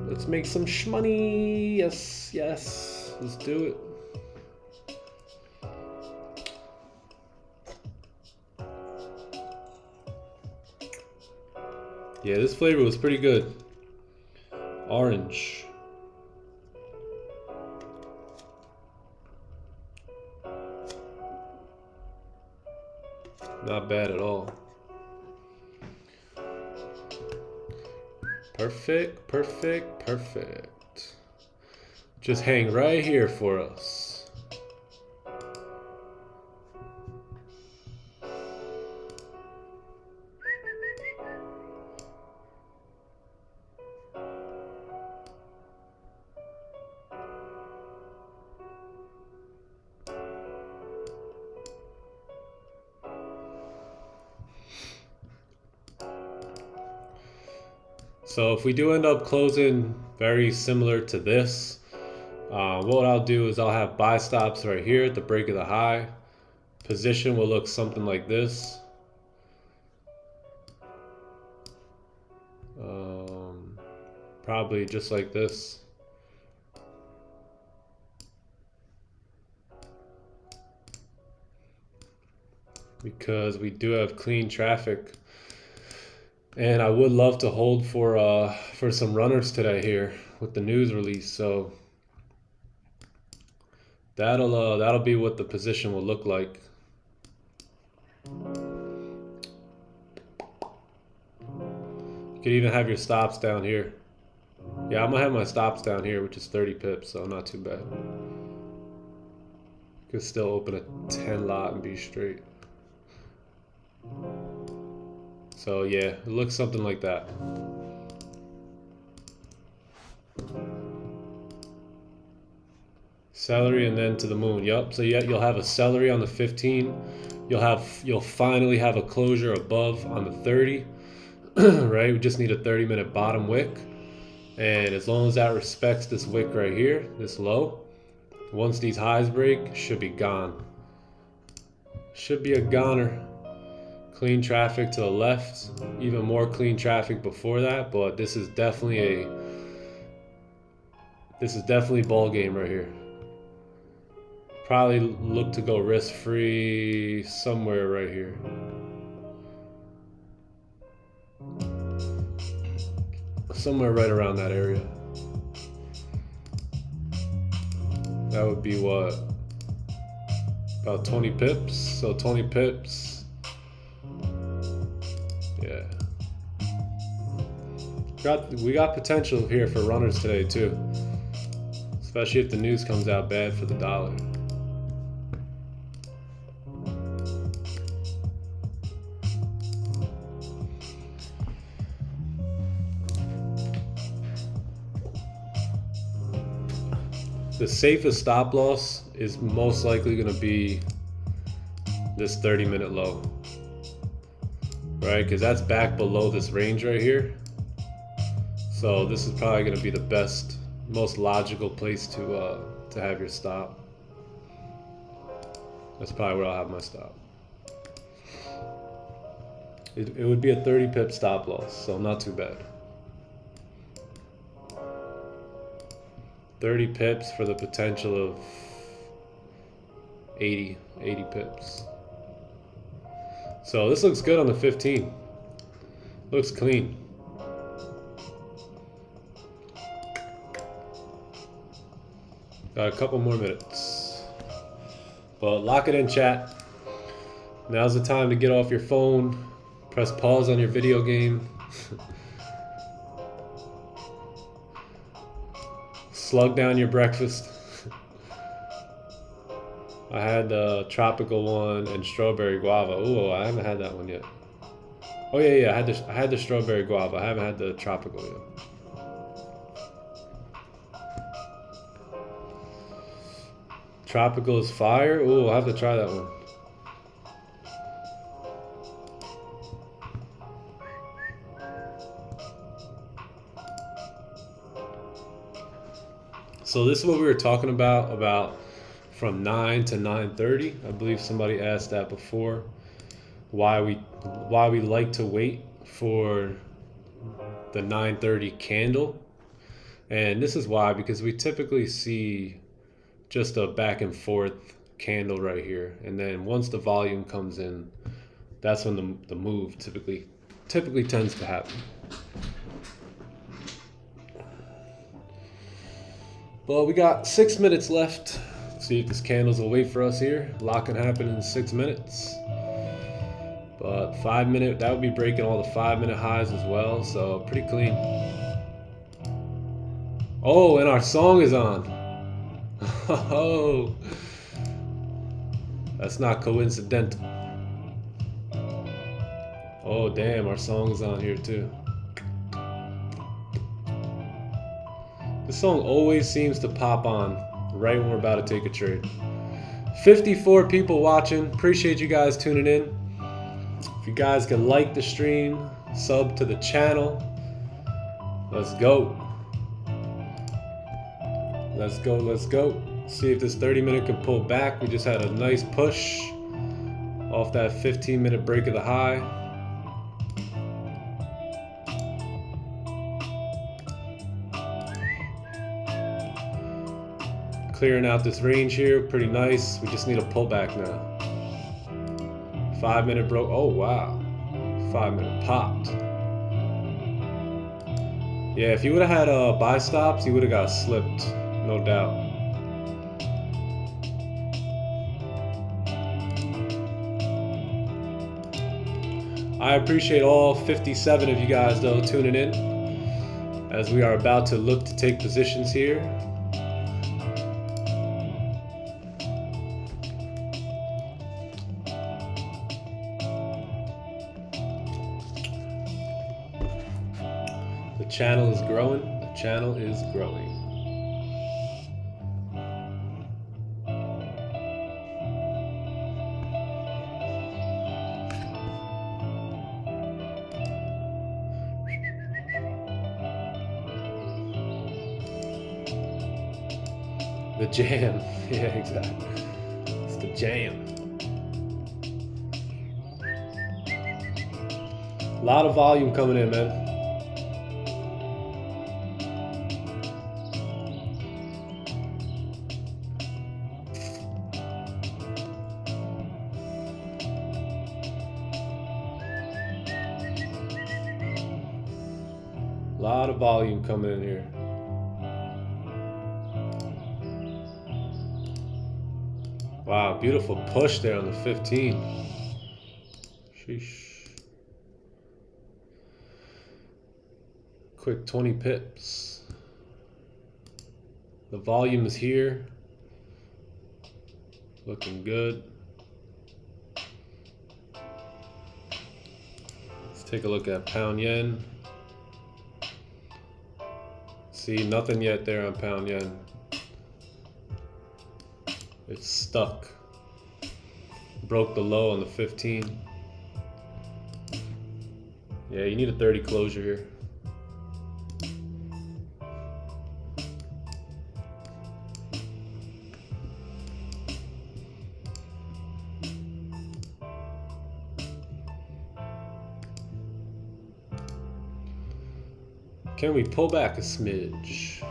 Let's make some shmoney. Yes, let's do it. Yeah, this flavor was pretty good. Orange. Not bad at all. Perfect, perfect, perfect. Just hang right here for us. So if we do end up closing very similar to this, what I'll do is I'll have buy stops right here at the break of the high. Position will look something like this. Probably just like this. Because we do have clean traffic. And I would love to hold for some runners today here with the news release. So that'll be what the position will look like. You could even have your stops down here. Yeah, I'm gonna have my stops down here, which is 30 pips, so not too bad. Could still open a 10 lot and be straight. So yeah, it looks something like that. Celery and then to the moon. Yup. So yeah, you'll have a celery on the 15. You'll finally have a closure above on the 30. Right? We just need a 30-minute bottom wick. And as long as that respects this wick right here, this low, once these highs break, should be gone. Should be a goner. Clean traffic to the left, even more clean traffic before that, but this is definitely ball game right here. Probably look to go risk free somewhere right here. Somewhere right around that area. That would be what? About 20 pips. So 20 pips. Yeah. We got potential here for runners today too. Especially if the news comes out bad for the dollar. the safest stop loss is most likely going to be this 30-minute low, right? Because that's back below this range right here. So this is probably going to be the best, most logical place to have your stop. That's probably where I'll have my stop. It would be a 30 pip stop loss, so not too bad. 30 pips for the potential of 80 pips. So this looks good on the 15. Looks clean. Got a couple more minutes. But lock it in, chat. Now's the time to get off your phone. Press pause on your video game. Slug down your breakfast. I had the tropical one and strawberry guava. Ooh, I haven't had that one yet. Oh yeah, I had the strawberry guava. I haven't had the tropical yet. Tropical is fire. Ooh, I'll have to try that one. So this is what we were talking about from 9 to 9:30. I believe somebody asked that before. Why we like to wait for the 9:30 candle. And this is why, because we typically see just a back and forth candle right here. And then once the volume comes in, that's when the move typically tends to happen. Well, we got 6 minutes left. Let's see if this candles will wait for us here. Lock can happen in 6 minutes. But 5 minute, that would be breaking all the 5-minute highs as well. So pretty clean. Oh, and our song is on. Oh, that's not coincidental. Oh, damn, our song is on here too. This song always seems to pop on right when we're about to take a trade. 54 people watching. Appreciate you guys tuning in. If you guys can like the stream, sub to the channel. Let's go. Let's go, let's go. See if this 30-minute can pull back. We just had a nice push off that 15-minute break of the high. Clearing out this range here, pretty nice. We just need a pullback now. 5-minute broke. Oh wow, 5-minute popped. Yeah, if you would have had buy stops, you would have got slipped, no doubt. I appreciate all 57 of you guys though tuning in as we are about to look to take positions here. The channel is growing. The channel is growing. The jam. Yeah, exactly. It's the jam. A lot of volume coming in, man. A lot of volume coming in here. Wow, beautiful push there on the 15. Sheesh. Quick 20 pips. The volume is here. Looking good. Let's take a look at pound yen. See, nothing yet there on pound yen. It's stuck. Broke the low on the 15. Yeah, you need a 30 closure here. Can we pull back a smidge?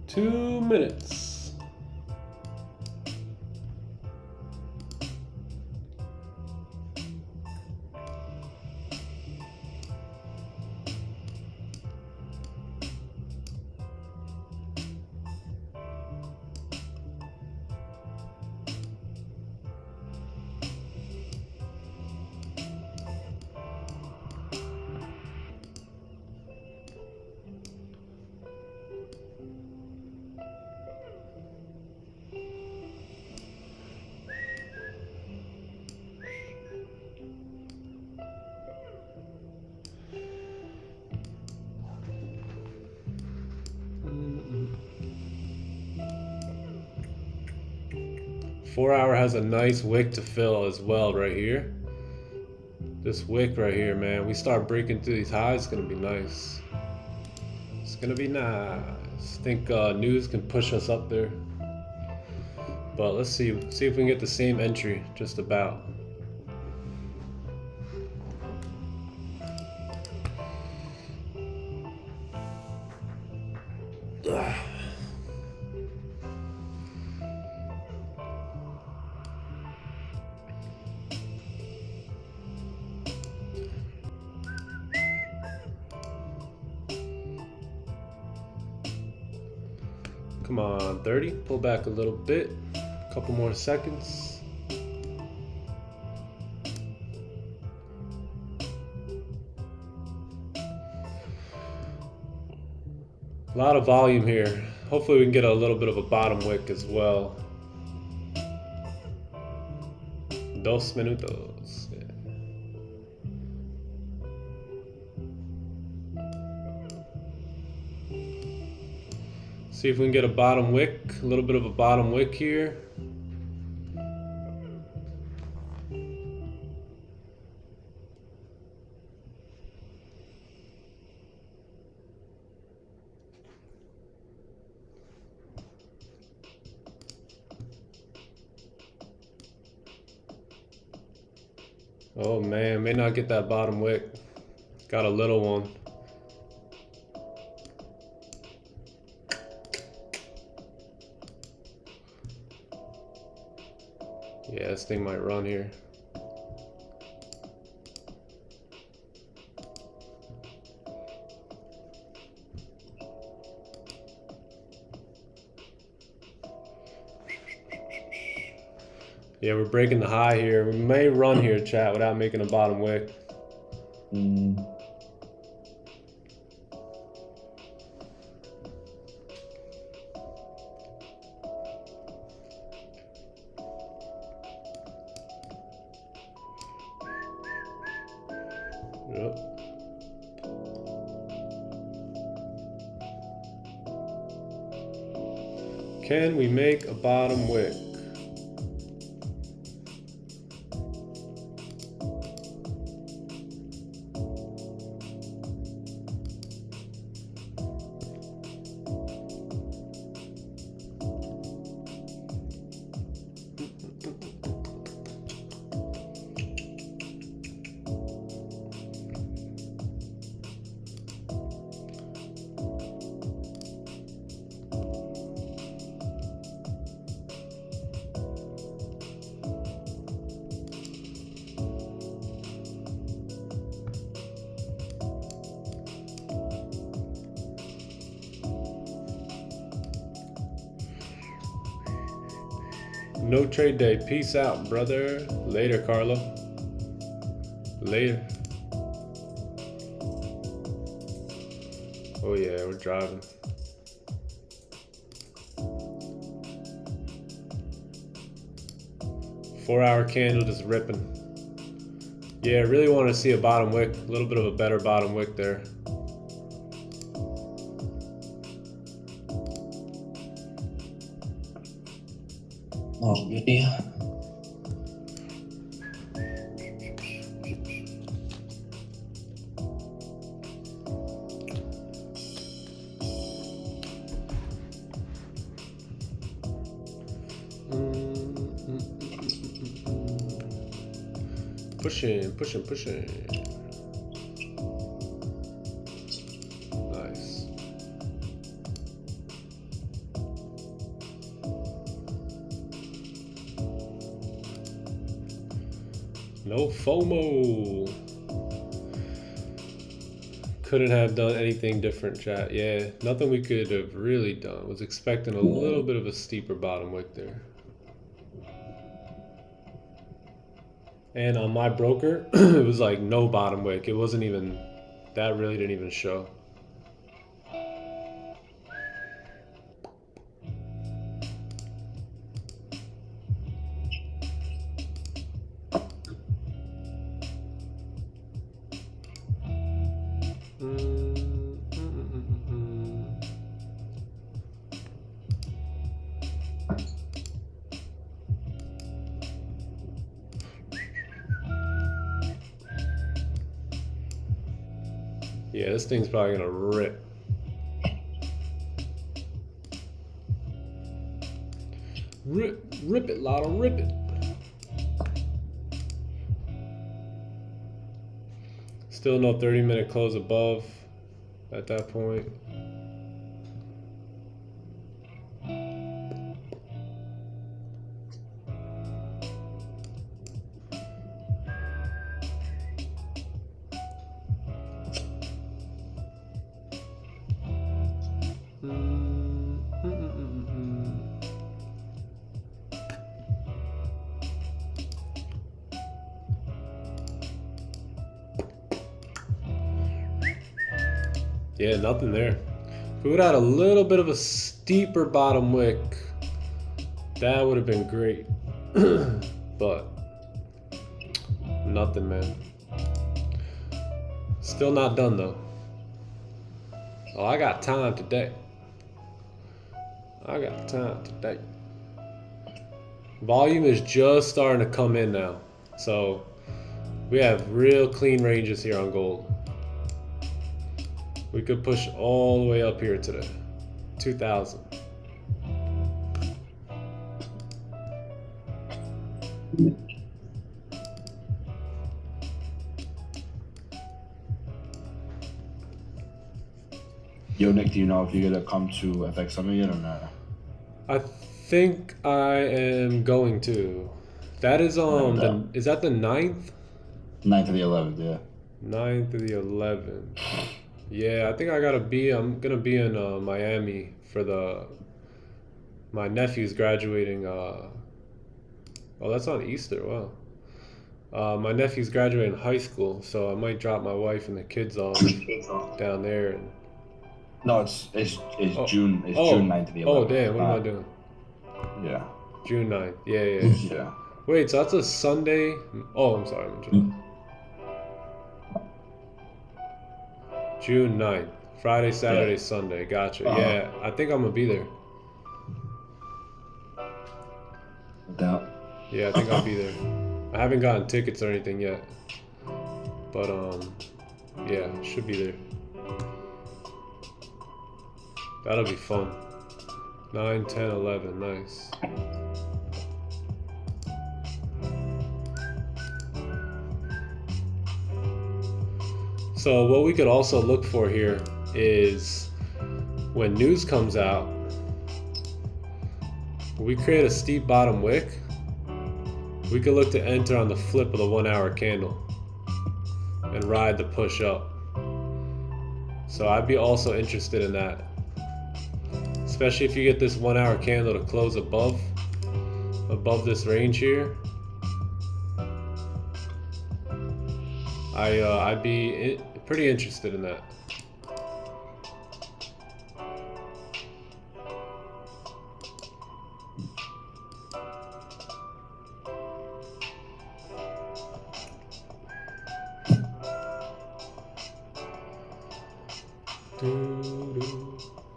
Two minutes. Four hour has a nice wick to fill as well right here. This wick right here, man. We start breaking through these highs, it's gonna be nice. It's gonna be nice. I think news can push us up there. But let's see if we can get the same entry, just about. Come on, 30. Pull back a little bit. A couple more seconds. A lot of volume here. Hopefully we can get a little bit of a bottom wick as well. 2 minutos. Yeah. See if we can get a bottom wick, a little bit of a bottom wick here. Oh man, may not get that bottom wick. Got a little one. Yeah, this thing might run here. Yeah, we're breaking the high here. We may run here, chat, without making a bottom wick. Yep. Can we make a bottom wick? No trade day. Peace out, brother. Later, Carlo. Later. Oh yeah, we're driving. 4-hour candle just ripping. Yeah, I really want to see a bottom wick, a little bit of a better bottom wick there. Oh, goody. Pushing, pushing, pushing. Nice. No FOMO. Couldn't have done anything different, chat. Yeah, nothing we could have really done. Was expecting a little bit of a steeper bottom wick there. And on my broker, it was like no bottom wick. It wasn't even, that really didn't even show. Yeah, this thing's probably gonna rip. Rip it, Lotto, rip it. Still no 30-minute close above at that point. Yeah, nothing there. If we would have had a little bit of a steeper bottom wick, that would have been great. But nothing, man. Still not done though. Oh, I got time today. I got time today. Volume is just starting to come in now. So we have real clean ranges here on gold. We could push all the way up here today. 2,000. Yo, Nick, do you know if you're gonna come to FX Summit yet or not? I think I am going to. That is is that the 9th? 9th to the 11th, yeah. 9th to the 11th. Yeah, I think I'm gonna be in Miami for my nephew's graduating. Oh, that's on Easter. Wow. My nephew's graduating high school, so I might drop my wife and the kids off down there. And No, it's June. It's June 9th to the 11th. Oh damn! What am I doing? Yeah. June 9th. Yeah. Yeah. Wait, so that's a Sunday? Oh, I'm sorry. June 9th. Friday, Saturday, Sunday. Gotcha. Yeah, I think I'm gonna be there. Doubt. Yeah, I think I'll be there. I haven't gotten tickets or anything yet. But yeah, should be there. That'll be fun. 9, 10, 11, nice. So what we could also look for here is when news comes out, we create a steep bottom wick, we could look to enter on the flip of the 1 hour candle and ride the push up. So I'd be also interested in that. Especially if you get this 1 hour candle to close above this range here. I'd be pretty interested in that.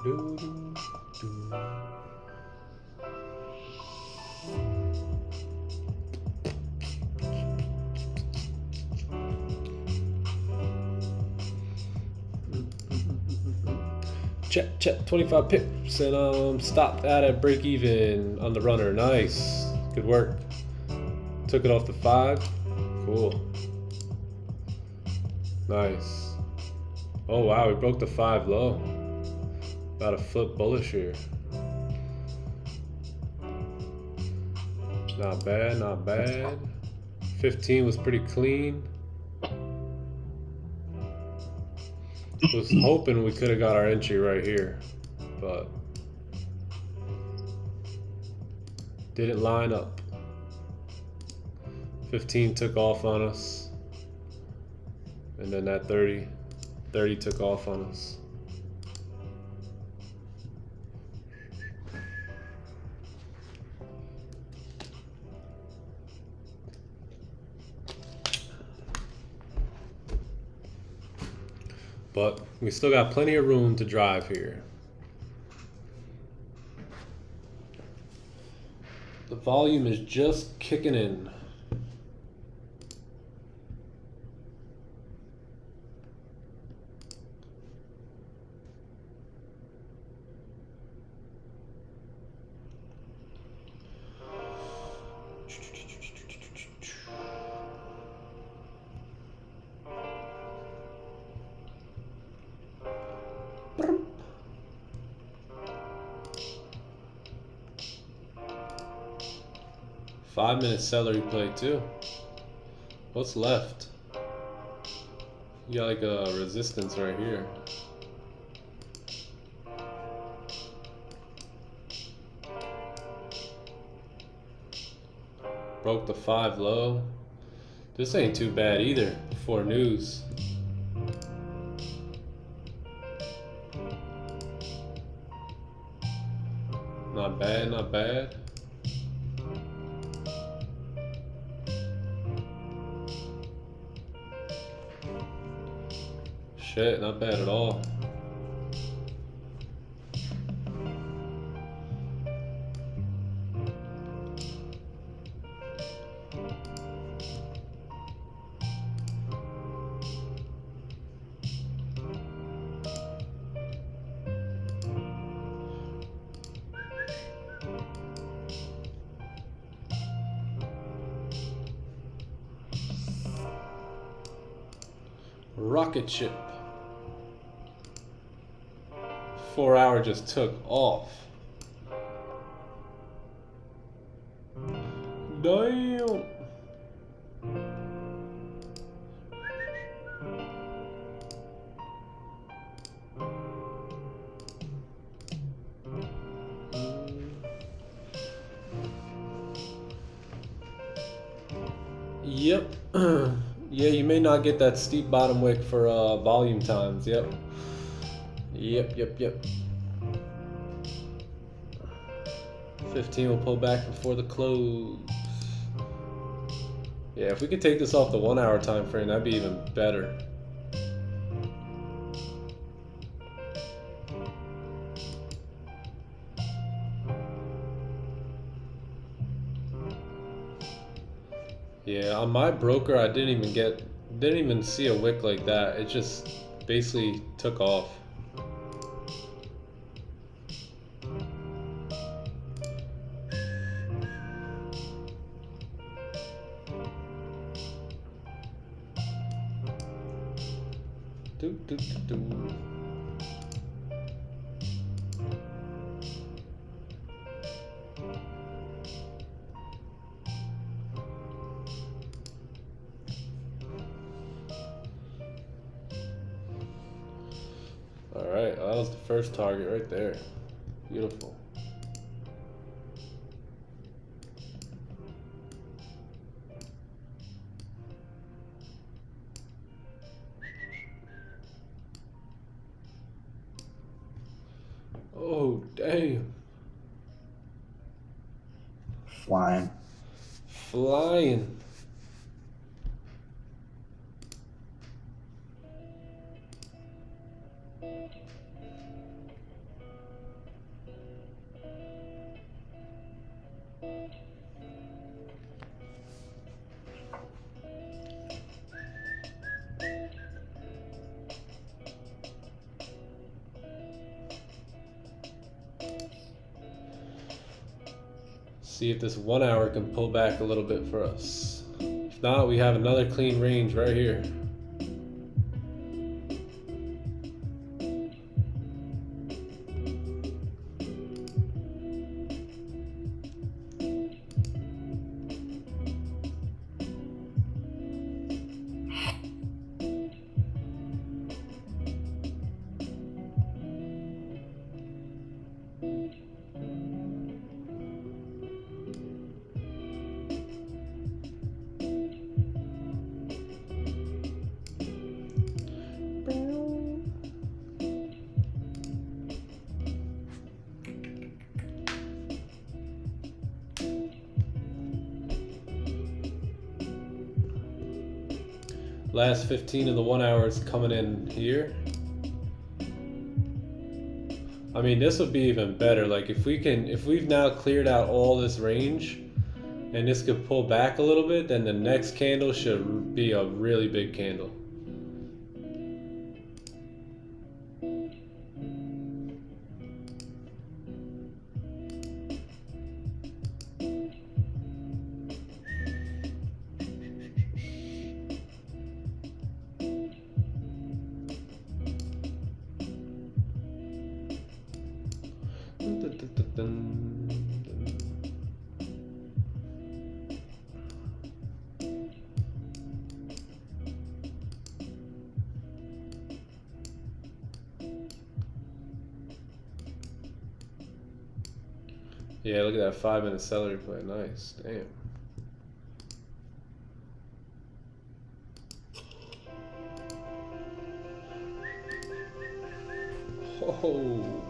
Do, do, do. Check 25 pips and stopped at a break even on the runner. Nice, good work. Took it off the 5. Cool. Nice. Oh wow, we broke the 5 low. About a foot bullish here. Not bad, not bad. 15 was pretty clean. Was hoping we could have got our entry right here, but didn't line up. 15 took off on us, and then that 30 took off on us. But we still got plenty of room to drive here. The volume is just kicking in. Five-minute celery play too. What's left? You got like a resistance right here. Broke the 5 low. This ain't too bad either for news. Not bad, not bad. Shit, not bad at all. Rocket ship. 4 hour just took off. Damn. Yep. Yeah, you may not get that steep bottom wick for volume times. Yep. Yep. 15 will pull back before the close. Yeah, if we could take this off the 1 hour time frame, that'd be even better. Yeah, on my broker, I didn't even see a wick like that. It just basically took off. All right, that was the first target right there. Beautiful. Oh, damn. Flying. Flying. See if this 1 hour can pull back a little bit for us. If not, we have another clean range right here. Last 15 of the 1 hour is coming in here. I mean, this would be even better. Like if we've now cleared out all this range and this could pull back a little bit, then the next candle should be a really big candle. Yeah, look at that 5-minute celery play. Nice. Damn. Oh.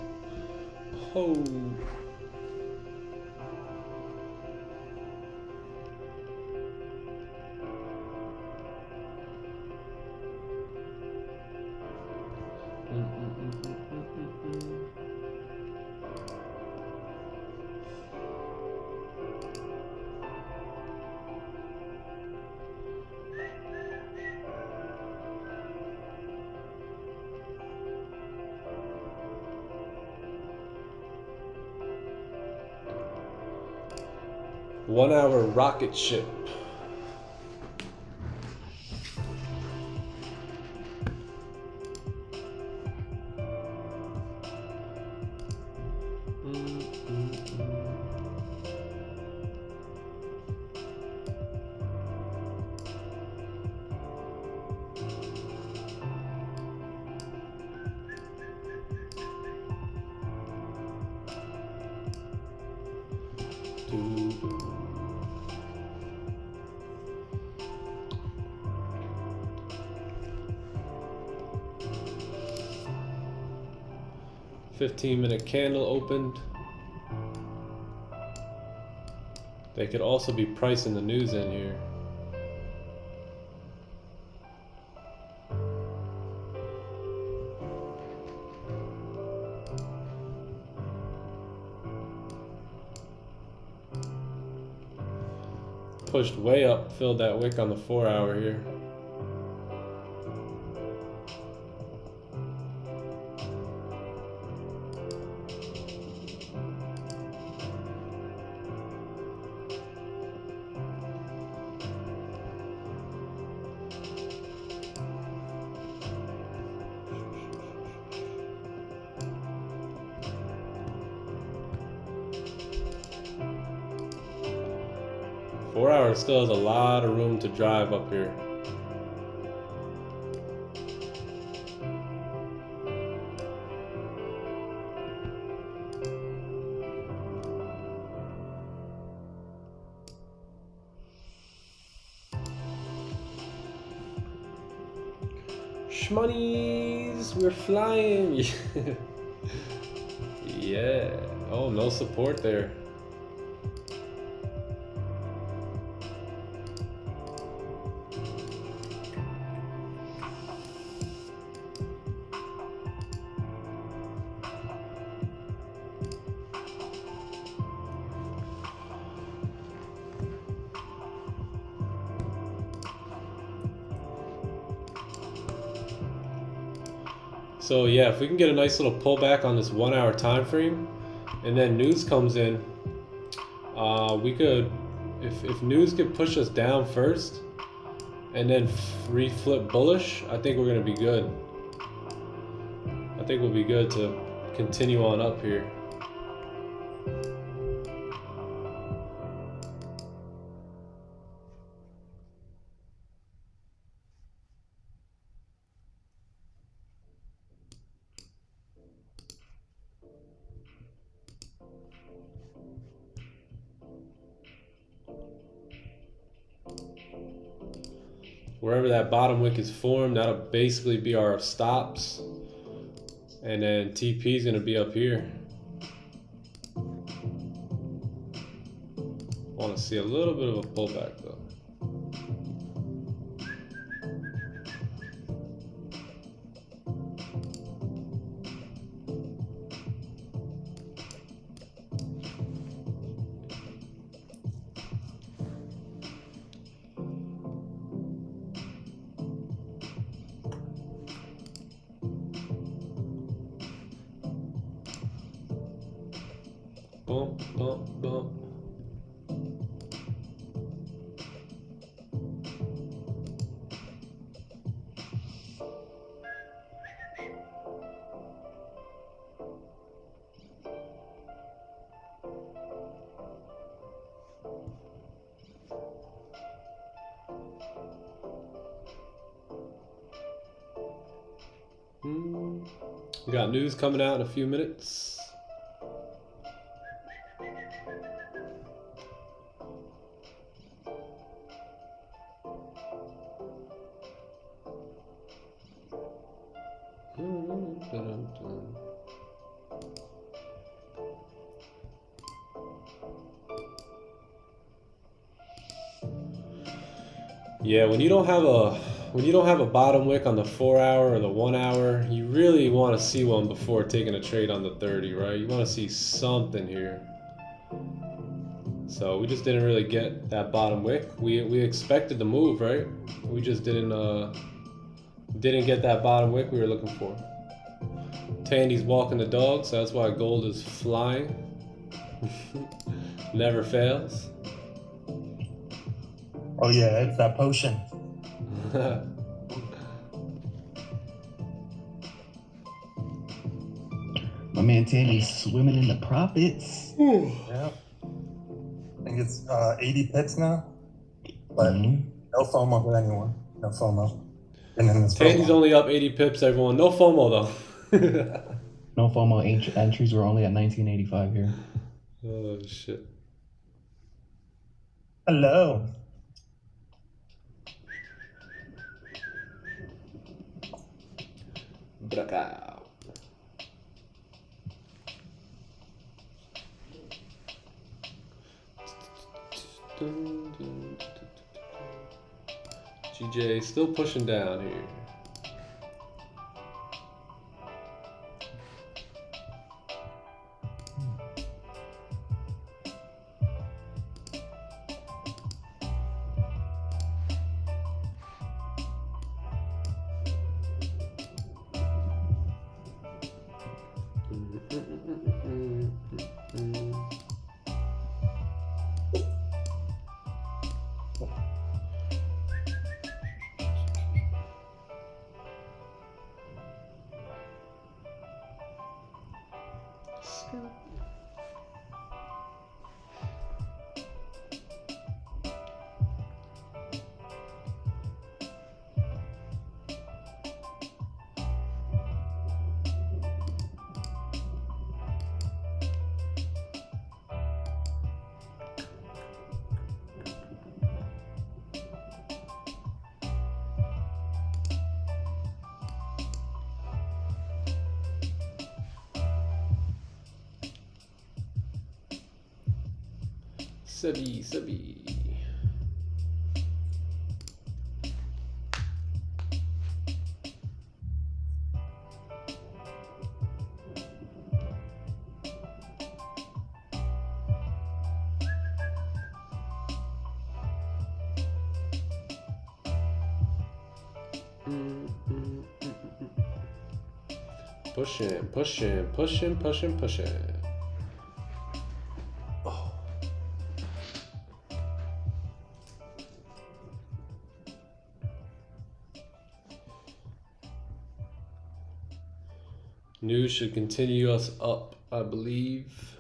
Oh. One hour rocket ship. Doo-doo. 15-minute candle opened. They could also be pricing the news in here. Pushed way up, filled that wick on the 4 hour here. Four hours still has a lot of room to drive up here. Shmoneys, we're flying. Yeah. Oh, no support there. So yeah, if we can get a nice little pullback on this 1 hour time frame, and then news comes in, We could, if news could push us down first and then reflip bullish, I think we're gonna be good. I think we'll be good to continue on up here. Wherever that bottom wick is formed, that'll basically be our stops. And then TP is going to be up here. Want to see a little bit of a pullback though. Bump, bump, bump. We got news coming out in a few minutes. Yeah, when you don't have a bottom wick on the 4 hour or the 1 hour, you really want to see one before taking a trade on the 30, right? You want to see something here. So we just didn't really get that bottom wick. We expected the move, right? We just didn't get that bottom wick we were looking for. Tandy's walking the dog, so that's why gold is flying. Never fails. Oh yeah, it's that potion. My man Tandy's swimming in the profits. Yeah. I think it's 80 pips now. But no FOMO with anyone. No FOMO. And then Tandy's only up 80 pips, everyone. No FOMO though. No FOMO entries were only at 1985 here. Oh shit. Hello. Blackout. GJ still pushing down here. Sebi. Pushing. News should continue us up, I believe.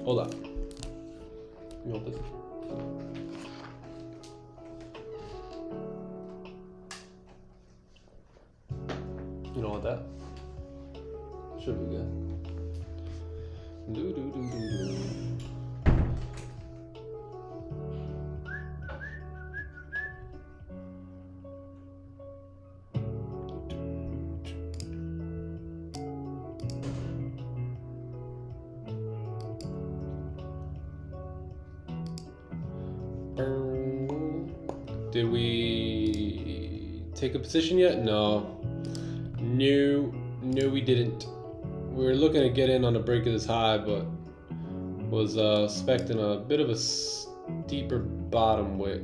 Hold up. You want this? You don't want that? Should be good. Did we take a position yet? No. No, we didn't. We were looking to get in on the break of this high, but was expecting a bit of a steeper bottom wick.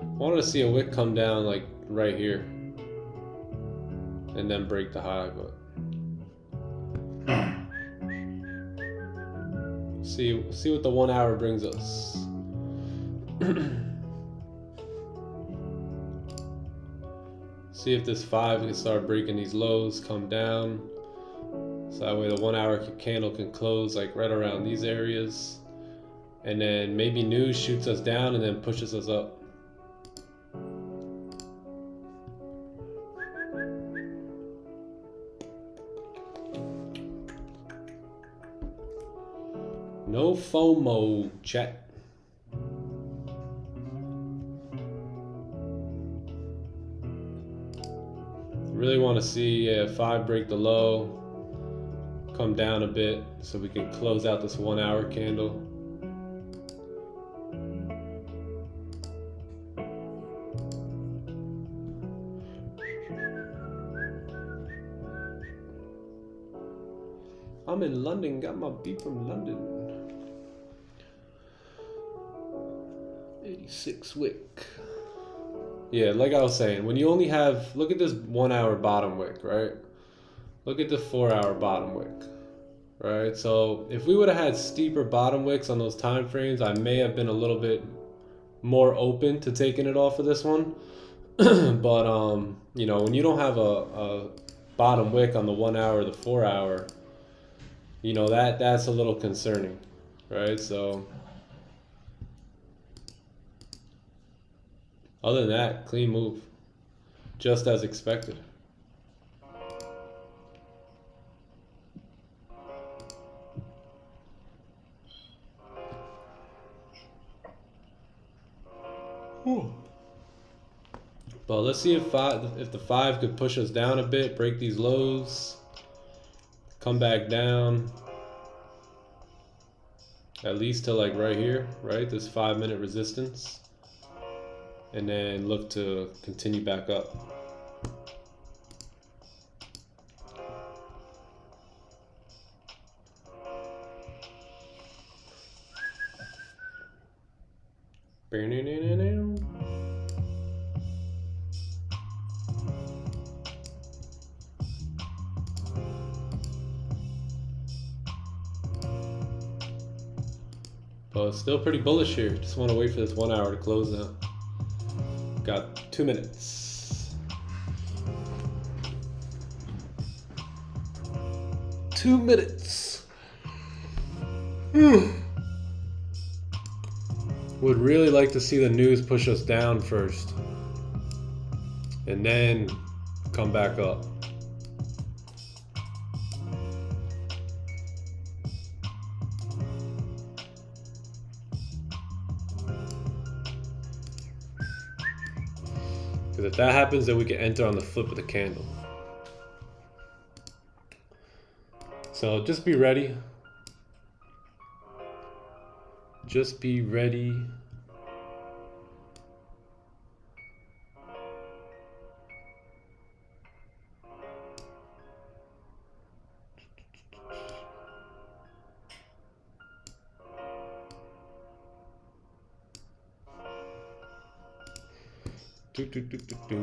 Wanted to see a wick come down like right here and then break the high, but see what the 1 hour brings us. See if this 5 can start breaking these lows, come down. So that way the 1 hour candle can close like right around these areas. And then maybe news shoots us down and then pushes us up. No FOMO, chat. Really want to see 5 break the low, come down a bit so we can close out this 1 hour candle. I'm in London, got my beat from London. 86 wick. Yeah, like I was saying, when you only have, look at this 1 hour bottom wick, right? Look at the 4 hour bottom wick, right? So if we would have had steeper bottom wicks on those time frames, I may have been a little bit more open to taking it off of this one. But you know, when you don't have a bottom wick on the 1 hour, the 4 hour, you know, that's a little concerning, right? So other than that, clean move, just as expected. Whew. But let's see if the 5 could push us down a bit, break these lows, come back down, at least to like right here, right? This 5-minute resistance. And then look to continue back up. But it's still pretty bullish here. Just want to wait for this 1 hour to close now. Got 2 minutes. 2 minutes. Would really like to see the news push us down first and then come back up. Because if that happens, then we can enter on the flip of the candle. So just be ready. Just be ready. Do.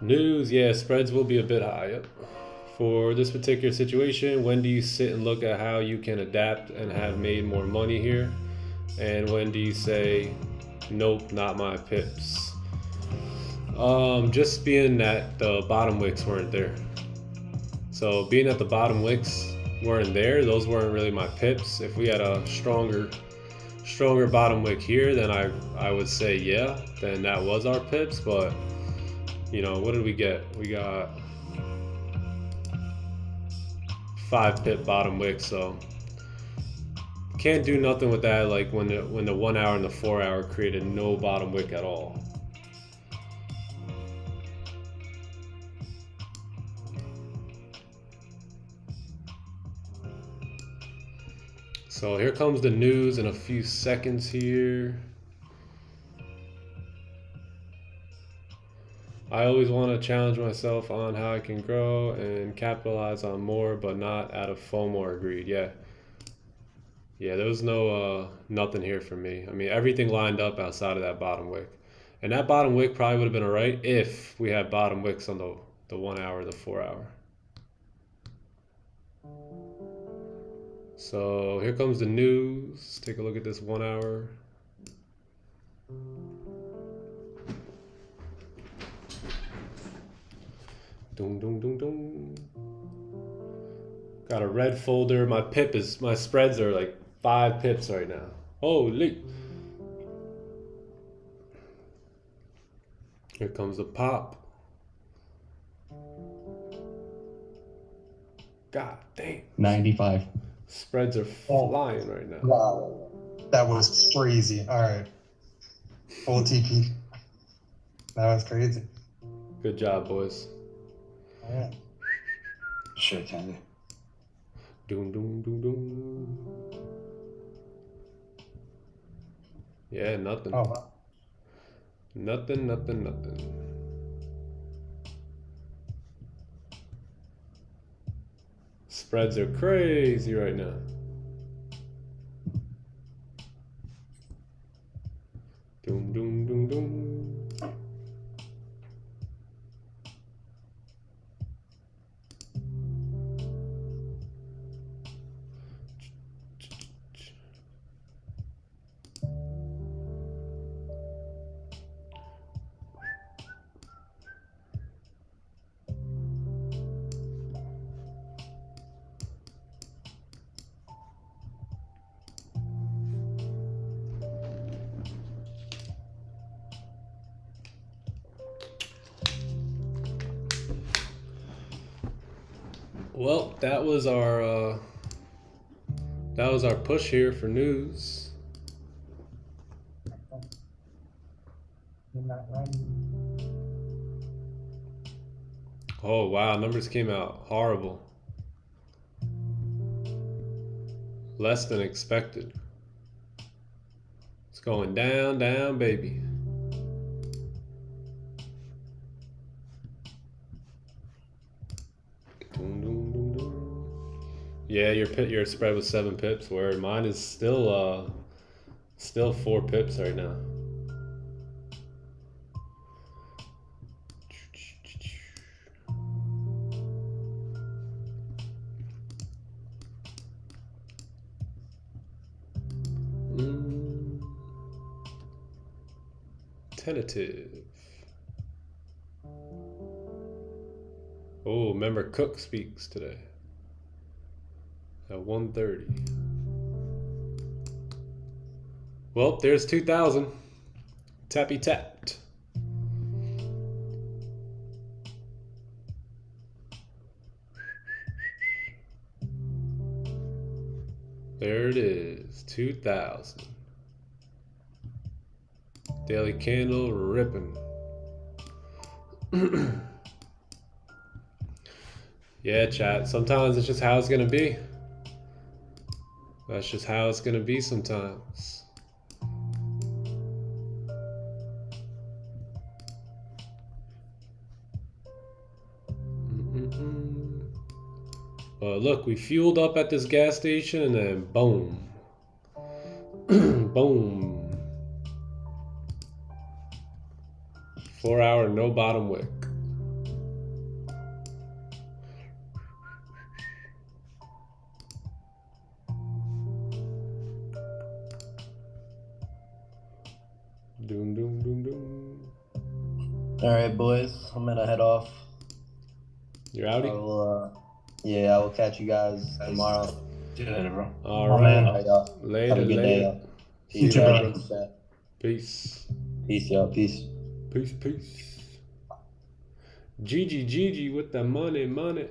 News, yeah, spreads will be a bit high. Yep. For this particular situation, when do you sit and look at how you can adapt and have made more money here? And when do you say, nope, not my pips? Just being that the bottom wicks weren't there. So being that the bottom wicks weren't there, those weren't really my pips. If we had a stronger bottom wick here, then I would say yeah, then that was our pips. But you know, what did we get? We got 5 pip bottom wick, so can't do nothing with that. Like when the 1 hour and the 4 hour created no bottom wick at all. So here comes the news in a few seconds here. I always want to challenge myself on how I can grow and capitalize on more, but not out of FOMO or greed. Yeah, there was no nothing here for me. I mean, everything lined up outside of that bottom wick, and that bottom wick probably would have been alright if we had bottom wicks on the 1 hour, the 4 hour. So here comes the news. Take a look at this 1 hour. Dum dum dum dum. Got a red folder. My spreads are like 5 pips right now. Holy. Here comes the pop. God damn. 95. Spreads are flying right now. Wow. That was crazy. All right. Full TP. That was crazy. Good job, boys. Yeah. Shit, Candy. Doom doom doom doom. Yeah, nothing. Oh, wow. Nothing. Spreads are crazy right now. Doom doom doom doom. Well, that was our push here for news. Oh wow, numbers came out horrible. Less than expected. It's going down, down, baby. Yeah, your spread was 7 pips, where mine is still 4 pips right now. Tentative. Oh, remember Cook speaks today at 1:30. Well, there's 2,000. Tappy tapped. There it is, 2,000. Daily candle ripping. Yeah, chat. Sometimes it's just how it's gonna be. That's just how it's gonna be sometimes. Look, we fueled up at this gas station and then boom. Boom. 4 hour, no bottom wick. Doom, doom, doom, doom. All right, boys. I'm gonna head off. You're I outie? will, yeah, I will catch you guys tomorrow. See you later, bro. All Oh, right. man. All right, y'all. Later, Have a good day, later. y'all. See You you too, later, brother. bro. Peace. Peace, y'all. Peace. Peace, peace. GG with the money, money.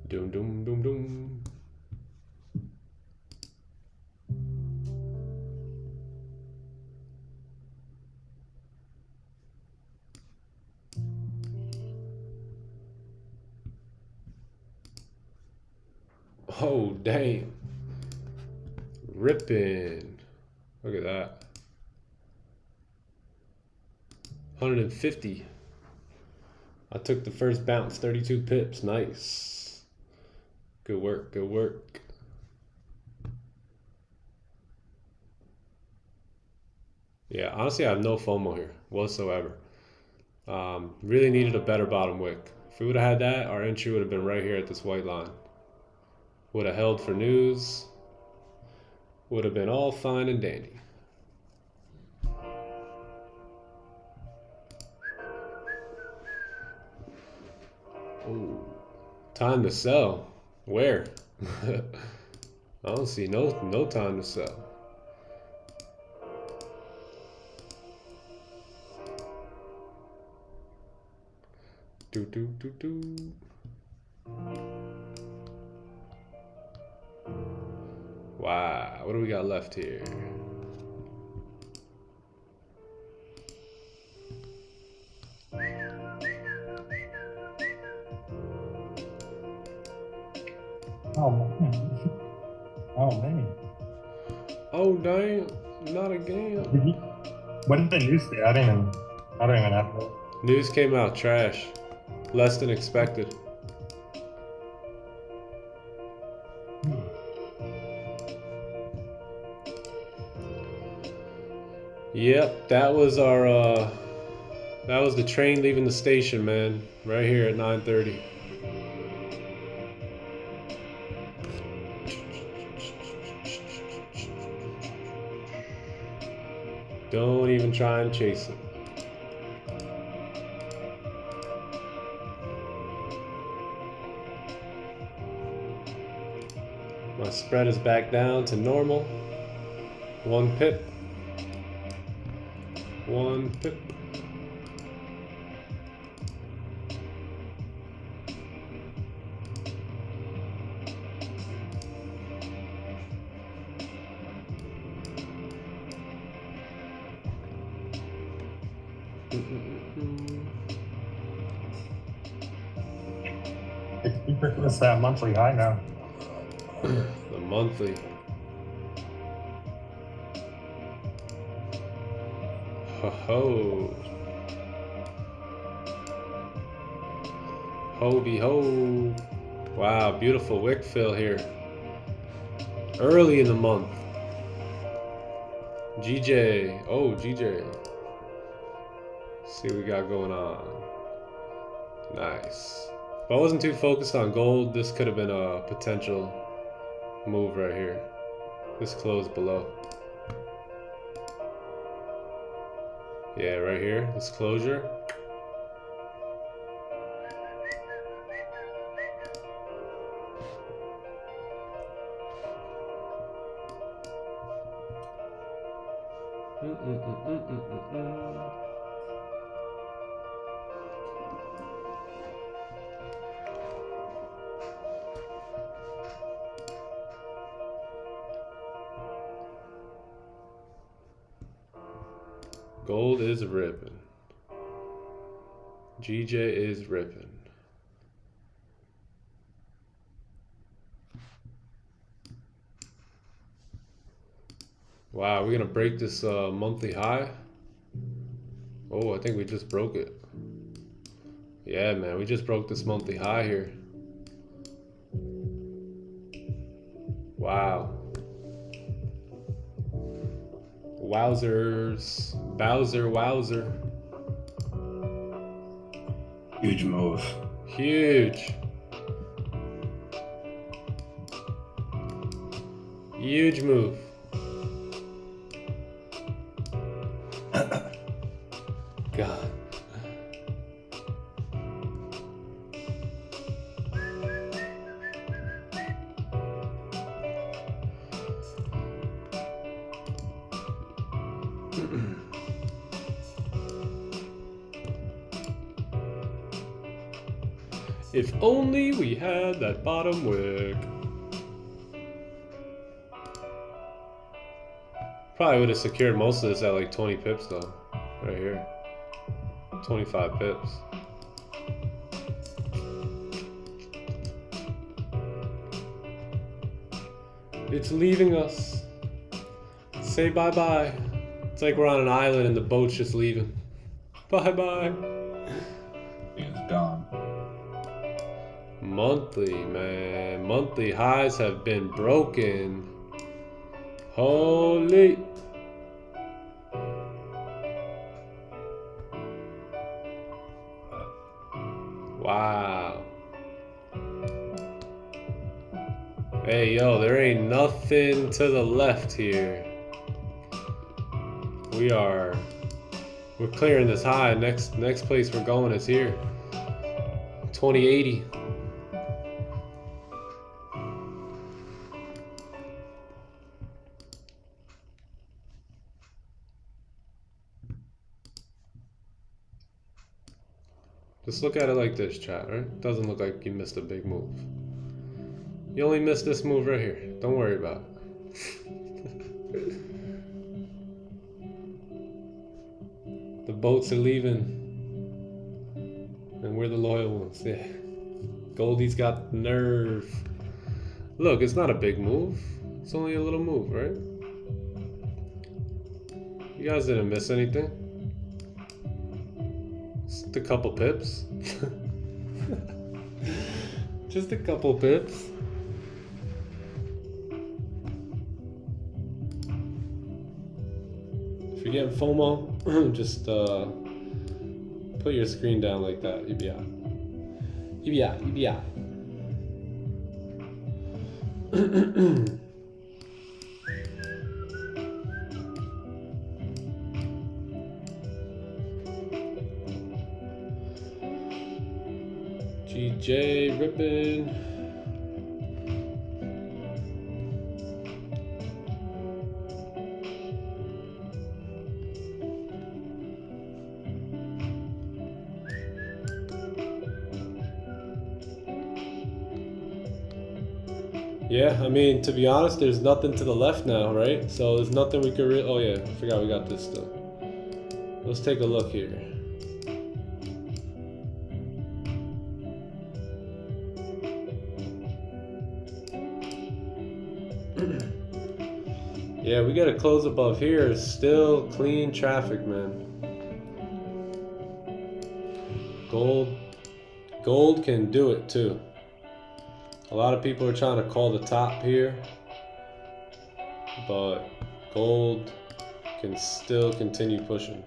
Doom, doom, doom, doom. Oh, damn. Ripping. Look at that. 150. I took the first bounce, 32 pips. Nice. Good work, good work. Yeah, honestly, I have no FOMO here whatsoever. Really needed a better bottom wick. If we would have had that, our entry would have been right here at this white line. Would have held for news. Would have been all fine and dandy. Ooh, time to sell. Where? I don't see no time to sell. Do do do do. Wow, what do we got left here? Oh, man. Oh, man. Oh damn, not again. What did the news say? I don't even have it. News came out trash. Less than expected. Yep, that was the train leaving the station, man. Right here at 9:30. Don't even try and chase it. My spread is back down to normal. 1 pip. 1 pip. It's that monthly high now. The monthly. Ho ho. Ho-be ho. Wow, beautiful wick fill here. Early in the month. GJ. Oh, GJ. See what we got going on. Nice. If I wasn't too focused on gold, this could have been a potential move right here. This closed below. Yeah, right here, this closure. Gold is ripping. GJ is ripping. Wow, we're gonna break this monthly high. Oh, I think we just broke it. Yeah, man, we just broke this monthly high here. Wow. Wowzers. Bowser Wowzer. Huge move. Huge. Huge move. God. If only we had that bottom wick. Probably would have secured most of this at like 20 pips though. Right here. 25 pips. It's leaving us. Say bye-bye. It's like we're on an island and the boat's just leaving. Bye-bye. It's gone. Monthly, man. Monthly highs have been broken. Holy. Wow. Hey, yo, there ain't nothing to the left here. We're clearing this high. Next place we're going is here. 2080. Just look at it like this, chat, right? Doesn't look like you missed a big move. You only missed this move right here. Don't worry about it. The boats are leaving. And we're the loyal ones, yeah. Goldie's got nerve. Look, it's not a big move. It's only a little move, right? You guys didn't miss anything. Just a couple pips. Just a couple pips. If you're getting FOMO, just put your screen down like that. You'll be out. You'll be out. You'll be out. GJ ripping. Yeah, I mean, to be honest, there's nothing to the left now, right? So there's nothing we could really... Oh yeah, I forgot we got this still. Let's take a look here. Yeah, we gotta close above here. Still clean traffic, man. Gold can do it too. A lot of people are trying to call the top here, but gold can still continue pushing.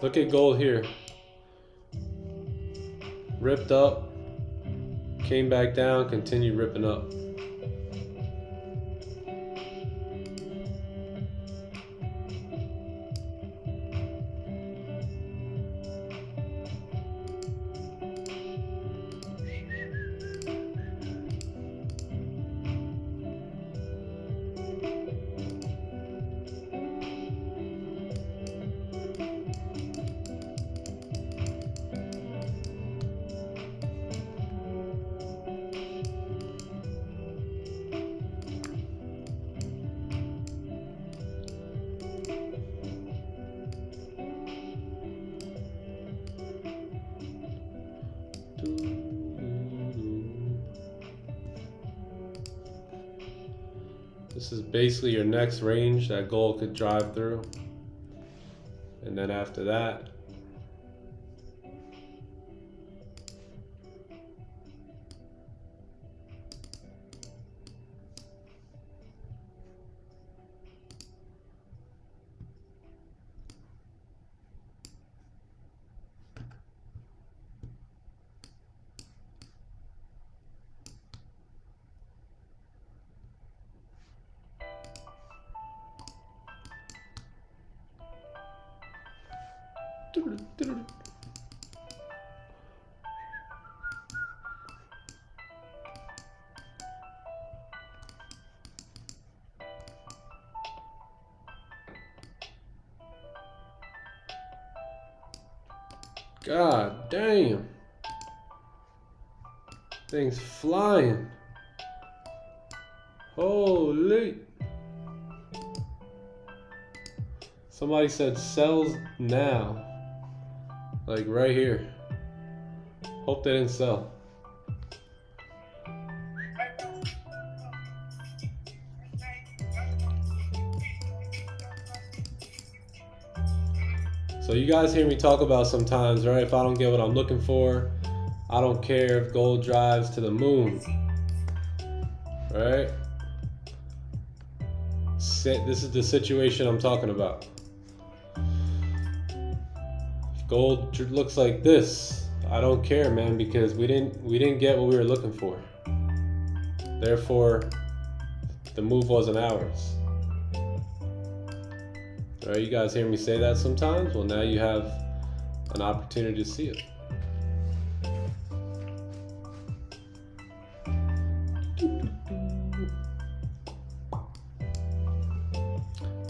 Look at gold here. Ripped up, came back down, continued ripping up. This is basically your next range that gold could drive through. And then after that, God damn. Thing's flying. Holy. Somebody said sells now. Like right here. Hope they didn't sell. So you guys hear me talk about sometimes, right? If I don't get what I'm looking for, I don't care if gold drives to the moon, right? This is the situation I'm talking about. If gold looks like this, I don't care, man, because we didn't get what we were looking for. Therefore, the move wasn't ours. All right, you guys hear me say that sometimes? Well, now you have an opportunity to see it.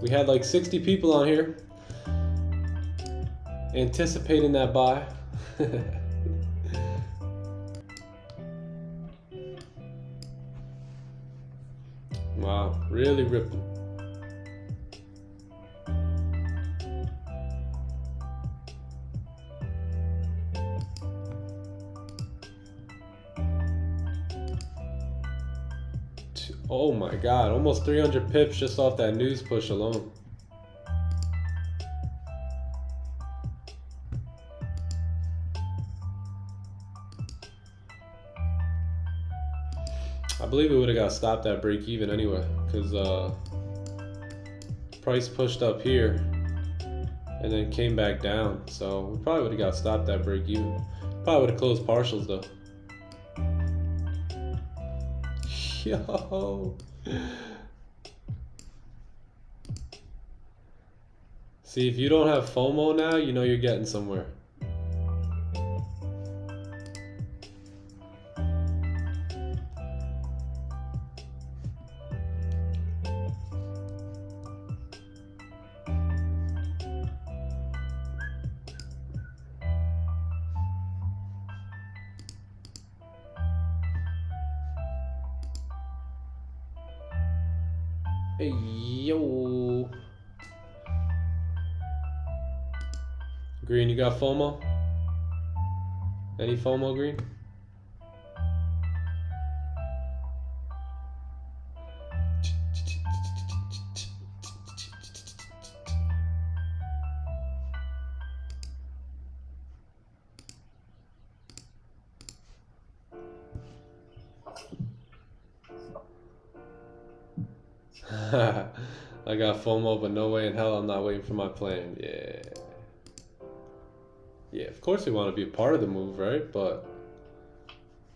We had like 60 people on here anticipating that buy. Wow, really ripping. Oh my God, almost 300 pips just off that news push alone. I believe it would have got stopped at break even anyway, because price pushed up here and then came back down. So we probably would have got stopped at break even. Probably would have closed partials though. Yo. See, if you don't have FOMO now, you know you're getting somewhere. Hey, yo. Green, you got FOMO? Any FOMO, Green? I got FOMO, but no way in hell I'm not waiting for my plan. Yeah. Yeah, of course we want to be a part of the move, right? But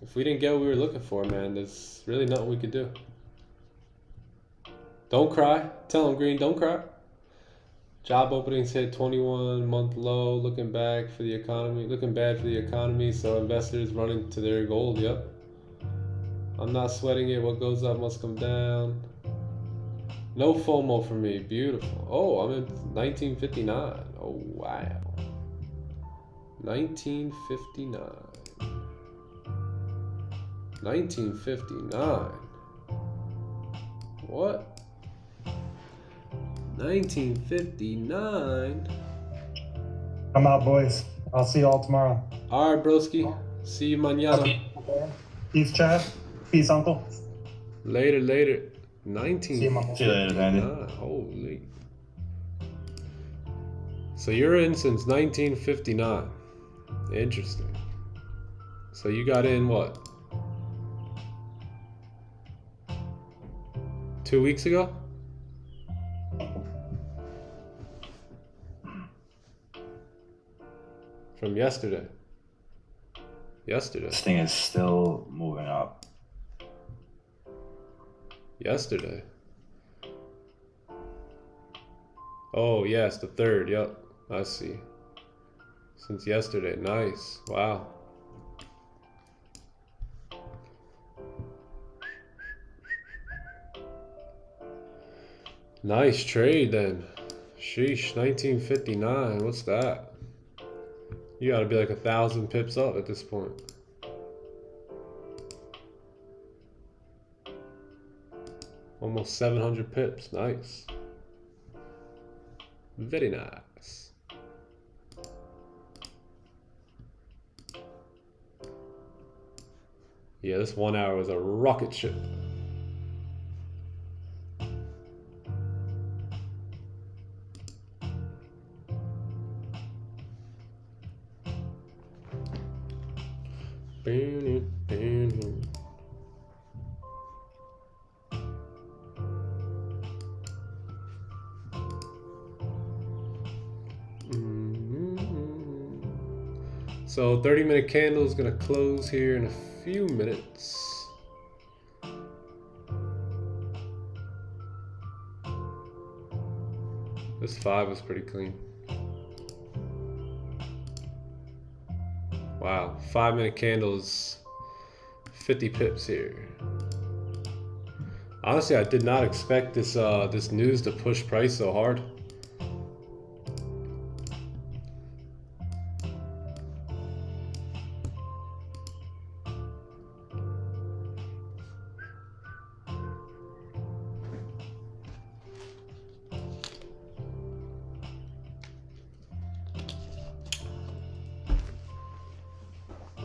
if we didn't get what we were looking for, man, there's really nothing we could do. Don't cry. Tell them, Green, don't cry. Job openings hit 21-month low, looking back for the economy, looking bad for the economy, so investors running to their gold, yep. I'm not sweating it, what goes up must come down. No FOMO for me, beautiful. Oh, I'm in 1959. Oh, wow. 1959. 1959. What? 1959? I'm out, boys. I'll see you all tomorrow. All right, broski. See you mañana. Peace, chat. Peace, uncle. Later, later. See you, mama. See you later, Andy. Holy. So you're in since 1959. Interesting. So you got in what? 2 weeks ago? From yesterday. Yesterday. This thing is still moving up. Yesterday. Oh, yes, the 3rd. Yep, I see. Since yesterday. Nice. Wow. Nice trade then. Sheesh, 1959. What's that? You gotta be like 1,000 pips up at this point. Almost 700 pips. Nice. Very nice. Yeah, this 1 hour was a rocket ship. So 30-minute candle is gonna close here in a few minutes. This 5 was pretty clean. Wow, 5-minute candles, 50 pips here. Honestly, I did not expect this this news to push price so hard.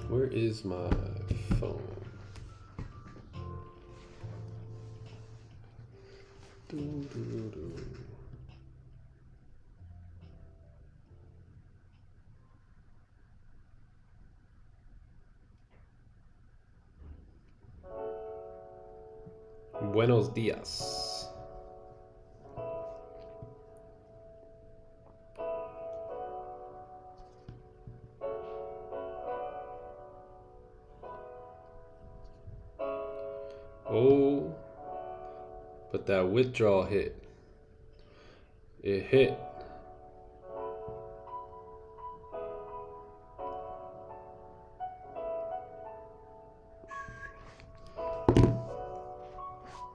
Where is my phone? Buenos días. Oh, but that withdrawal hit. It hit.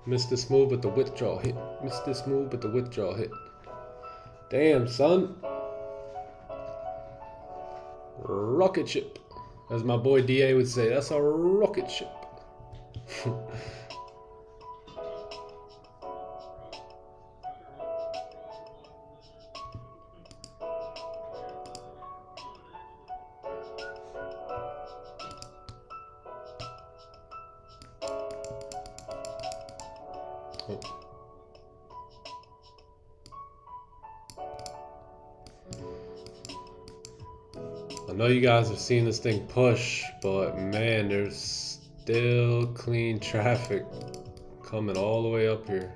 Missed this move, but the withdrawal hit. Missed this move, but the withdrawal hit. Damn, son. Rocket ship. As my boy DA would say, that's a rocket ship. I know you guys have seen this thing push, but man, there's still clean traffic coming all the way up here.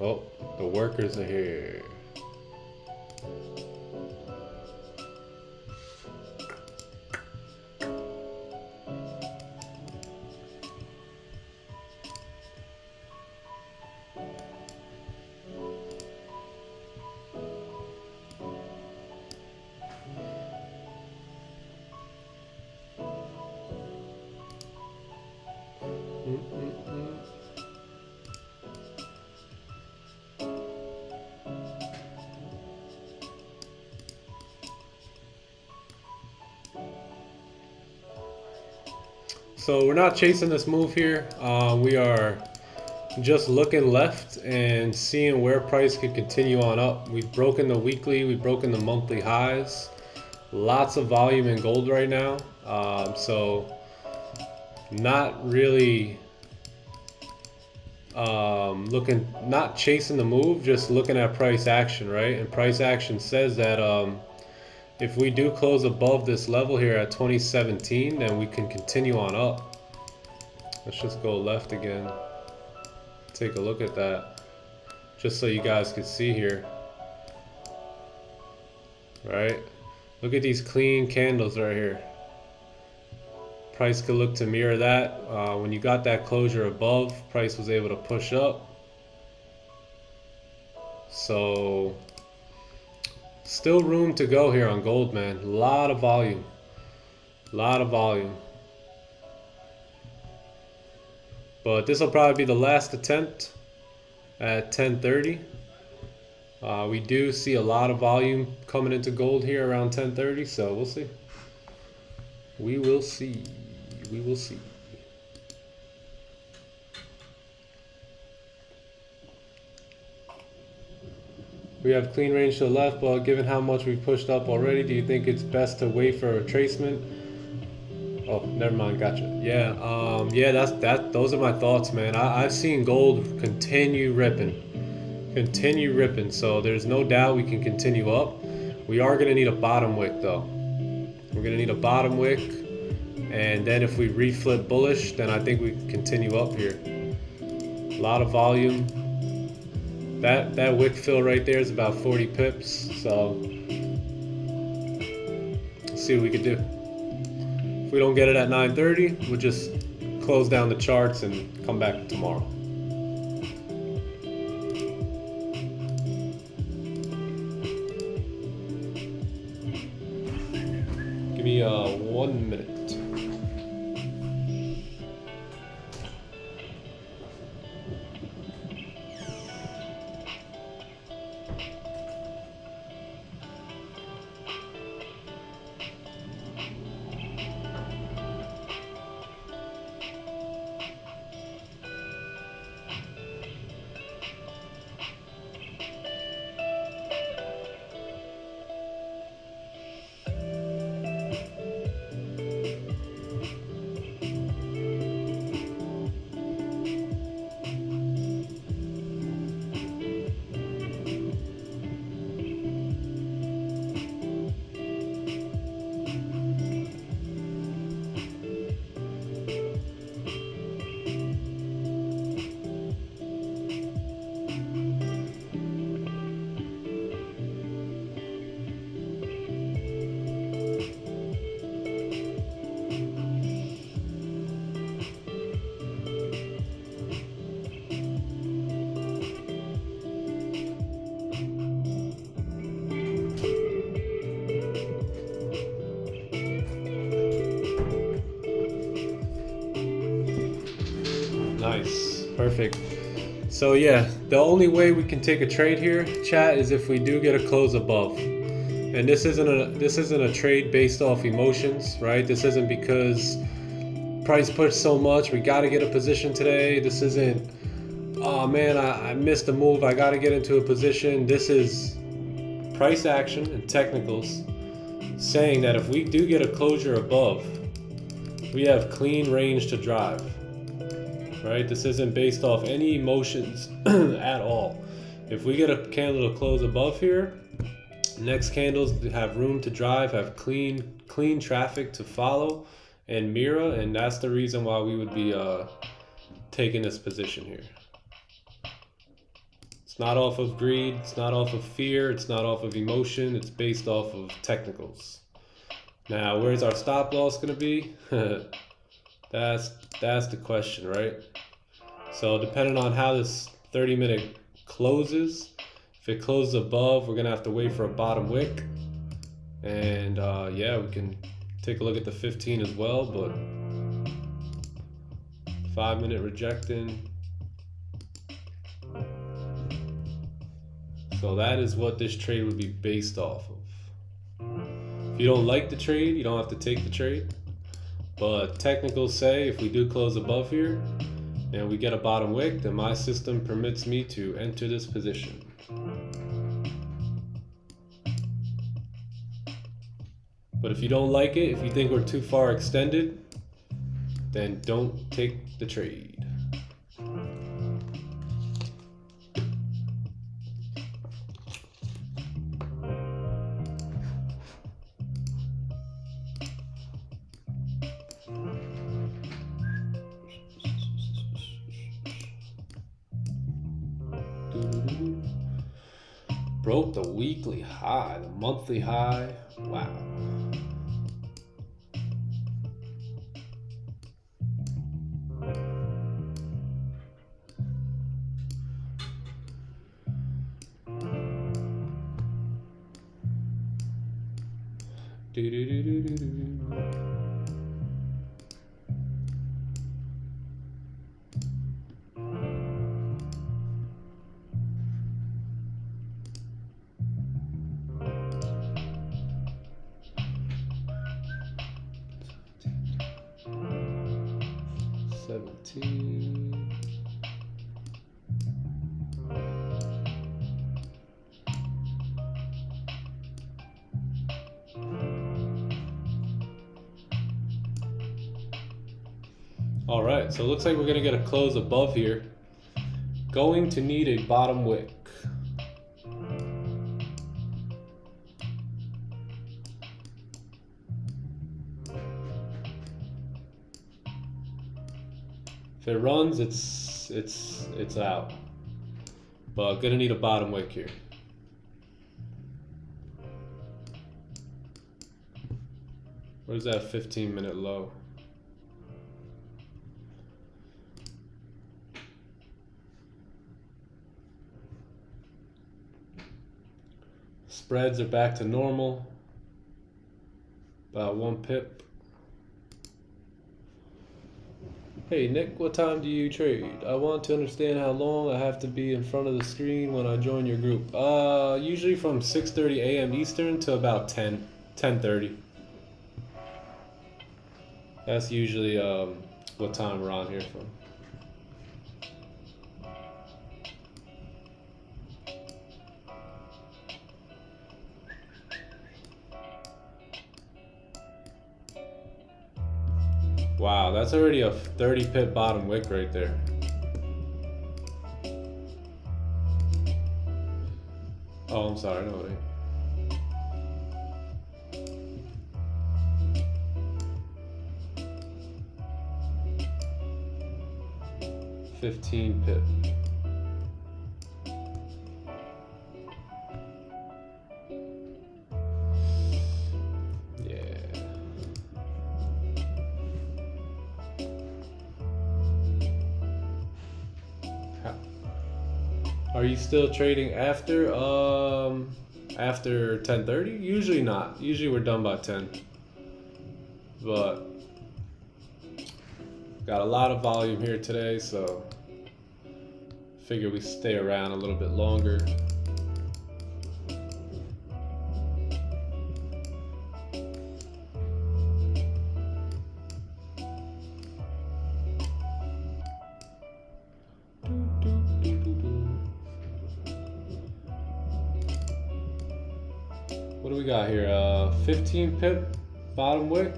Oh, the workers are here. So we're not chasing this move here. We are just looking left and seeing where price could continue on up. We've broken the weekly, we've broken the monthly highs. Lots of volume in gold right now. So not really not chasing the move, just looking at price action, right? And price action says that if we do close above this level here at 2017, then we can continue on up. Let's just go left again. Take a look at that, just so you guys can see here, right? Look at these clean candles right here. Price could look to mirror that. When you got that closure above, price was able to push up. So still room to go here on gold, man. A lot of volume. A lot of volume. But this will probably be the last attempt at 10:30. We do see a lot of volume coming into gold here around 10:30, so we'll see. We will see. We will see. We have clean range to the left, but given how much we've pushed up already, do you think it's best to wait for a retracement? Oh, never mind, gotcha. Yeah, yeah, those are my thoughts, man. I've seen gold continue ripping. So there's no doubt we can continue up. We are gonna need a bottom wick though. We're gonna need a bottom wick, and then if we reflip bullish, then I think we can continue up here. A lot of volume. That wick fill right there is about 40 pips, so let's see what we can do. If we don't get it at 9:30, we'll just close down the charts and come back tomorrow. Give me 1 minute. Nice, perfect. So yeah, the only way we can take a trade here, chat, is if we do get a close above. And this isn't a trade based off emotions, right? This isn't because price pushed so much, we got to get a position today. This isn't, oh man, I missed a move, I got to get into a position. This is price action and technicals saying that if we do get a closure above, we have clean range to drive. Right? This isn't based off any emotions at all. If we get a candle to close above here, next candles have room to drive, have clean traffic to follow and mirror, and that's the reason why we would be taking this position here. It's not off of greed, it's not off of fear, it's not off of emotion, it's based off of technicals. Now, where's our stop loss gonna be? That's the question, right? So depending on how this 30-minute closes, if it closes above, we're gonna have to wait for a bottom wick. And yeah, we can take a look at the 15 as well, but 5-minute rejecting. So that is what this trade would be based off of. If you don't like the trade, you don't have to take the trade. But technicals say if we do close above here and we get a bottom wick, then my system permits me to enter this position. But if you don't like it, if you think we're too far extended, then don't take the trade. Broke the weekly high, the monthly high. Wow. All right, so it looks like we're gonna get a close above here. Going to need a bottom wick. If it runs, it's out. But gonna need a bottom wick here. Where's that 15-minute low? Spreads are back to normal. About 1 pip. Hey Nick, what time do you trade? I want to understand how long I have to be in front of the screen when I join your group. Usually from 6:30 a.m. Eastern to about 10:30. That's usually what time we're on here from. Wow, that's already a 30 pip bottom wick right there. Oh, I'm sorry, no, it ain't. $15 pip. Are you still trading after 10:30? Usually not. Usually we're done by 10. But got a lot of volume here today, so figure we stay around a little bit longer. What do we got here? 15 pip bottom wick.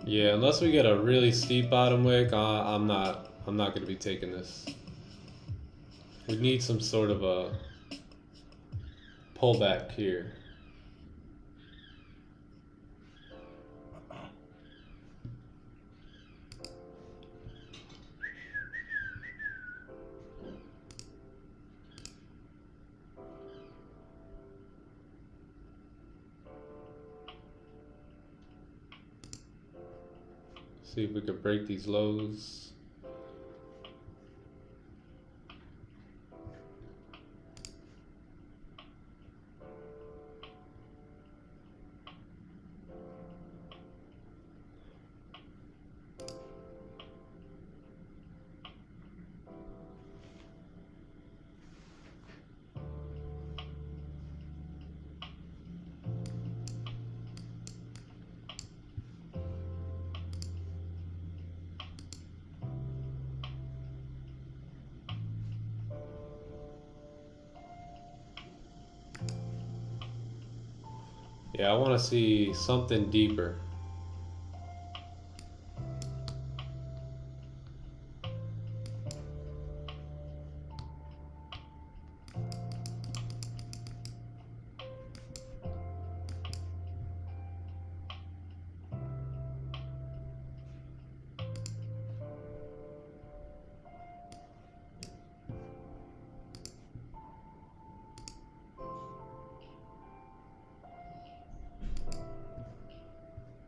Yeah, unless we get a really steep bottom wick, I'm not going to be taking this. We need some sort of a pullback here. See if we could break these lows. Yeah, I want to see something deeper.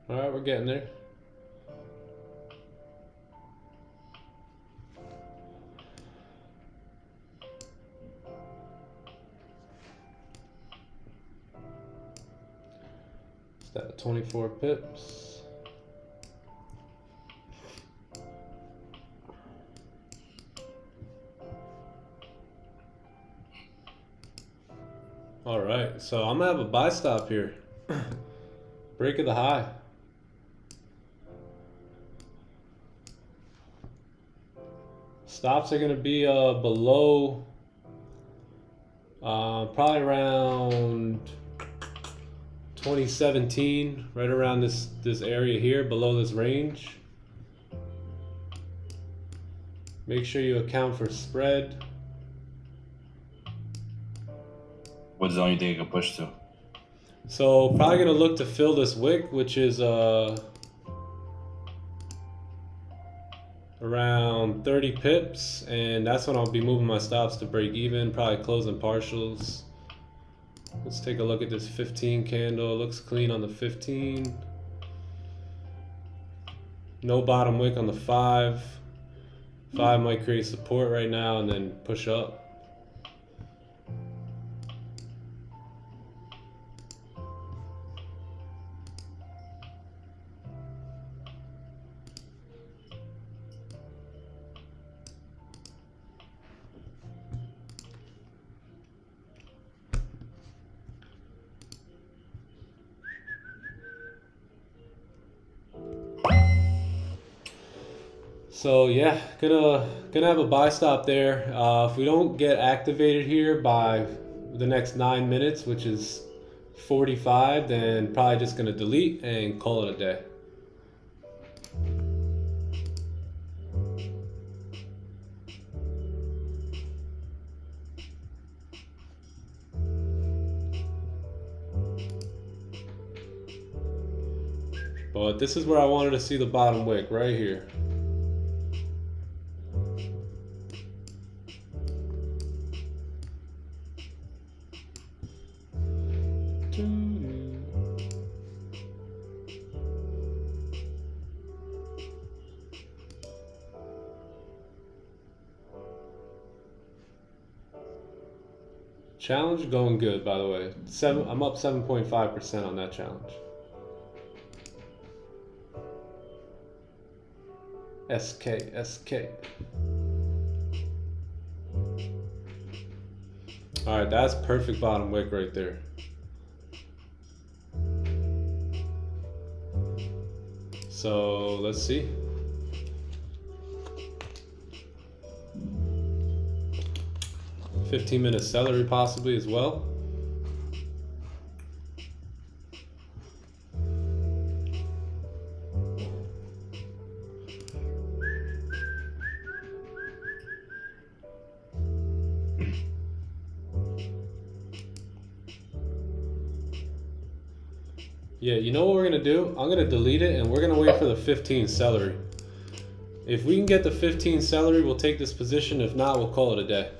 All right, we're getting there. Is that 24 pips? All right, so I'm gonna have a buy stop here. Break of the high. Stops are gonna be below, probably around 2017, right around this area here, below this range. Make sure you account for spread. What zone you think it can push to? So probably gonna look to fill this wick, which is around 30 pips, and that's when I'll be moving my stops to break even, probably closing partials. Let's take a look at this 15 candle. It looks clean on the 15. No bottom wick on the 5. 5 might create support right now and then push up. So yeah, gonna have a buy stop there. If we don't get activated here by the next 9 minutes, which is 45, then probably just gonna delete and call it a day. But this is where I wanted to see the bottom wick, right here. Challenge going good, by the way. I'm up 7.5% on that challenge. SK. All right, that's perfect bottom wick right there. So let's see. $15-minute celery possibly as well. Yeah, you know what we're gonna do? I'm gonna delete it and we're gonna wait for the 15 celery. If we can get the 15 celery, we'll take this position. If not, we'll call it a day.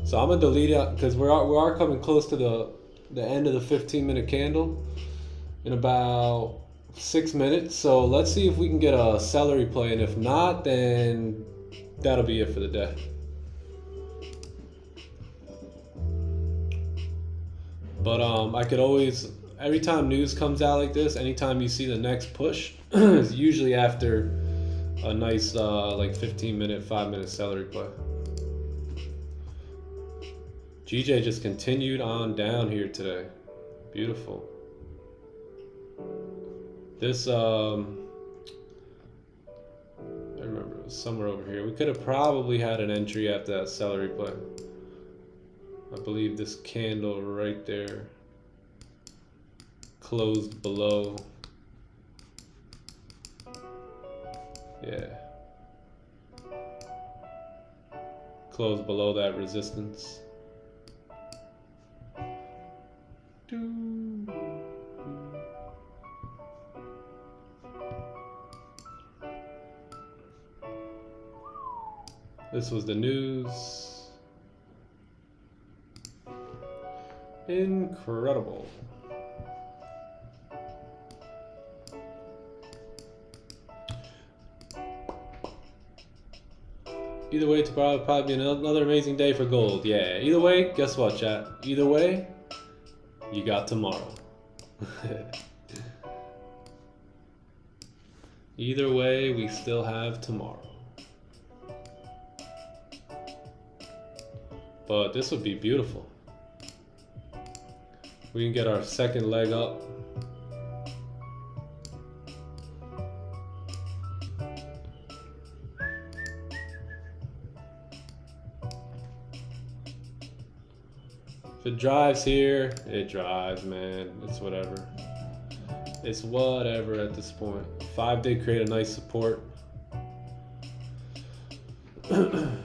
So I'm gonna delete it because we are coming close to the end of the 15-minute candle in about 6 minutes. So let's see if we can get a celery play, and if not, then that'll be it for the day. But I could always, every time news comes out like this, anytime you see the next push, is usually after a nice like 15-minute, 5-minute celery play. GJ just continued on down here today. Beautiful. This I remember it was somewhere over here. We could have probably had an entry after that celery play. I believe this candle right there closed below. Yeah. Closed below that resistance. This was the news. Incredible. Either way, tomorrow will probably be another amazing day for gold. Yeah, either way, guess what, chat? Either way, you got tomorrow. Either way, we still have tomorrow. But this would be beautiful. We can get our second leg up. If it drives here, it drives, man. It's whatever. It's whatever at this point. 5 did create a nice support. Nice.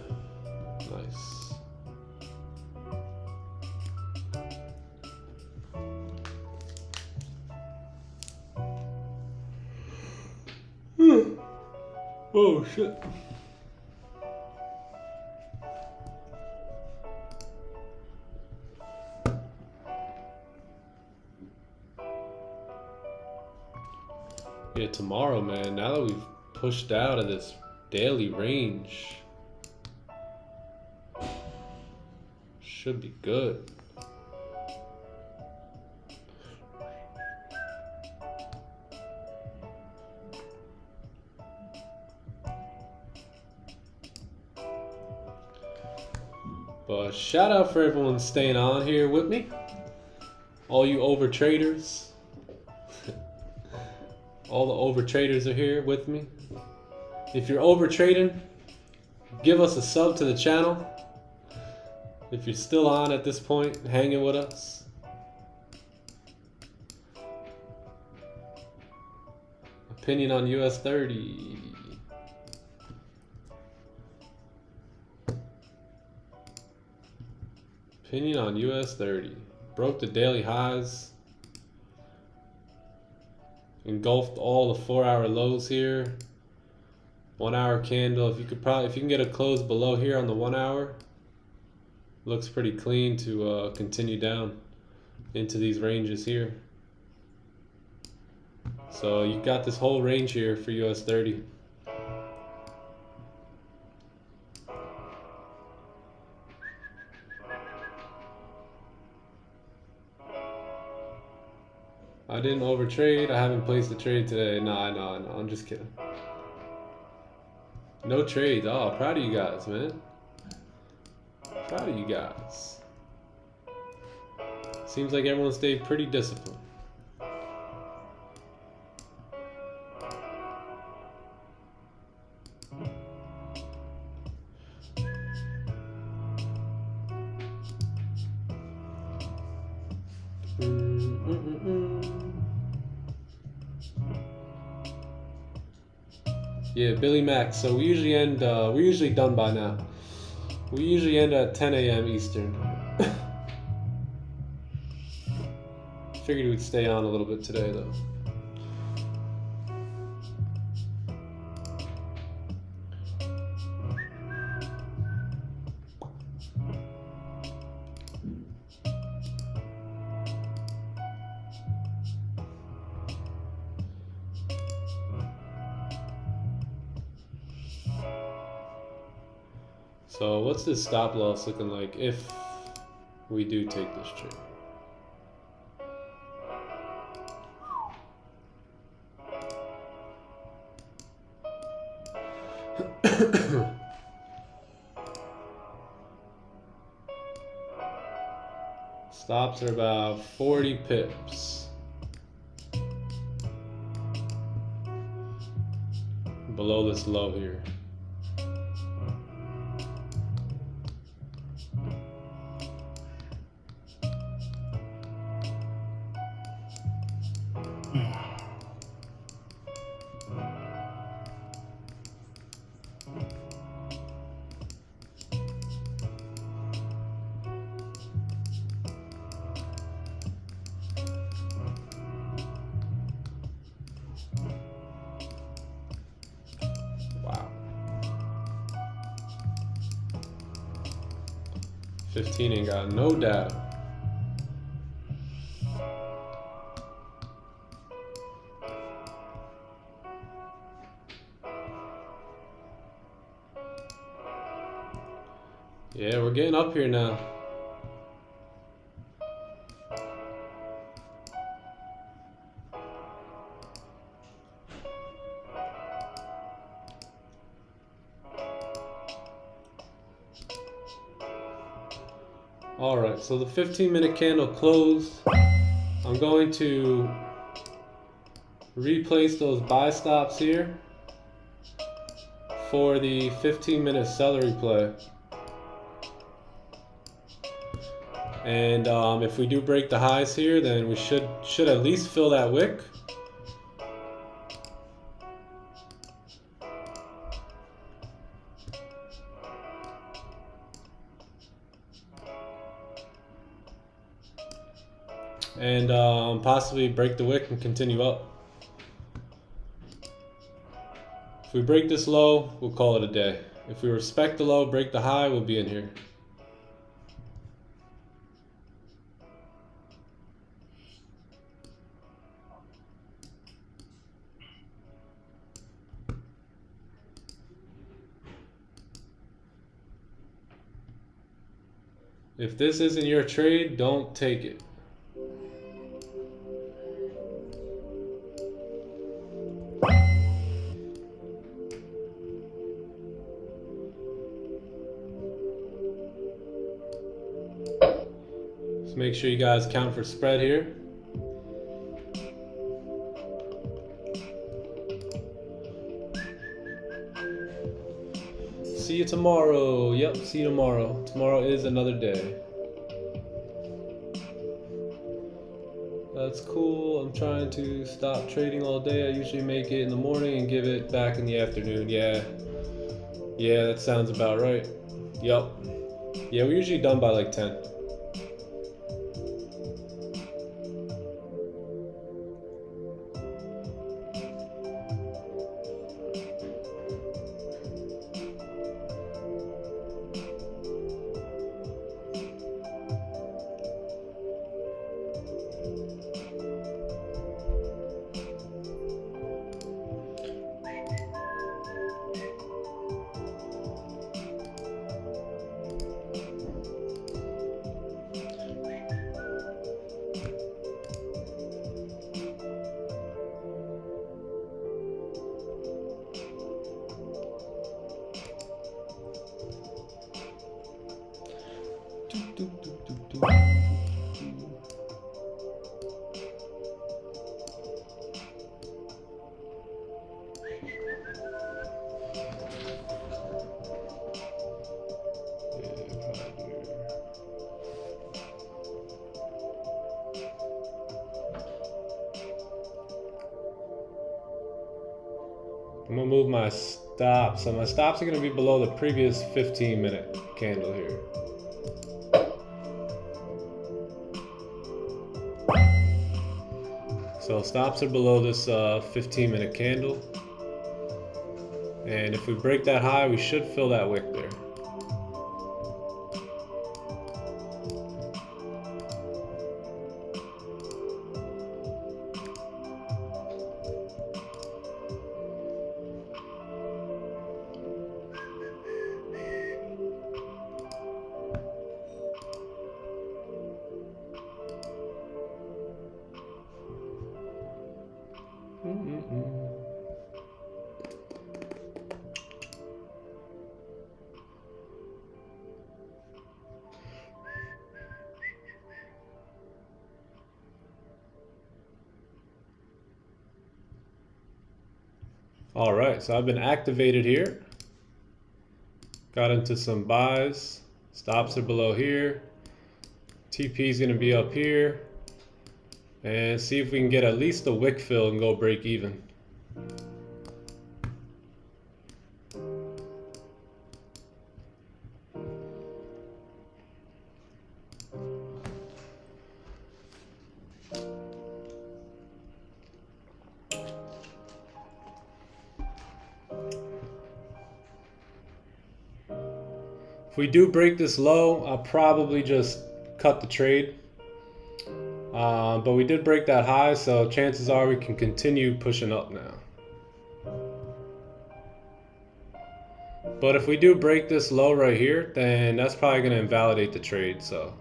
Oh shit. Yeah, tomorrow, man, now that we've pushed out of this daily range, should be good. But shout out for everyone staying on here with me. All you over traders. All the over traders are here with me. If you're over trading, give us a sub to the channel. If you're still on at this point, hanging with us. Opinion on US30. Opinion on US30. Broke the daily highs. Engulfed all the 4-hour lows here. 1 hour candle. If you can get a close below here on the 1 hour, looks pretty clean to continue down into these ranges here. So you've got this whole range here for US30. I didn't overtrade. I haven't placed a trade today. No, I'm just kidding. No trades. Oh, proud of you guys, man. Proud of you guys. Seems like everyone stayed pretty disciplined. Yeah, Billy Max. So we usually end. We're usually done by now. We usually end at 10 a.m. Eastern. Figured we'd stay on a little bit today, though. So what's this stop loss looking like if we do take this trade? Stops are about 40 pips below this low here. 15 ain't got no data. Yeah, we're getting up here now. All right, so the 15-minute candle closed. I'm going to replace those buy stops here for the 15-minute celery play. And if we do break the highs here, then we should at least fill that wick. And possibly break the wick and continue up. If we break this low, we'll call it a day. If we respect the low, break the high, we'll be in here. If this isn't your trade, don't take it. Just make sure you guys count for spread here. See you tomorrow. Yep, see you tomorrow. Tomorrow is another day. That's cool. I'm trying to stop trading all day. I usually make it in the morning and give it back in the afternoon. Yeah, that sounds about right. Yep. Yeah, we're usually done by like 10. I'm gonna move my stops. So my stops are gonna be below the previous 15-minute candle here. So stops are below this 15-minute candle. And if we break that high, we should fill that wick there. All right, so I've been activated here. Got into some buys. Stops are below here. TP is going to be up here. And see if we can get at least a wick fill and go break even. If we do break this low, I'll probably just cut the trade. But we did break that high, so chances are we can continue pushing up now. But if we do break this low right here, then that's probably going to invalidate the trade. So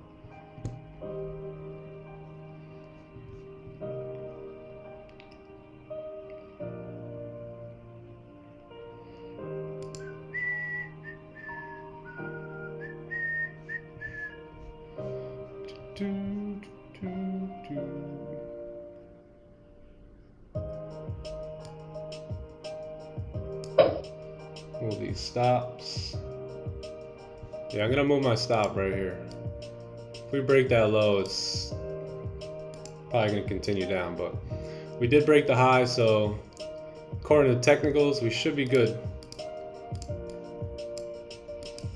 move these stops. Yeah, I'm gonna move my stop right here. If we break that low, it's probably gonna continue down, but we did break the high, so according to the technicals, we should be good.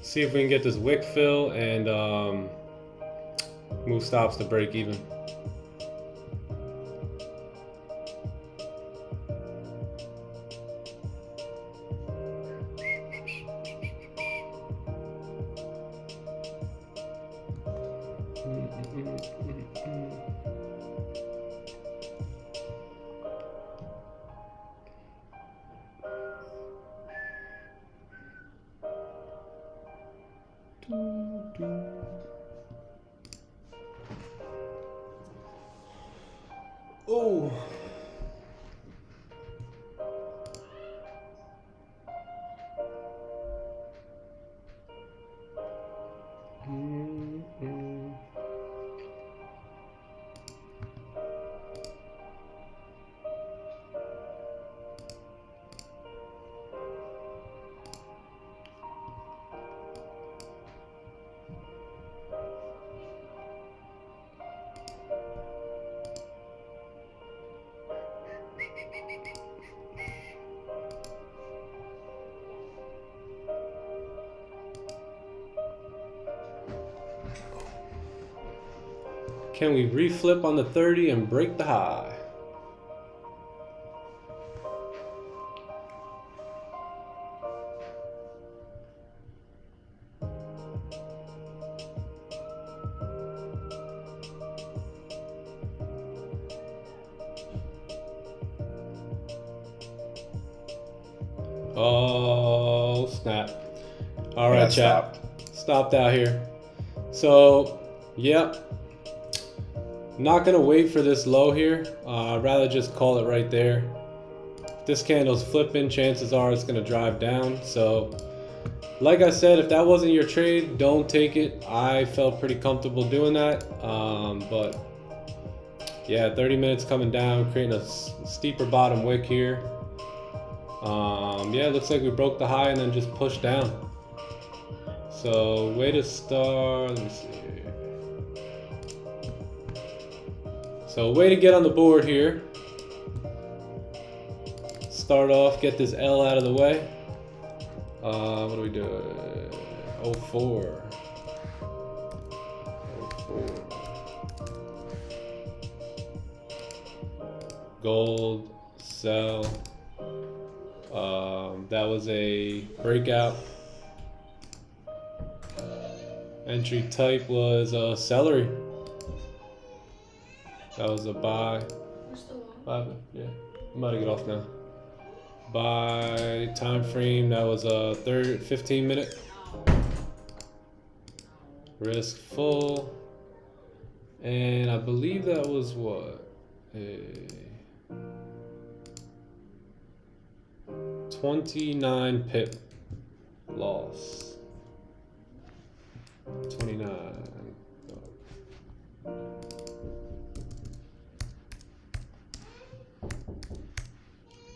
See if we can get this wick fill and move stops to break even. Oh. Can we reflip on the 30 and break the high? Oh, snap. All right, chat. Stopped out here. So, yep. Not gonna wait for this low here. I'd rather just call it right there. If this candle's flipping, chances are it's gonna drive down. So, like I said, if that wasn't your trade, don't take it. I felt pretty comfortable doing that. But yeah, 30 minutes coming down, creating a steeper bottom wick here. Yeah, it looks like we broke the high and then just pushed down. So, way to start. Let me see. So way to get on the board here. Start off, get this L out of the way. What do we do? 04. 04. Gold, sell. That was a breakout. Entry type was celery. That was a buy. Yeah, I'm about to get off now. Buy time frame. That was a 15 minute. Risk full. And I believe that was what? A 29 pip loss. 29.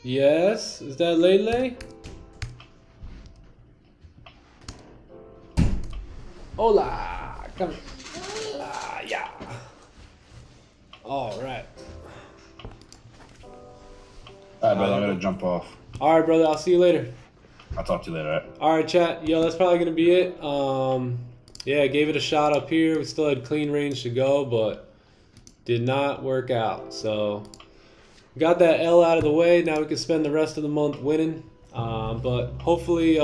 Yes, is that Lele? Hola, come. Hola, yeah. All right. All right, brother, I'm gonna jump off. All right, brother. I'll see you later. I'll talk to you later. All right? All right, chat. Yo, that's probably gonna be it. Yeah, I gave it a shot up here. We still had clean range to go, but did not work out. So got that L out of the way. Now we can spend the rest of the month winning. But hopefully,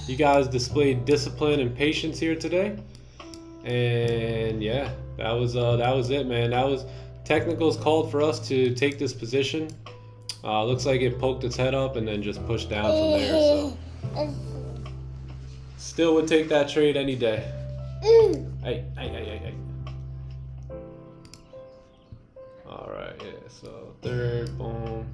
You guys displayed discipline and patience here today. And yeah, that was it, man. That was technicals called for us to take this position. Looks like it poked its head up and then just pushed down from there. So still would take that trade any day. Hey. All right, yeah. So third, boom.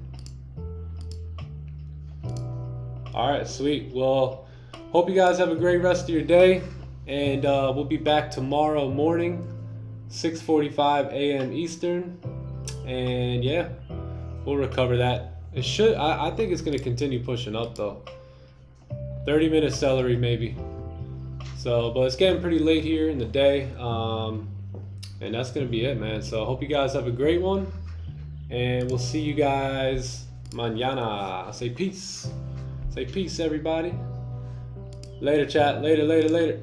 All right, sweet. Well, hope you guys have a great rest of your day, and we'll be back tomorrow morning, 6:45 a.m. Eastern, and yeah, we'll recover that. It should. I think it's gonna continue pushing up though. 30-minute celery maybe. So, but it's getting pretty late here in the day, and that's gonna be it, man. So, I hope you guys have a great one, and we'll see you guys mañana. Say peace. Say peace, everybody. Later, chat. Later.